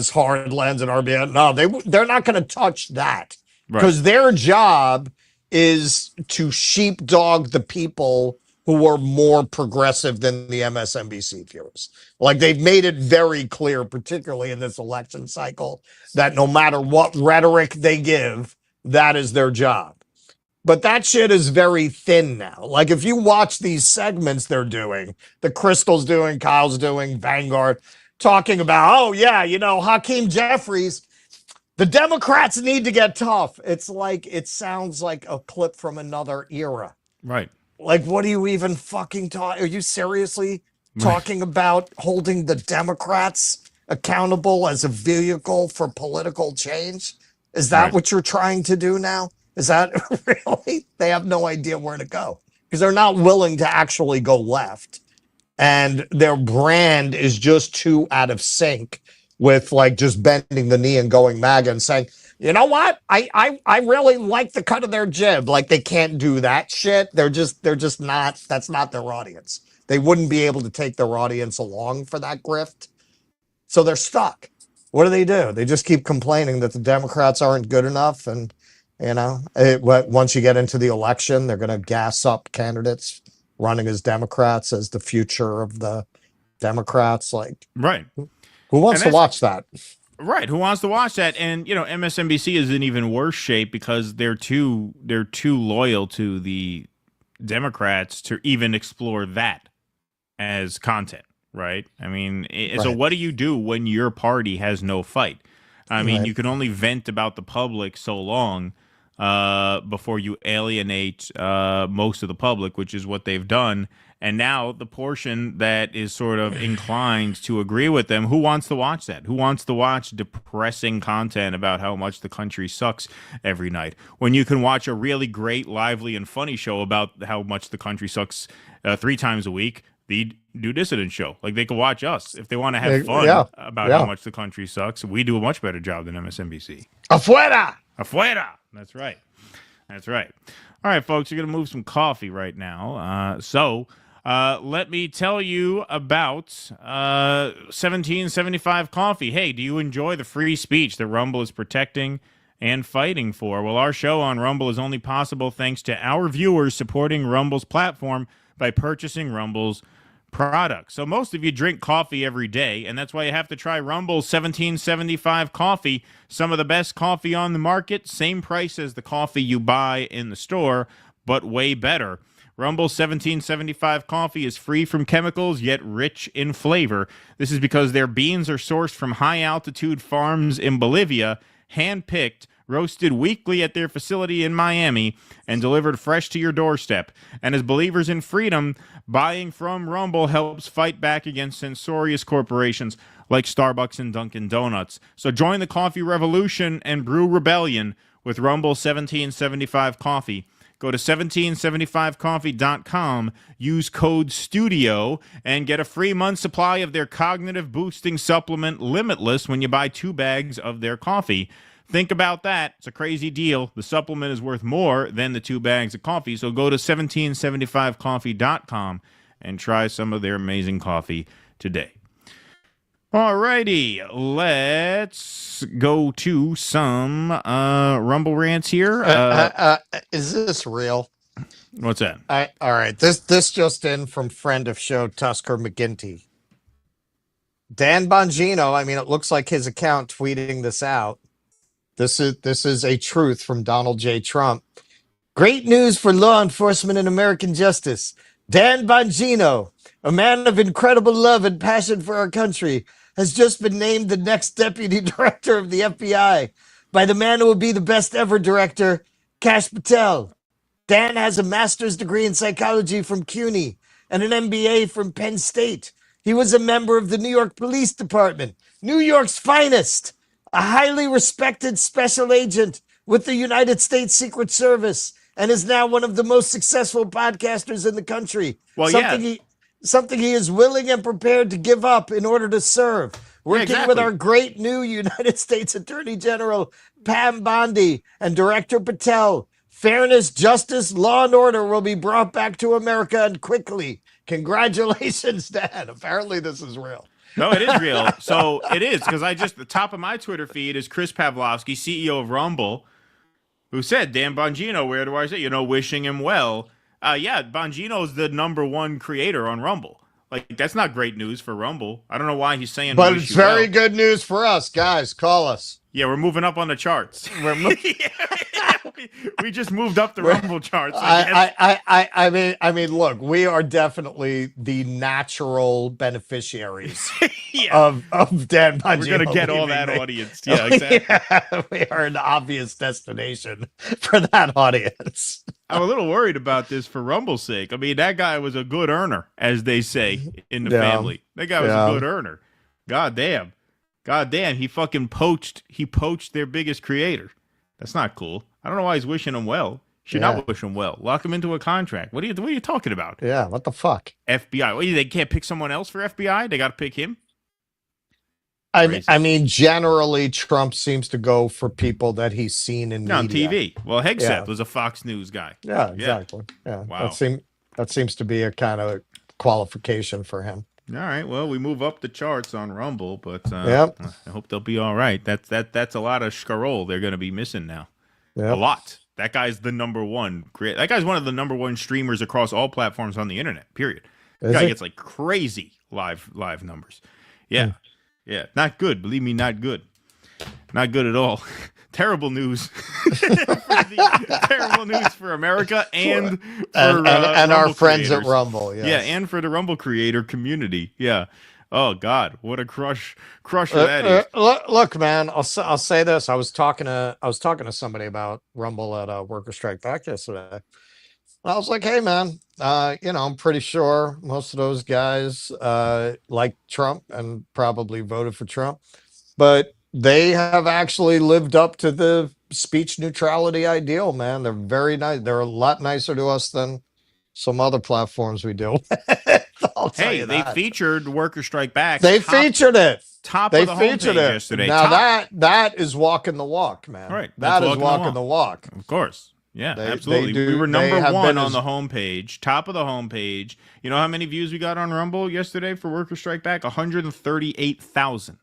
Hardlands and RBN. No, they're not going to touch that because their job is to sheepdog the people who are more progressive than the MSNBC viewers. Like, they've made it very clear, particularly in this election cycle, that no matter what rhetoric they give, that is their job. But that shit is very thin now. Like, if you watch these segments they're doing, the Crystal's doing, Kyle's doing, Vanguard, talking about, oh, yeah, Hakeem Jeffries, the Democrats need to get tough. It's like, it sounds like a clip from another era. Right. Like, what are you even fucking talking? Are you seriously talking about holding the Democrats accountable as a vehicle for political change? Is that what you're trying to do now? Is that really? They have no idea where to go because they're not willing to actually go left. And their brand is just too out of sync with, like, just bending the knee and going MAGA and saying, you know what? I really like the cut of their jib. Like, they can't do that shit. They're just not, that's not their audience. They wouldn't be able to take their audience along for that grift. So they're stuck. What do? They just keep complaining that the Democrats aren't good enough. And once you get into the election, they're going to gas up candidates running as Democrats as the future of the Democrats. Like, who wants to watch that? Right. Who wants to watch that? And, MSNBC is in even worse shape because they're too loyal to the Democrats to even explore that as content. Right. I mean, so what do you do when your party has no fight? I mean, you can only vent about the public so long before you alienate most of the public, which is what they've done. And now the portion that is sort of inclined to agree with them, who wants to watch that? Who wants to watch depressing content about how much the country sucks every night? When you can watch a really great, lively, and funny show about how much the country sucks 3 times a week, the New Dissident Show. Like, they could watch us if they want to have fun about how much the country sucks. We do a much better job than MSNBC. Afuera! Afuera! That's right. That's right. All right, folks, you're going to move some coffee right now. So let me tell you about 1775 Coffee. Hey, do you enjoy the free speech that Rumble is protecting and fighting for? Well, our show on Rumble is only possible thanks to our viewers supporting Rumble's platform by purchasing Rumble's products. So most of you drink coffee every day, and that's why you have to try Rumble's 1775 Coffee. Some of the best coffee on the market, same price as the coffee you buy in the store, but way better. Rumble's 1775 Coffee is free from chemicals, yet rich in flavor. This is because their beans are sourced from high-altitude farms in Bolivia, hand-picked, roasted weekly at their facility in Miami, and delivered fresh to your doorstep. And as believers in freedom, buying from Rumble helps fight back against censorious corporations like Starbucks and Dunkin' Donuts. So join the coffee revolution and brew rebellion with Rumble 1775 Coffee. Go to 1775coffee.com, use code STUDIO, and get a free month supply of their cognitive boosting supplement Limitless when you buy 2 bags of their coffee. Think about that. It's a crazy deal. The supplement is worth more than the 2 bags of coffee. So go to 1775coffee.com and try some of their amazing coffee today. Alrighty, let's go to some Rumble rants here. Is this real? What's that? All right, this just in from friend of show Tusker McGinty. Dan Bongino, I mean, it looks like his account tweeting this out. This is a truth from Donald J. Trump. Great news for law enforcement and American justice. Dan Bongino, a man of incredible love and passion for our country, has just been named the next deputy director of the FBI by the man who will be the best ever director, Kash Patel. Dan has a master's degree in psychology from CUNY and an MBA from Penn State. He was a member of the New York Police Department, New York's finest, a highly respected special agent with the United States Secret Service, and is now one of the most successful podcasters in the country. Well, Something he is willing and prepared to give up in order to serve. Working with our great new United States Attorney General, Pam Bondi, and Director Patel, fairness, justice, law, and order will be brought back to America, and quickly. Congratulations, Dan. Apparently this is real. No, it is real. So it is, because the top of my Twitter feed is Chris Pavlovsky, CEO of Rumble, who said, Dan Bongino, where do I say? Wishing him well. Bongino's the #1 creator on Rumble. Like, that's not great news for Rumble. I don't know why he's saying. But it's very good news for us, guys. Call us. Yeah, we're moving up on the charts. We just moved up the Rumble charts. I mean, look, we are definitely the natural beneficiaries of Dan Bongino. We're gonna get all that audience. Yeah, exactly. We are an obvious destination for that audience. I'm a little worried about this for Rumble's sake. I mean, that guy was a good earner, as they say in the family. That guy was a good earner. God damn, he fucking poached. He poached their biggest creator. That's not cool. I don't know why he's wishing him well. Should not wish him well. Lock him into a contract. What are you talking about? Yeah, what the fuck? FBI. What, they can't pick someone else for FBI? They got to pick him? I mean, generally, Trump seems to go for people that he's seen in media. On TV. Well, Hegseth was a Fox News guy. Yeah, exactly. Yeah. Wow. That seems to be a kind of qualification for him. All right. Well, we move up the charts on Rumble, but I hope they'll be all right. That's a lot of Scarol they're going to be missing now. Yep. A lot. That guy's the #1. That guy's one of the #1 streamers across all platforms on the internet. Period. That guy gets like crazy live numbers. Yeah, yeah. Not good. Believe me, not good. Not good at all. Terrible news. Terrible news for America and for our friends creators. at Rumble. Yes. Yeah, and for the Rumble creator community. Yeah. Oh God, what a crusher that is. Look, man, I'll say this. I was talking to somebody about Rumble at a worker strike back yesterday. I was like, hey, man, I'm pretty sure most of those guys like Trump and probably voted for Trump, but they have actually lived up to the speech neutrality ideal, man. They're very nice. They're a lot nicer to us than some other platforms we deal with. Hey, they featured Worker Strike Back. They featured it. Top of the homepage yesterday. Now that is walking the walk, man. All right. That is walking the walk. Of course. Yeah, absolutely. We were #1 on the homepage, top of the homepage. You know how many views we got on Rumble yesterday for Worker Strike Back? 138,000.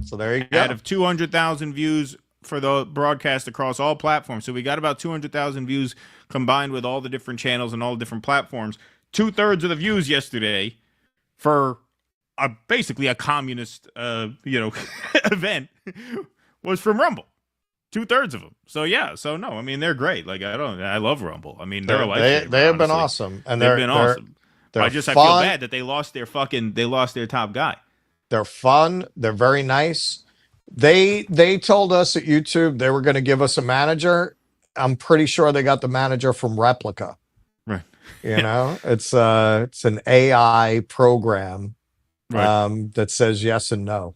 So there you go. Out of 200,000 views for the broadcast across all platforms. So we got about 200,000 views combined with all the different channels and all the different platforms. 2/3 of the views yesterday for basically a communist, event was from Rumble. 2/3 of them. So yeah. So no, I mean, they're great. Like I love Rumble. I mean, they're a lifesaver, they have been awesome, and they've been awesome. I feel bad that they lost their top guy. They're fun. They're very nice. They told us at YouTube they were going to give us a manager. I'm pretty sure they got the manager from Replica. Right. It's an AI program that says yes and no.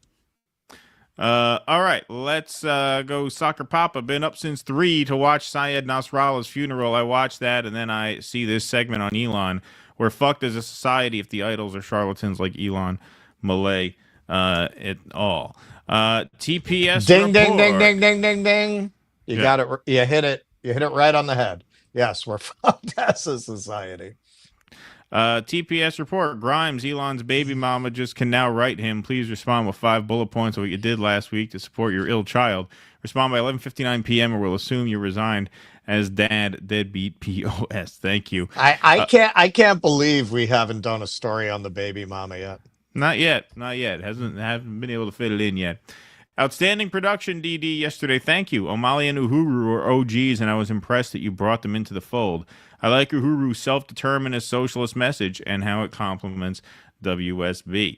All right, let's go Soccer Papa. Been up since 3 to watch Syed Nasrallah's funeral. I watched that, and then I see this segment on Elon. We're fucked as a society if the idols are charlatans like Elon Malay. at all. TPS Ding, report. ding, ding, ding, ding, ding, ding. You got it. You hit it. You hit it right on the head. Yes, we're from Tessa Society. TPS report. Grimes, Elon's baby mama, just can now write him. Please respond with 5 bullet points of what you did last week to support your ill child. Respond by 11:59 p.m. or we'll assume you resigned as dad deadbeat POS. Thank you. I can't believe we haven't done a story on the baby mama yet. Not yet. Haven't been able to fit it in yet. Outstanding production, DD, yesterday. Thank you. O'Malley and Uhuru are OGs, and I was impressed that you brought them into the fold. I like Uhuru's self-determinist socialist message and how it complements WSB.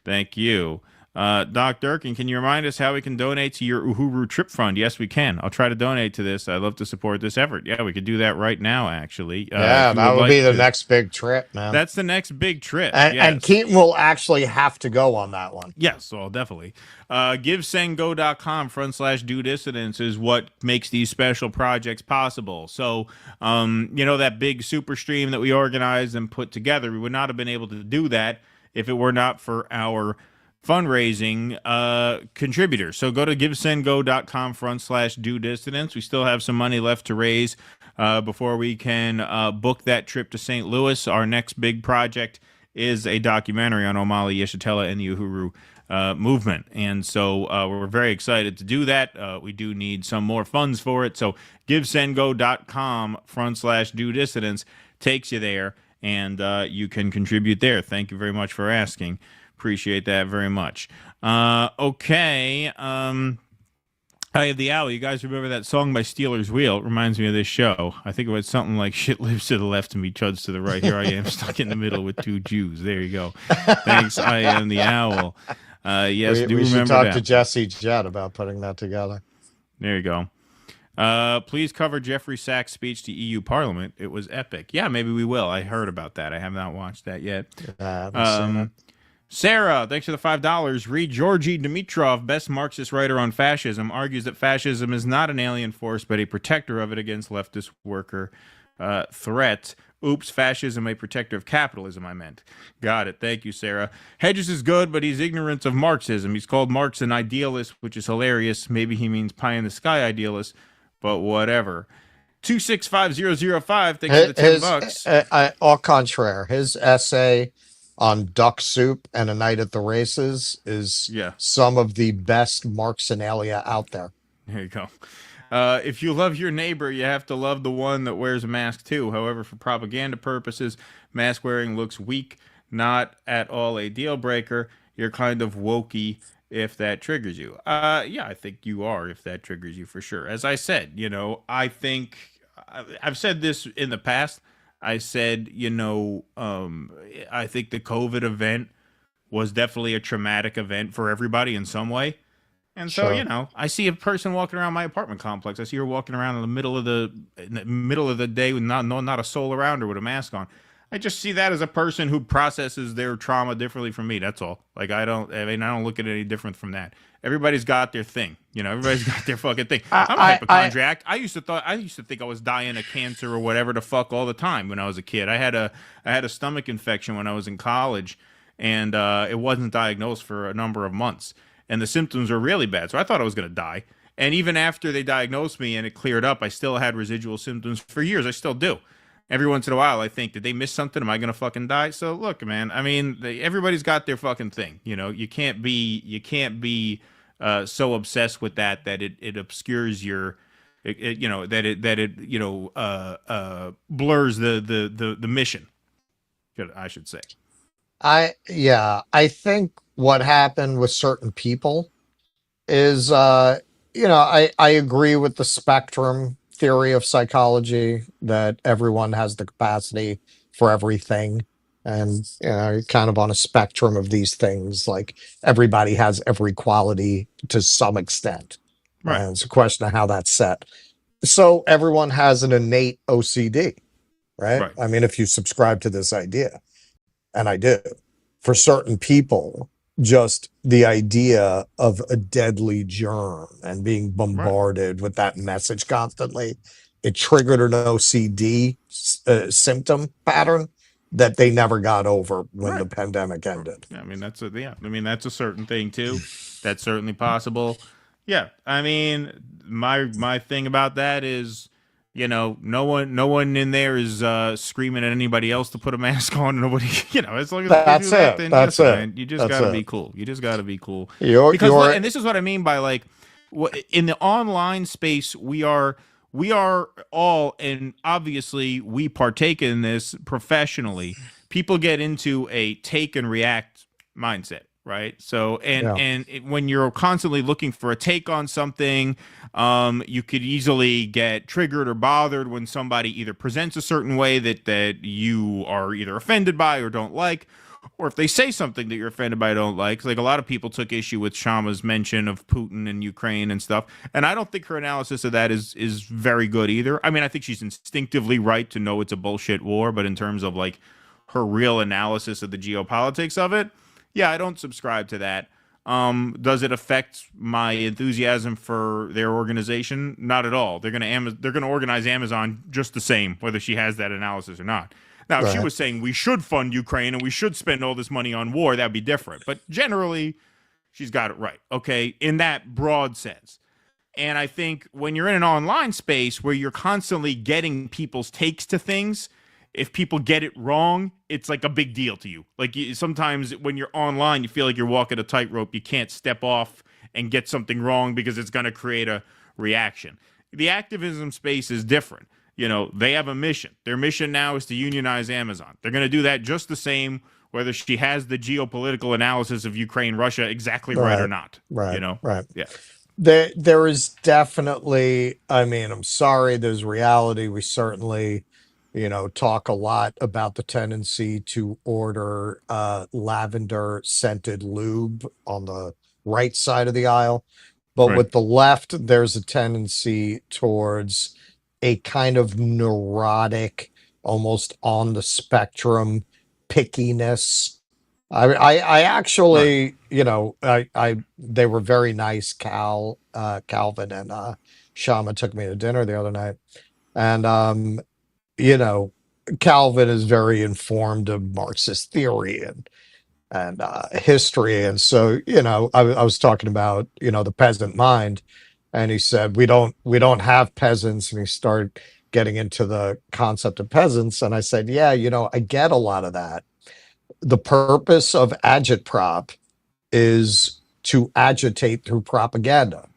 Thank you. Doc Durkin, can you remind us how we can donate to your Uhuru Trip Fund? Yes, we can. I'll try to donate to this. I'd love to support this effort. Yeah, we could do that right now, actually. Yeah, that would be the next big trip, man. That's the next big trip. And, yes. and Keaton will actually have to go on that one. Yes, well, definitely. GiveSendGo.com/do dissidents is what makes these special projects possible. So, that big super stream that we organized and put together, we would not have been able to do that if it were not for our fundraising contributors. So go to GiveSendGo.com/do dissidents. We still have some money left to raise before we can book that trip to St. Louis. Our next big project is a documentary on O'Malley, Yeshitela, and the Uhuru movement. And so we're very excited to do that. We do need some more funds for it. So GiveSendGo.com/do dissidents takes you there, and you can contribute there. Thank you very much for asking. Appreciate that very much. Okay. I have the owl. You guys remember that song by Steelers Wheel? It reminds me of this show. I think it was something like "Shit lives to the left and me chuds to the right. Here I am stuck in the middle with 2 Jews." There you go. Thanks. I am the owl. Yes, we should remember talk that. to Jesse Jett about putting that together. There you go. Please cover Jeffrey Sachs' speech to EU Parliament. It was epic. Yeah, maybe we will. I heard about that. I have not watched that yet. I haven't seen it. Sarah, thanks for the $5. Read Georgy Dimitrov, best Marxist writer on fascism, argues that fascism is not an alien force, but a protector of it against leftist worker threats. Oops, fascism, a protector of capitalism, I meant. Got it. Thank you, Sarah. Hedges is good, but he's ignorant of Marxism. He's called Marx an idealist, which is hilarious. Maybe he means pie-in-the-sky idealist, but whatever. 265005, thanks for the $10. Au contraire, his essay on duck soup and a night at the races is some of the best Marxinalia out there. There you go. If you love your neighbor, you have to love the one that wears a mask too. However, for propaganda purposes, mask wearing looks weak, not at all a deal breaker. You're kind of wokey if that triggers you. Yeah, I think you are if that triggers you for sure. As I said, I think I've said this in the past. I said, I think the COVID event was definitely a traumatic event for everybody in some way. And so, I see a person walking around my apartment complex. I see her walking around in the middle of the day with not a soul around her with a mask on. I just see that as a person who processes their trauma differently from me. That's all. Like, I don't look at it any different from that. Everybody's got their thing. Everybody's got their fucking thing. I'm a hypochondriac. I used to think I was dying of cancer or whatever the fuck all the time when I was a kid. I had a stomach infection when I was in college, and it wasn't diagnosed for a number of months. And the symptoms were really bad. So I thought I was going to die. And even after they diagnosed me and it cleared up, I still had residual symptoms for years. I still do. Every once in a while, I think, did they miss something? Am I going to fucking die? So look, man, I mean, everybody's got their fucking thing. You can't be so obsessed with that it obscures your, blurs the mission, I should say. I think what happened with certain people is, I agree with the spectrum theory of psychology that everyone has the capacity for everything. And, you're kind of on a spectrum of these things. Like everybody has every quality to some extent. Right. And it's a question of how that's set. So everyone has an innate OCD, right? I mean, if you subscribe to this idea, and I do, for certain people, just the idea of a deadly germ and being bombarded with that message constantly, it triggered an OCD symptom pattern that they never got over when the pandemic ended. I mean, that's a certain thing too. That's certainly possible. Yeah. I mean, my thing about that is, no one in there is screaming at anybody else to put a mask on. Nobody, as long as that's they do that, it. then That's yes, it. man, you just That's gotta it. be cool. You just gotta be cool. And this is what I mean by like, in the online space, we are all, and obviously we partake in this professionally. People get into a take and react mindset, right? So, when you're constantly looking for a take on something, you could easily get triggered or bothered when somebody either presents a certain way that you are either offended by or don't like, or if they say something that you're offended by or don't like. Like a lot of people took issue with Shama's mention of Putin and Ukraine and stuff, and I don't think her analysis of that is very good either. I mean, I think she's instinctively right to know it's a bullshit war, but in terms of like her real analysis of the geopolitics of it, yeah, I don't subscribe to that. Does it affect my enthusiasm for their organization? Not at all. They're gonna organize Amazon just the same, whether she has that analysis or not. Now, if she was saying we should fund Ukraine and we should spend all this money on war, that'd be different. But generally, she's got it right, okay, in that broad sense. And I think when you're in an online space where you're constantly getting people's takes to things, if people get it wrong, it's like a big deal to you. Like sometimes when you're online, you feel like you're walking a tightrope. You can't step off and get something wrong because it's going to create a reaction. The activism space is different. They have a mission. Their mission now is to unionize Amazon. They're going to do that just the same, whether she has the geopolitical analysis of Ukraine, Russia exactly right or not. Right. Yeah. There is definitely, I mean, I'm sorry, there's reality. We certainly, talk a lot about the tendency to order lavender scented lube on the right side of the aisle. But with the left, there's a tendency towards a kind of neurotic, almost on the spectrum pickiness. I actually, they were very nice. Calvin and Shama took me to dinner the other night, and Calvin is very informed of Marxist theory and history, and so I was talking about the peasant mind, and he said we don't have peasants, and he started getting into the concept of peasants, and I said, yeah, I get a lot of that. The purpose of agitprop is to agitate through propaganda.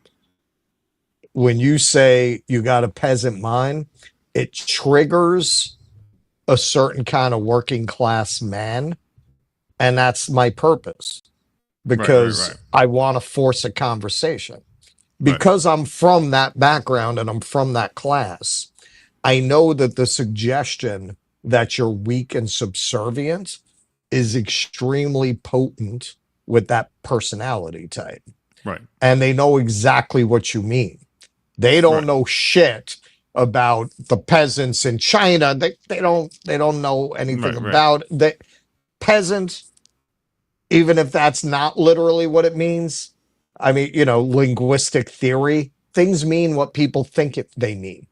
When you say you got a peasant mind, it triggers a certain kind of working class man, and that's my purpose, because I want to force a conversation. Because I'm from that background and I'm from that class, I know that the suggestion that you're weak and subservient is extremely potent with that personality type. Right. And they know exactly what you mean. They don't know shit about the peasants in China. They don't know anything about the peasant, even if that's not literally what it means. I mean, linguistic theory, things mean what people think they mean.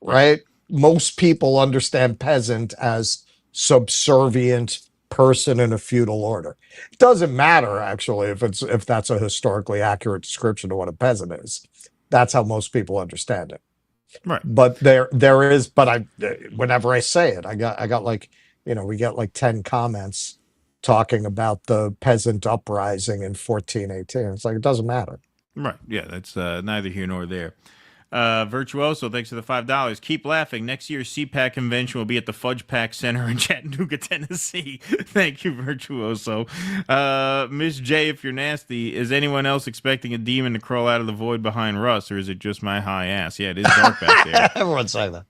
Right? Most people understand peasant as subservient person in a feudal order. It doesn't matter actually if that's a historically accurate description of what a peasant is. That's how most people understand it. Right. But there is, but whenever I say it, I got like, we get like 10 comments talking about the peasant uprising in 1418. It's like, it doesn't matter. Right. Yeah, that's neither here nor there. Virtuoso, thanks for the $5. Keep laughing. Next year's CPAC convention will be at the Fudge Pack Center in Chattanooga, Tennessee. Thank you, Virtuoso. Miss J, if you're nasty, is anyone else expecting a demon to crawl out of the void behind Russ, or is it just my high ass? Yeah, it is dark back there. Everyone's saying that.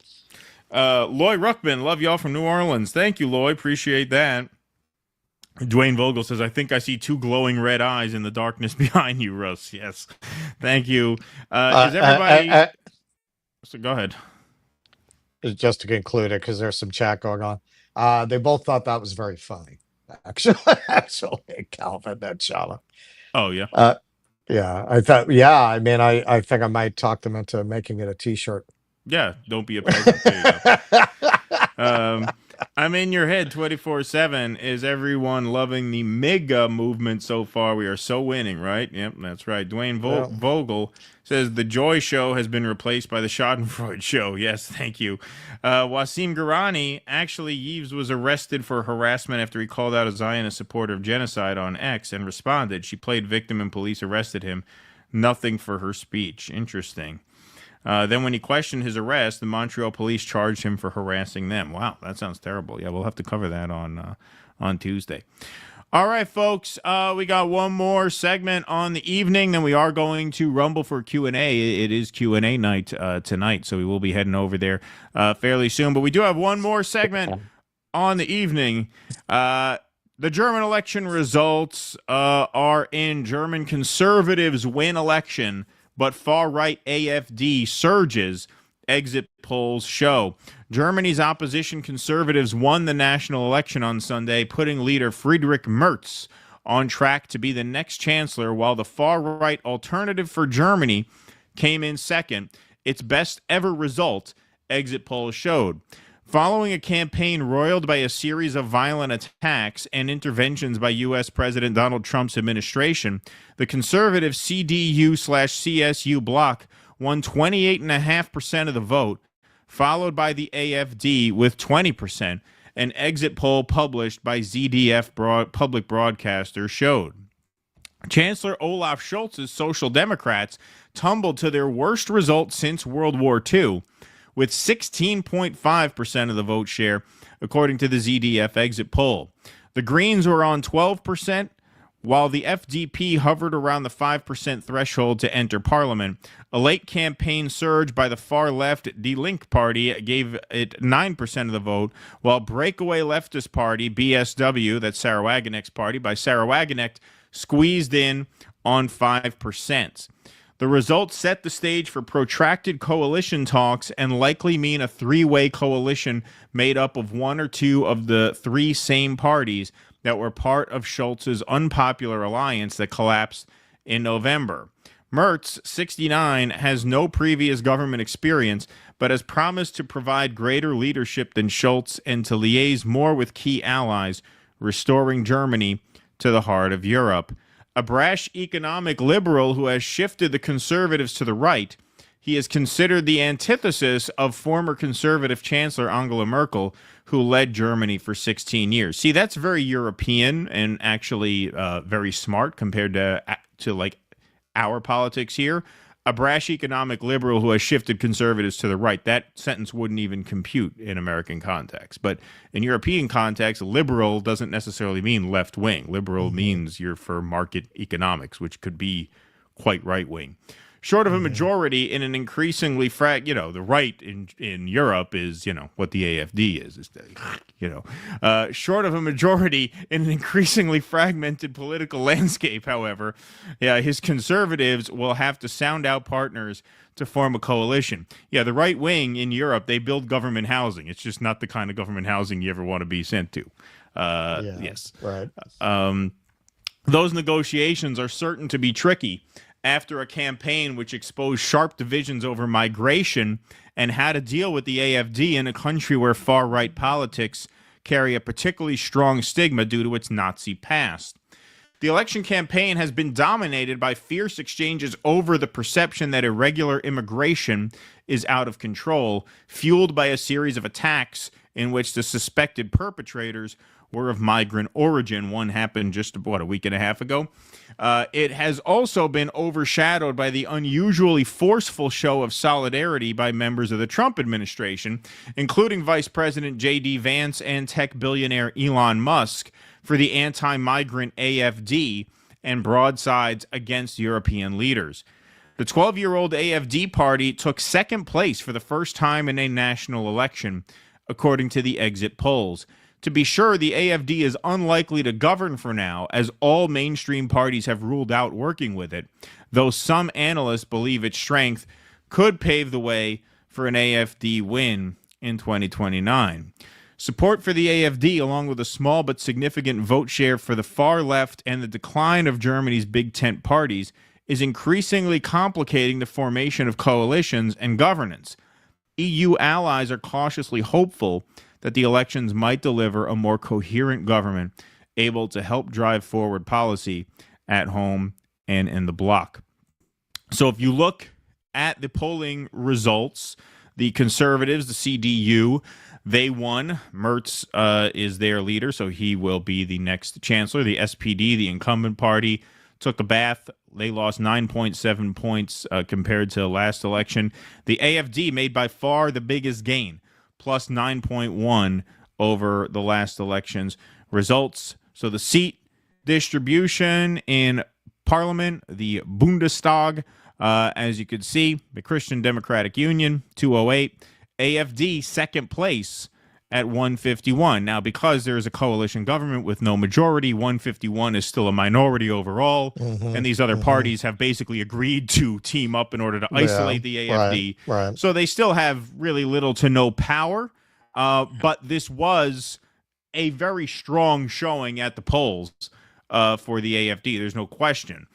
Loy Ruckman, love y'all from New Orleans. Thank you, Loy. Appreciate that. Dwayne Vogel says, I think I see two glowing red eyes in the darkness behind you, Russ. Yes. Thank you. Is everybody... So go ahead. Just to conclude it, because there's some chat going on. They both thought that was very funny. Actually, Calvin and Shama. Oh, yeah? Yeah, I thought, I mean, I think I might talk them into making it a t-shirt. Yeah, don't be a peasant. There you go. I I'm in your head 24/7. Is everyone loving the MAGA movement so far? We are so winning, right? Yep, that's right. Dwayne Vogel says the Joy Show has been replaced by the Schadenfreude Show. Yes, thank you. Wasim Garani, actually, Yves was arrested for harassment after he called out a Zionist supporter of genocide on X and responded. She played victim and police arrested him. Nothing for her speech. Interesting. Then when he questioned his arrest, the Montreal police charged him for harassing them. Wow, that sounds terrible. Yeah, we'll have to cover that on Tuesday. All right, folks, we got one more segment on the evening. Then we are going to Rumble for Q&A. It is Q&A night tonight, so we will be heading over there fairly soon. But we do have one more segment on the evening. The German election results are in. German conservatives win election, but far-right AfD surges, exit polls show. Germany's opposition conservatives won the national election on Sunday, putting leader Friedrich Merz on track to be the next chancellor, while the far-right Alternative for Germany came in second, its best ever result, exit polls showed. Following a campaign roiled by a series of violent attacks and interventions by U.S. President Donald Trump's administration, the conservative CDU/CSU bloc won 28.5% of the vote, followed by the AfD with 20%, an exit poll published by ZDF public broadcaster showed. Chancellor Olaf Scholz's Social Democrats tumbled to their worst result since World War II, with 16.5% of the vote share, according to the ZDF exit poll. The Greens were on 12%, while the FDP hovered around the 5% threshold to enter parliament. A late campaign surge by the far-left Die Linke party gave it 9% of the vote, while breakaway leftist party, BSW, that's Sarah Wagenknecht's party, by Sarah Wagenknecht, squeezed in on 5%. The results set the stage for protracted coalition talks and likely mean a three-way coalition made up of one or two of the three same parties that were part of Scholz's unpopular alliance that collapsed in November. Merz, 69, has no previous government experience, but has promised to provide greater leadership than Scholz and to liaise more with key allies, restoring Germany to the heart of Europe. A brash economic liberal who has shifted the conservatives to the right, he is considered the antithesis of former conservative Chancellor Angela Merkel, who led Germany for 16 years. See, that's very European and actually very smart compared to like our politics here. A brash economic liberal who has shifted conservatives to the right. That sentence wouldn't even compute in American context. But in European context, liberal doesn't necessarily mean left-wing. Liberal means you're for market economics, which could be quite right-wing. Short of a majority in an increasingly the right in Europe is, what the AfD is short of a majority in an increasingly fragmented political landscape, however, his conservatives will have to sound out partners to form a coalition. Yeah, the right wing in Europe, they build government housing. It's just not the kind of government housing you ever want to be sent to. Yes. Right. Those negotiations are certain to be tricky after a campaign which exposed sharp divisions over migration and how to deal with the AfD in a country where far-right politics carry a particularly strong stigma due to its Nazi past. The election campaign has been dominated by fierce exchanges over the perception that irregular immigration is out of control, fueled by a series of attacks in which the suspected perpetrators were of migrant origin. One happened just, a week and a half ago. It has also been overshadowed by the unusually forceful show of solidarity by members of the Trump administration, including Vice President J.D. Vance and tech billionaire Elon Musk, for the anti-migrant AfD and broadsides against European leaders. The 12-year-old AfD party took second place for the first time in a national election, according to the exit polls. To be sure, the AfD is unlikely to govern for now, as all mainstream parties have ruled out working with it, though some analysts believe its strength could pave the way for an AfD win in 2029. Support for the AfD, along with a small but significant vote share for the far left and the decline of Germany's big tent parties, is increasingly complicating the formation of coalitions and governance. EU allies are cautiously hopeful that the elections might deliver a more coherent government able to help drive forward policy at home and in the bloc. So if you look at the polling results, the Conservatives, the CDU, they won. Merz is their leader, so he will be the next chancellor. The SPD, the incumbent party, took a bath. They lost 9.7 points compared to last election. The AfD made by far the biggest gain, plus 9.1 over the last election's results. So the seat distribution in Parliament, the Bundestag, as you could see, the Christian Democratic Union, 208. AfD, second place at 151. Now, because there is a coalition government with no majority, 151 is still a minority overall, and these other parties have basically agreed to team up in order to isolate the AfD. Right. So they still have really little to no power, but this was a very strong showing at the polls for the AfD. There's no question.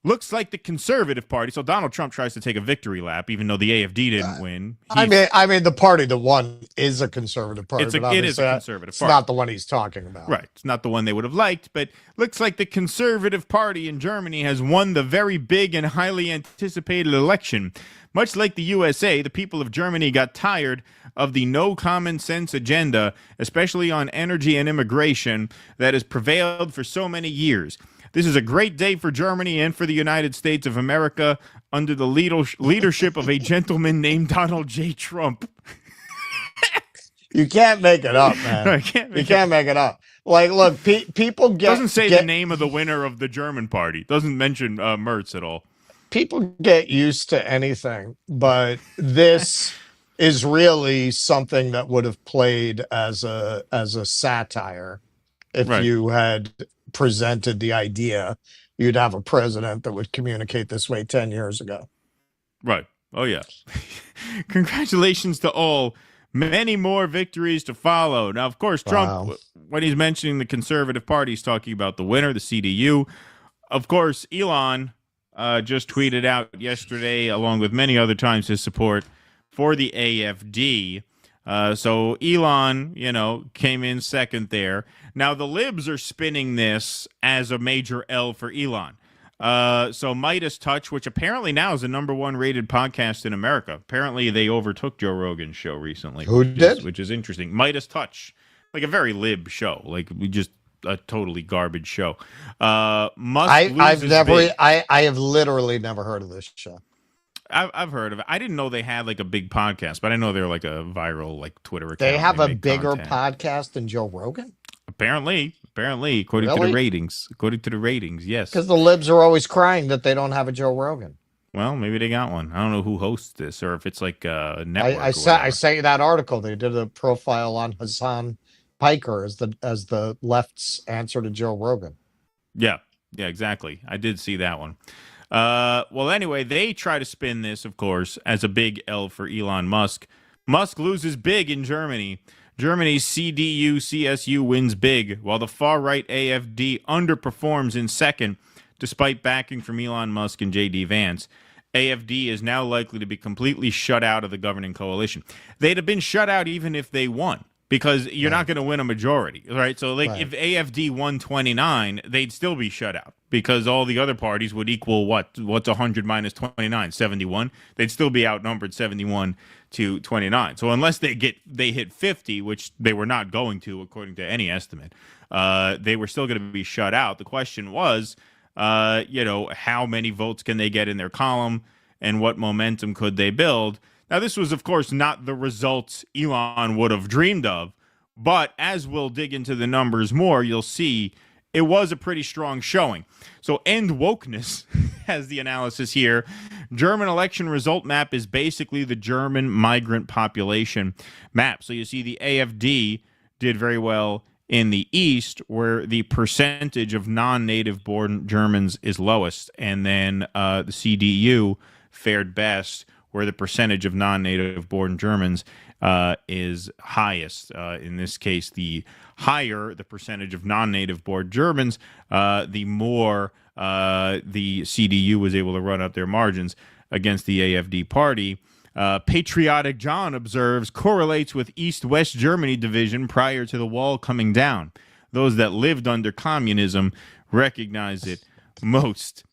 Looks like the Conservative Party. So Donald Trump tries to take a victory lap, even though the AfD didn't win. I mean, the party that won is a conservative party. It is a conservative it's party. not the one he's talking about. Right. It's not the one they would have liked, but looks like the Conservative Party in Germany has won the very big and highly anticipated election. Much like the USA, the people of Germany got tired of the no common sense agenda, especially on energy and immigration, that has prevailed for so many years. This is a great day for Germany and for the United States of America under the leadership of a gentleman named Donald J. Trump. You can't make it up, man. You can't make it up. Like, look, people get... Doesn't say the name of the winner of the German party. Doesn't mention Merz at all. People get used to anything, but this is really something that would have played as a satire if you had presented the idea you'd have a president that would communicate this way 10 years ago. Right. Oh, yeah. Congratulations to all. Many more victories to follow. Now, of course, Trump, when he's mentioning the Conservative Party, he's talking about the winner, the CDU. Of course, Elon just tweeted out yesterday, along with many other times, his support for the AfD. So Elon, came in second there. Now, the libs are spinning this as a major L for Elon. So Midas Touch, which apparently now is the #1 rated podcast in America. Apparently, they overtook Joe Rogan's show recently. Who did? Which is interesting. Midas Touch, like a very lib show, like just a totally garbage show. I have literally never heard of this show. I've heard of it. I didn't know they had like a big podcast, but I know they're like a viral like Twitter account. They have a bigger podcast than Joe Rogan? Apparently, according to the ratings. According to the ratings, yes. Because the libs are always crying that they don't have a Joe Rogan. Well, maybe they got one. I don't know who hosts this or if it's like a network. I sent you that article. They did a profile on Hassan Piker as the left's answer to Joe Rogan. Yeah, exactly. I did see that one. Well, anyway, they try to spin this, of course, as a big L for Elon Musk. Musk loses big in Germany. Germany's CDU-CSU wins big, while the far-right AfD underperforms in second, despite backing from Elon Musk and J.D. Vance. AfD is now likely to be completely shut out of the governing coalition. They'd have been shut out even if they won, because you're not going to win a majority, right? So, if AfD won 29, they'd still be shut out, because all the other parties would equal what's 100 minus 29, 71. They'd still be outnumbered 71 to 29. So unless they hit 50, which they were not going to, according to any estimate, they were still going to be shut out. The question was, how many votes can they get in their column, and what momentum could they build? Now, this was, of course, not the results Elon would have dreamed of, but as we'll dig into the numbers more, you'll see it was a pretty strong showing. So End Wokeness has the analysis here. German election result map is basically the German migrant population map. So you see the AfD did very well in the East, where the percentage of non-native born Germans is lowest, and then the CDU fared best, where the percentage of non-native born Germans is highest. In this case, the higher the percentage of non-native born Germans, the more the CDU was able to run up their margins against the AfD party. Patriotic John observes, correlates with East-West Germany division prior to the wall coming down. Those that lived under communism recognize it most.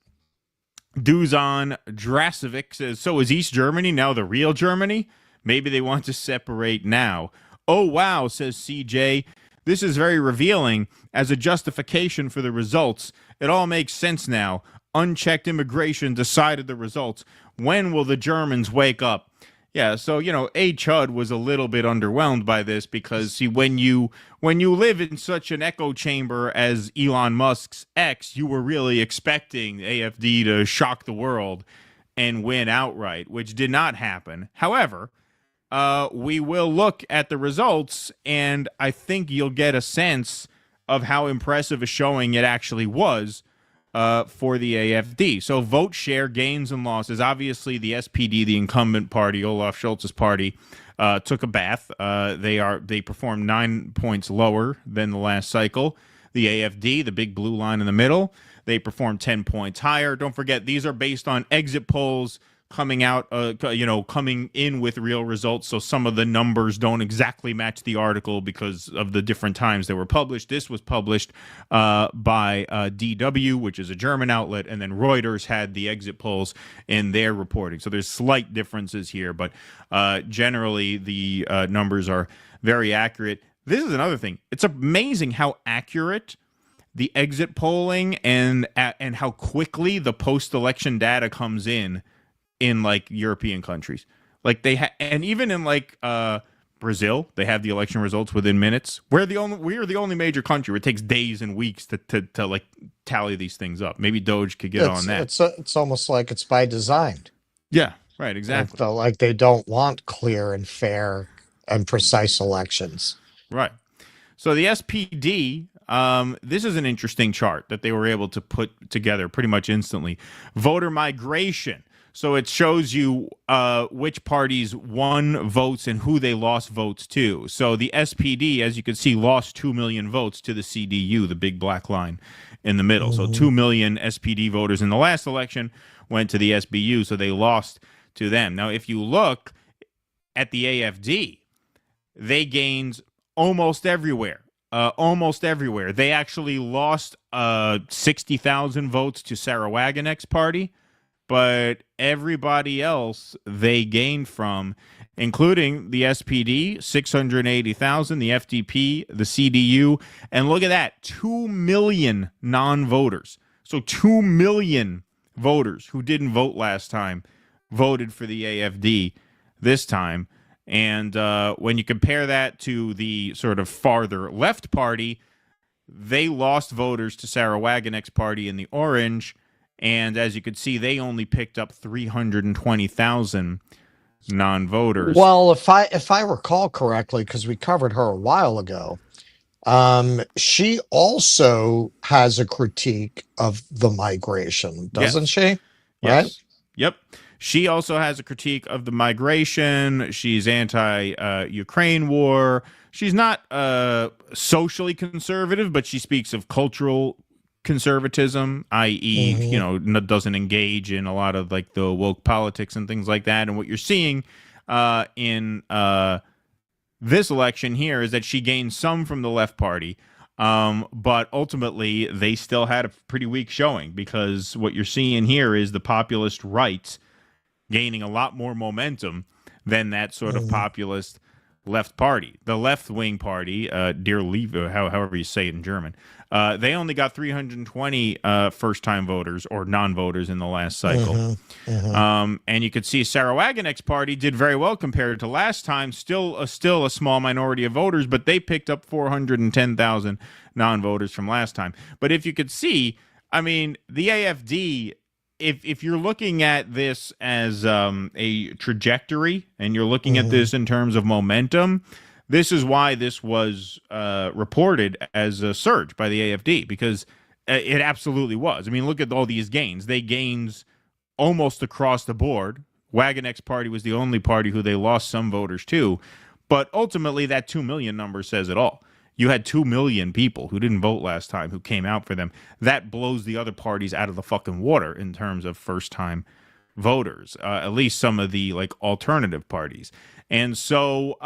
Duzan Drasovic says, so is East Germany now the real Germany? Maybe they want to separate now. Oh, wow, says CJ. This is very revealing as a justification for the results. It all makes sense now. Unchecked immigration decided the results. When will the Germans wake up? Yeah, so, A. Chud was a little bit underwhelmed by this because, see, when you live in such an echo chamber as Elon Musk's X, you were really expecting AfD to shock the world and win outright, which did not happen. However, we will look at the results, and I think you'll get a sense of how impressive a showing it actually was for the AfD. So vote share gains and losses. Obviously, the SPD, the incumbent party, Olaf Scholz's party, took a bath. They performed 9 points lower than the last cycle. The AfD, the big blue line in the middle, they performed 10 points higher. Don't forget, these are based on exit polls coming out, coming in with real results. So some of the numbers don't exactly match the article because of the different times they were published. This was published by DW, which is a German outlet, and then Reuters had the exit polls in their reporting. So there's slight differences here, but generally the numbers are very accurate. This is another thing. It's amazing how accurate the exit polling and how quickly the post-election data comes in like European countries. Like and even in like Brazil, they have the election results within minutes. We are the only major country where it takes days and weeks to like tally these things up. Maybe Doge could get on that. It's almost like it's by design. Yeah, right, exactly. Like they don't want clear and fair and precise elections. Right. So the SPD, this is an interesting chart that they were able to put together pretty much instantly. Voter migration. So it shows you which parties won votes and who they lost votes to. So the SPD, as you can see, lost 2 million votes to the CDU, the big black line in the middle. So 2 million SPD voters in the last election went to the SBU, so they lost to them. Now, if you look at the AfD, they gained almost everywhere. They actually lost 60,000 votes to Sarah Wagenknecht's party. But everybody else they gained from, including the SPD, 680,000, the FDP, the CDU, and look at that, 2 million non-voters. So 2 million voters who didn't vote last time voted for the AfD this time. And when you compare that to the sort of farther left party, they lost voters to Sarah Wagenknecht's party in the orange. And as you could see, they only picked up 320,000 non-voters. Well, if I recall correctly, because we covered her a while ago, she also has a critique of the migration, doesn't she? Yes. Right? Yep. She also has a critique of the migration. She's anti-Ukraine war. She's not socially conservative, but she speaks of cultural conservatism, i.e., doesn't engage in a lot of like the woke politics and things like that. And what you're seeing in this election here is that she gained some from the left party, but ultimately they still had a pretty weak showing because what you're seeing here is the populist right gaining a lot more momentum than that sort of populist left party. The left-wing party, Der Liebe, however you say it in German, they only got 320 first-time voters or non-voters in the last cycle. And you could see Sarah Wagenknecht's party did very well compared to last time. Still a small minority of voters, but they picked up 410,000 non-voters from last time. But if you could see, I mean, the AfD, if you're looking at this as a trajectory and you're looking at this in terms of momentum, this is why this was reported as a surge by the AfD, because it absolutely was. I mean, look at all these gains. They gained almost across the board. Wagenknecht's party was the only party who they lost some voters to, but ultimately that 2 million number says it all. You had 2 million people who didn't vote last time who came out for them. That blows the other parties out of the fucking water in terms of first-time voters, at least some of the like alternative parties. And so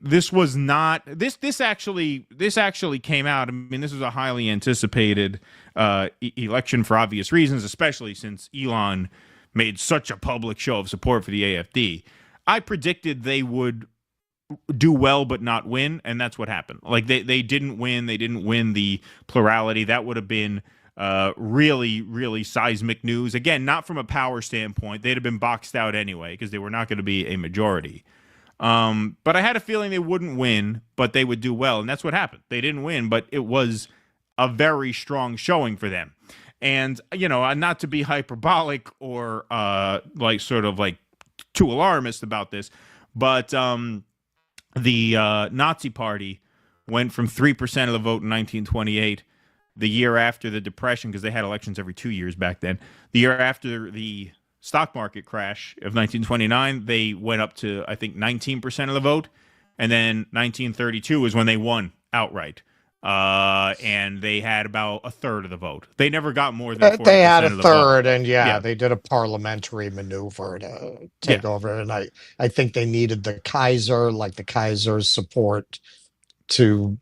this was not this actually came out. I mean, this was a highly anticipated election for obvious reasons, especially since Elon made such a public show of support for the AfD. I predicted they would do well but not win, and that's what happened. Like they didn't win. They didn't win the plurality. That would have been really, really seismic news. Again, not from a power standpoint. They'd have been boxed out anyway because they were not going to be a majority. But I had a feeling they wouldn't win, but they would do well. And that's what happened. They didn't win, but it was a very strong showing for them. And, you know, not to be hyperbolic or like sort of like too alarmist about this, but the Nazi Party went from 3% of the vote in 1928, the year after the Depression, because they had elections every 2 years back then. The year after the stock market crash of 1929, they went up to, I think, 19% of the vote. And then 1932 is when they won outright. And they had about a third of the vote. They never got more than 40% they had a of the third, vote. and they did a parliamentary maneuver to take over. And I think they needed the Kaiser, like the Kaiser's support, to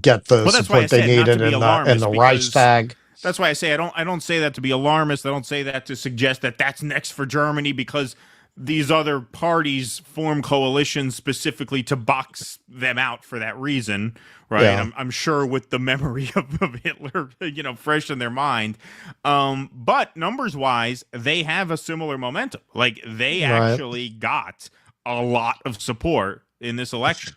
get the support they needed in the Reichstag. That's why I say I don't say that to be alarmist. I don't say that to suggest that that's next for Germany, because these other parties form coalitions specifically to box them out for that reason, right? Yeah. I'm sure with the memory of Hitler, you know, fresh in their mind. But numbers-wise, they have a similar momentum. Like, they actually got a lot of support in this election.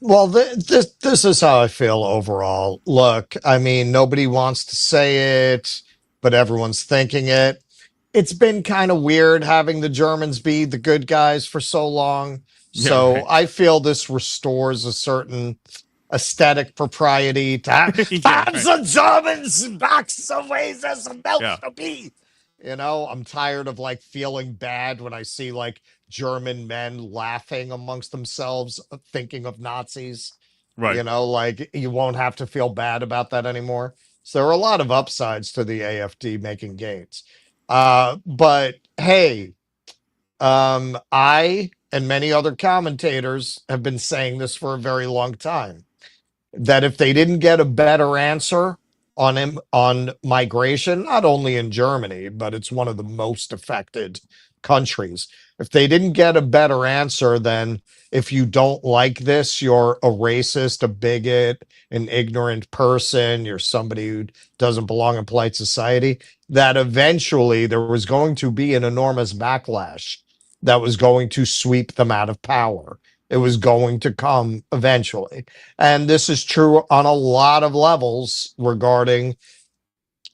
Well, this is how I feel overall. Look, I mean, nobody wants to say it, but everyone's thinking it. It's been kind of weird having the Germans be the good guys for so long. So I feel this restores a certain aesthetic propriety to have the Germans back some ways as supposed to be. You know, I'm tired of like feeling bad when I see like German men laughing amongst themselves, thinking of Nazis. Right. You know, like you won't have to feel bad about that anymore. So there are a lot of upsides to the AfD making gains. But hey, I and many other commentators have been saying this for a very long time, that if they didn't get a better answer on migration, not only in Germany, but it's one of the most affected countries. If they didn't get a better answer than, if you don't like this, you're a racist, a bigot, an ignorant person, you're somebody who doesn't belong in polite society, that eventually there was going to be an enormous backlash that was going to sweep them out of power. It was going to come eventually. And this is true on a lot of levels regarding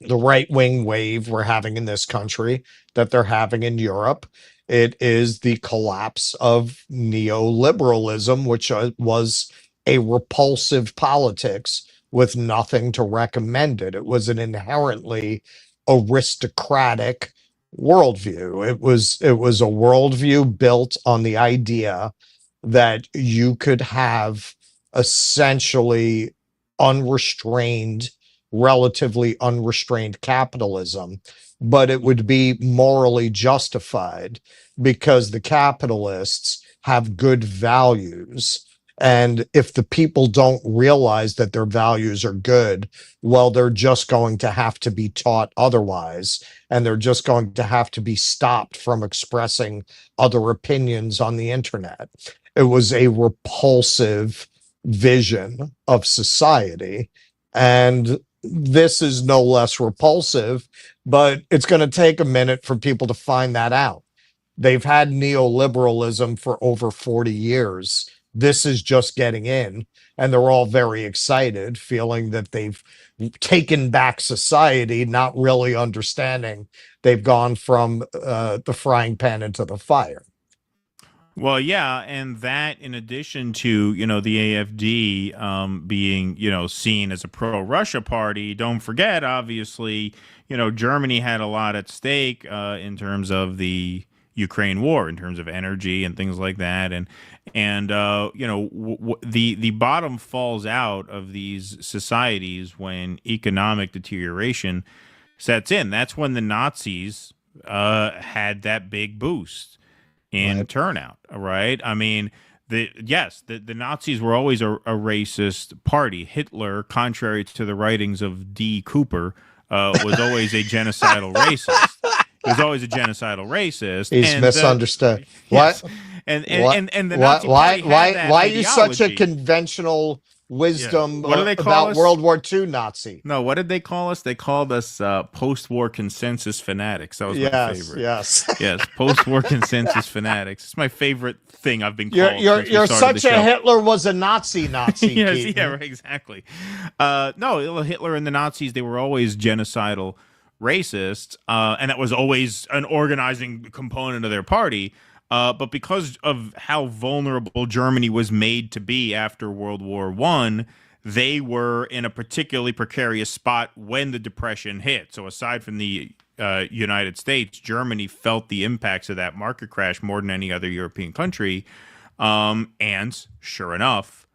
the right-wing wave we're having in this country, that they're having in Europe. It is the collapse of neoliberalism, which was a repulsive politics with nothing to recommend it. It was an inherently aristocratic worldview. It was a worldview built on the idea that you could have essentially relatively unrestrained capitalism, but it would be morally justified because the capitalists have good values. And if the people don't realize that their values are good, well, they're just going to have to be taught otherwise. And they're just going to have to be stopped from expressing other opinions on the internet. It was a repulsive vision of society. And this is no less repulsive, but it's going to take a minute for people to find that out. They've had neoliberalism for over 40 years. This is just getting in, and they're all very excited, feeling that they've taken back society, not really understanding they've gone from the frying pan into the fire. Well, yeah, and that, in addition to, you know, the AfD being, you know, seen as a pro-Russia party, don't forget, obviously, you know, Germany had a lot at stake in terms of the Ukraine war, in terms of energy and things like that, and you know, the bottom falls out of these societies when economic deterioration sets in. That's when the Nazis had that big boost in turnout, right? I mean, the Nazis were always a racist party. Hitler, contrary to the writings of D. Cooper, was always a genocidal racist. He was always a genocidal racist. He's misunderstood. Yes. What? And the Nazi Party had that why are you such a ideology. conventional wisdom What do they call about us? World War II Nazi? No, what did they call us? They called us post-war consensus fanatics. That was my favorite. Yes, post-war consensus fanatics. It's my favorite thing I've been called. You're such a Hitler was a Nazi. Yes, Keaton. yeah, right, exactly. No, Hitler and the Nazis, they were always genocidal racists, and that was always an organizing component of their party. But because of how vulnerable Germany was made to be after World War I, they were in a particularly precarious spot when the Depression hit. So aside from the United States, Germany felt the impacts of that market crash more than any other European country. And sure enough,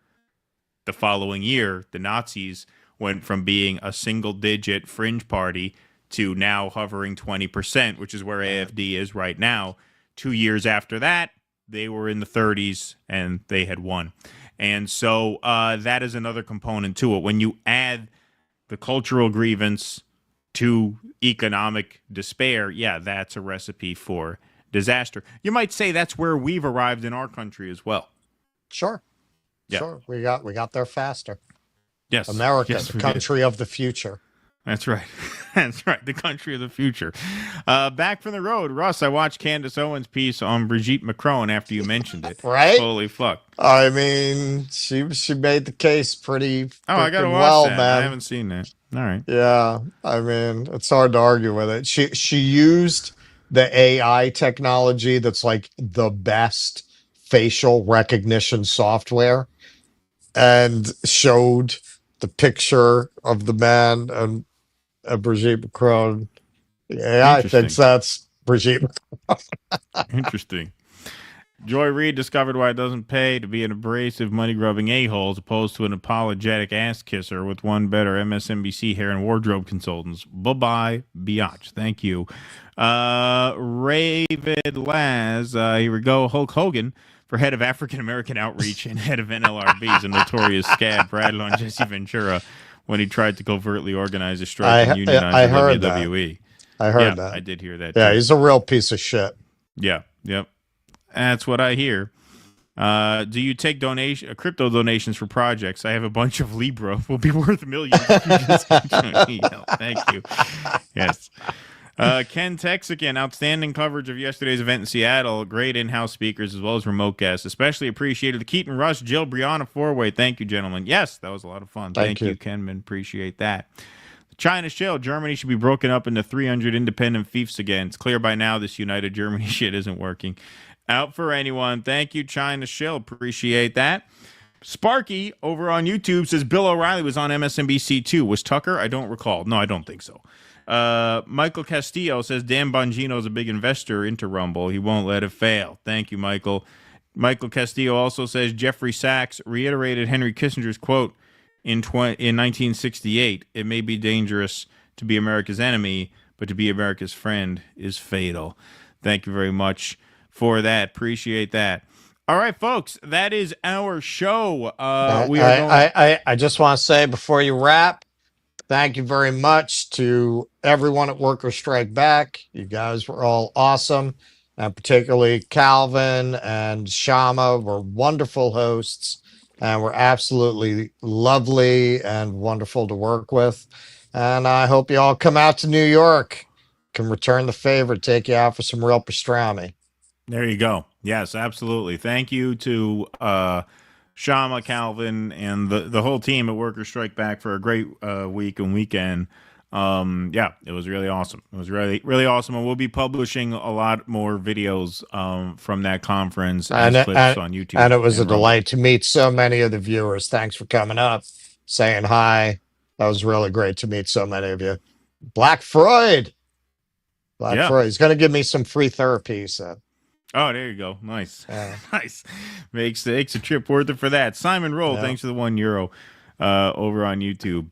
the following year, the Nazis went from being a single-digit fringe party to now hovering 20%, which is where AfD is right now. 2 years after that, they were in the 30s and they had won. And so that is another component to it. When you add the cultural grievance to economic despair, yeah, that's a recipe for disaster. You might say that's where we've arrived in our country as well. Sure. Yeah. Sure. We got there faster. Yes. America, Yes, the country of the future. That's right. That's right. The country of the future. Back from the road, Russ, I watched Candace Owens' piece on Brigitte Macron after you mentioned it. Right? Holy fuck. I mean, she made the case pretty I gotta watch well, that. man. I haven't seen that. All right. Yeah, I mean, it's hard to argue with it. She used the AI technology that's like the best facial recognition software and showed the picture of the man and Brigitte Macron. Yeah, I think that's Brigitte Macron. Interesting. Joy Reid discovered why it doesn't pay to be an abrasive, money-grubbing a-hole as opposed to an apologetic ass-kisser with one better MSNBC hair and wardrobe consultants. Bye-bye, biatch. Thank you. Ravid Laz, here we go. Hulk Hogan for head of African-American Outreach and head of NLRB is a notorious scab rattled on Jesse Ventura when he tried to covertly organize a strike and unionize I the heard WWE. I heard that. I did hear that. Yeah, too. he's a real piece of shit. Yeah, yep. That's what I hear. Do you take crypto donations for projects? I have a bunch of Libra. Will be worth millions. Thank you. Yes. Ken Texican, outstanding coverage of yesterday's event in Seattle. Great in-house speakers as well as remote guests. Especially appreciated the Keaton Rush, Jill Brianna four-way. Thank you, gentlemen. Yes, that was a lot of fun. Thank you, Kenman. Appreciate that. China Shill, Germany should be broken up into 300 independent fiefs again. It's clear by now this united Germany shit isn't working. Out for anyone. Thank you, China Shill. Appreciate that. Sparky over on YouTube says Bill O'Reilly was on MSNBC too. Was Tucker? I don't recall. No, I don't think so. Michael Castillo says Dan Bongino is a big investor into Rumble. He won't let it fail. Thank you, Michael. Michael Castillo also says Jeffrey Sachs reiterated Henry Kissinger's quote in 1968. It may be dangerous to be America's enemy, but to be America's friend is fatal. Thank you very much for that. Appreciate that. All right, folks, that is our show. I just want to say before you wrap, thank you very much to everyone at Workers Strike Back. You guys were all awesome, and particularly Calvin and Shama were wonderful hosts, and were absolutely lovely and wonderful to work with. And I hope you all come out to New York, can return the favor, take you out for some real pastrami. There you go. Yes, absolutely. Thank you to Shama, Calvin, and the whole team at Workers Strike Back for a great week and weekend. Yeah, it was really awesome. It was really, really awesome. And we'll be publishing a lot more videos from that conference and clips on YouTube. And it was a delight to meet so many of the viewers. Thanks for coming up, saying hi. That was really great to meet so many of you. Black Freud. Freud. He's going to give me some free therapy, he said. Oh, there you go. Nice. Nice. Makes a trip worth it for that. Simon Roll, thanks for the €1 over on YouTube.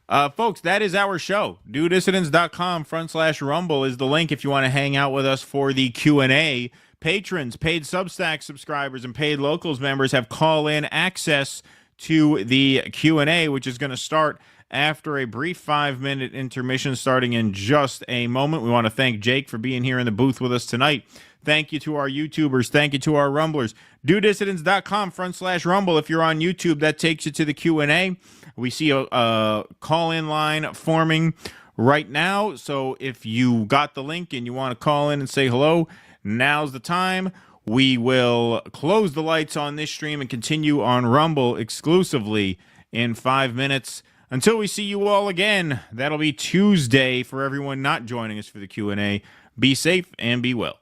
Folks, that is our show. DoDissidents.com/Rumble is the link if you want to hang out with us for the Q&A. Patrons, paid Substack subscribers, and paid Locals members have call-in access to the Q&A, which is going to start after a brief 5-minute intermission starting in just a moment. We want to thank Jake for being here in the booth with us tonight. Thank you to our YouTubers. Thank you to our Rumblers. DoDissidents.com/Rumble. If you're on YouTube, that takes you to the Q&A. We see a call-in line forming right now. So if you got the link and you want to call in and say hello, now's the time. We will close the lights on this stream and continue on Rumble exclusively in 5 minutes. Until we see you all again, that'll be Tuesday for everyone not joining us for the Q&A. Be safe and be well.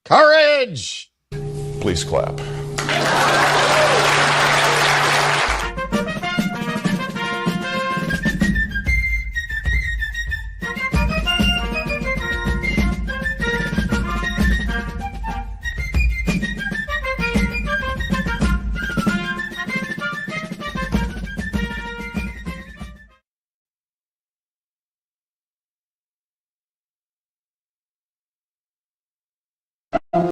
Courage! Please clap.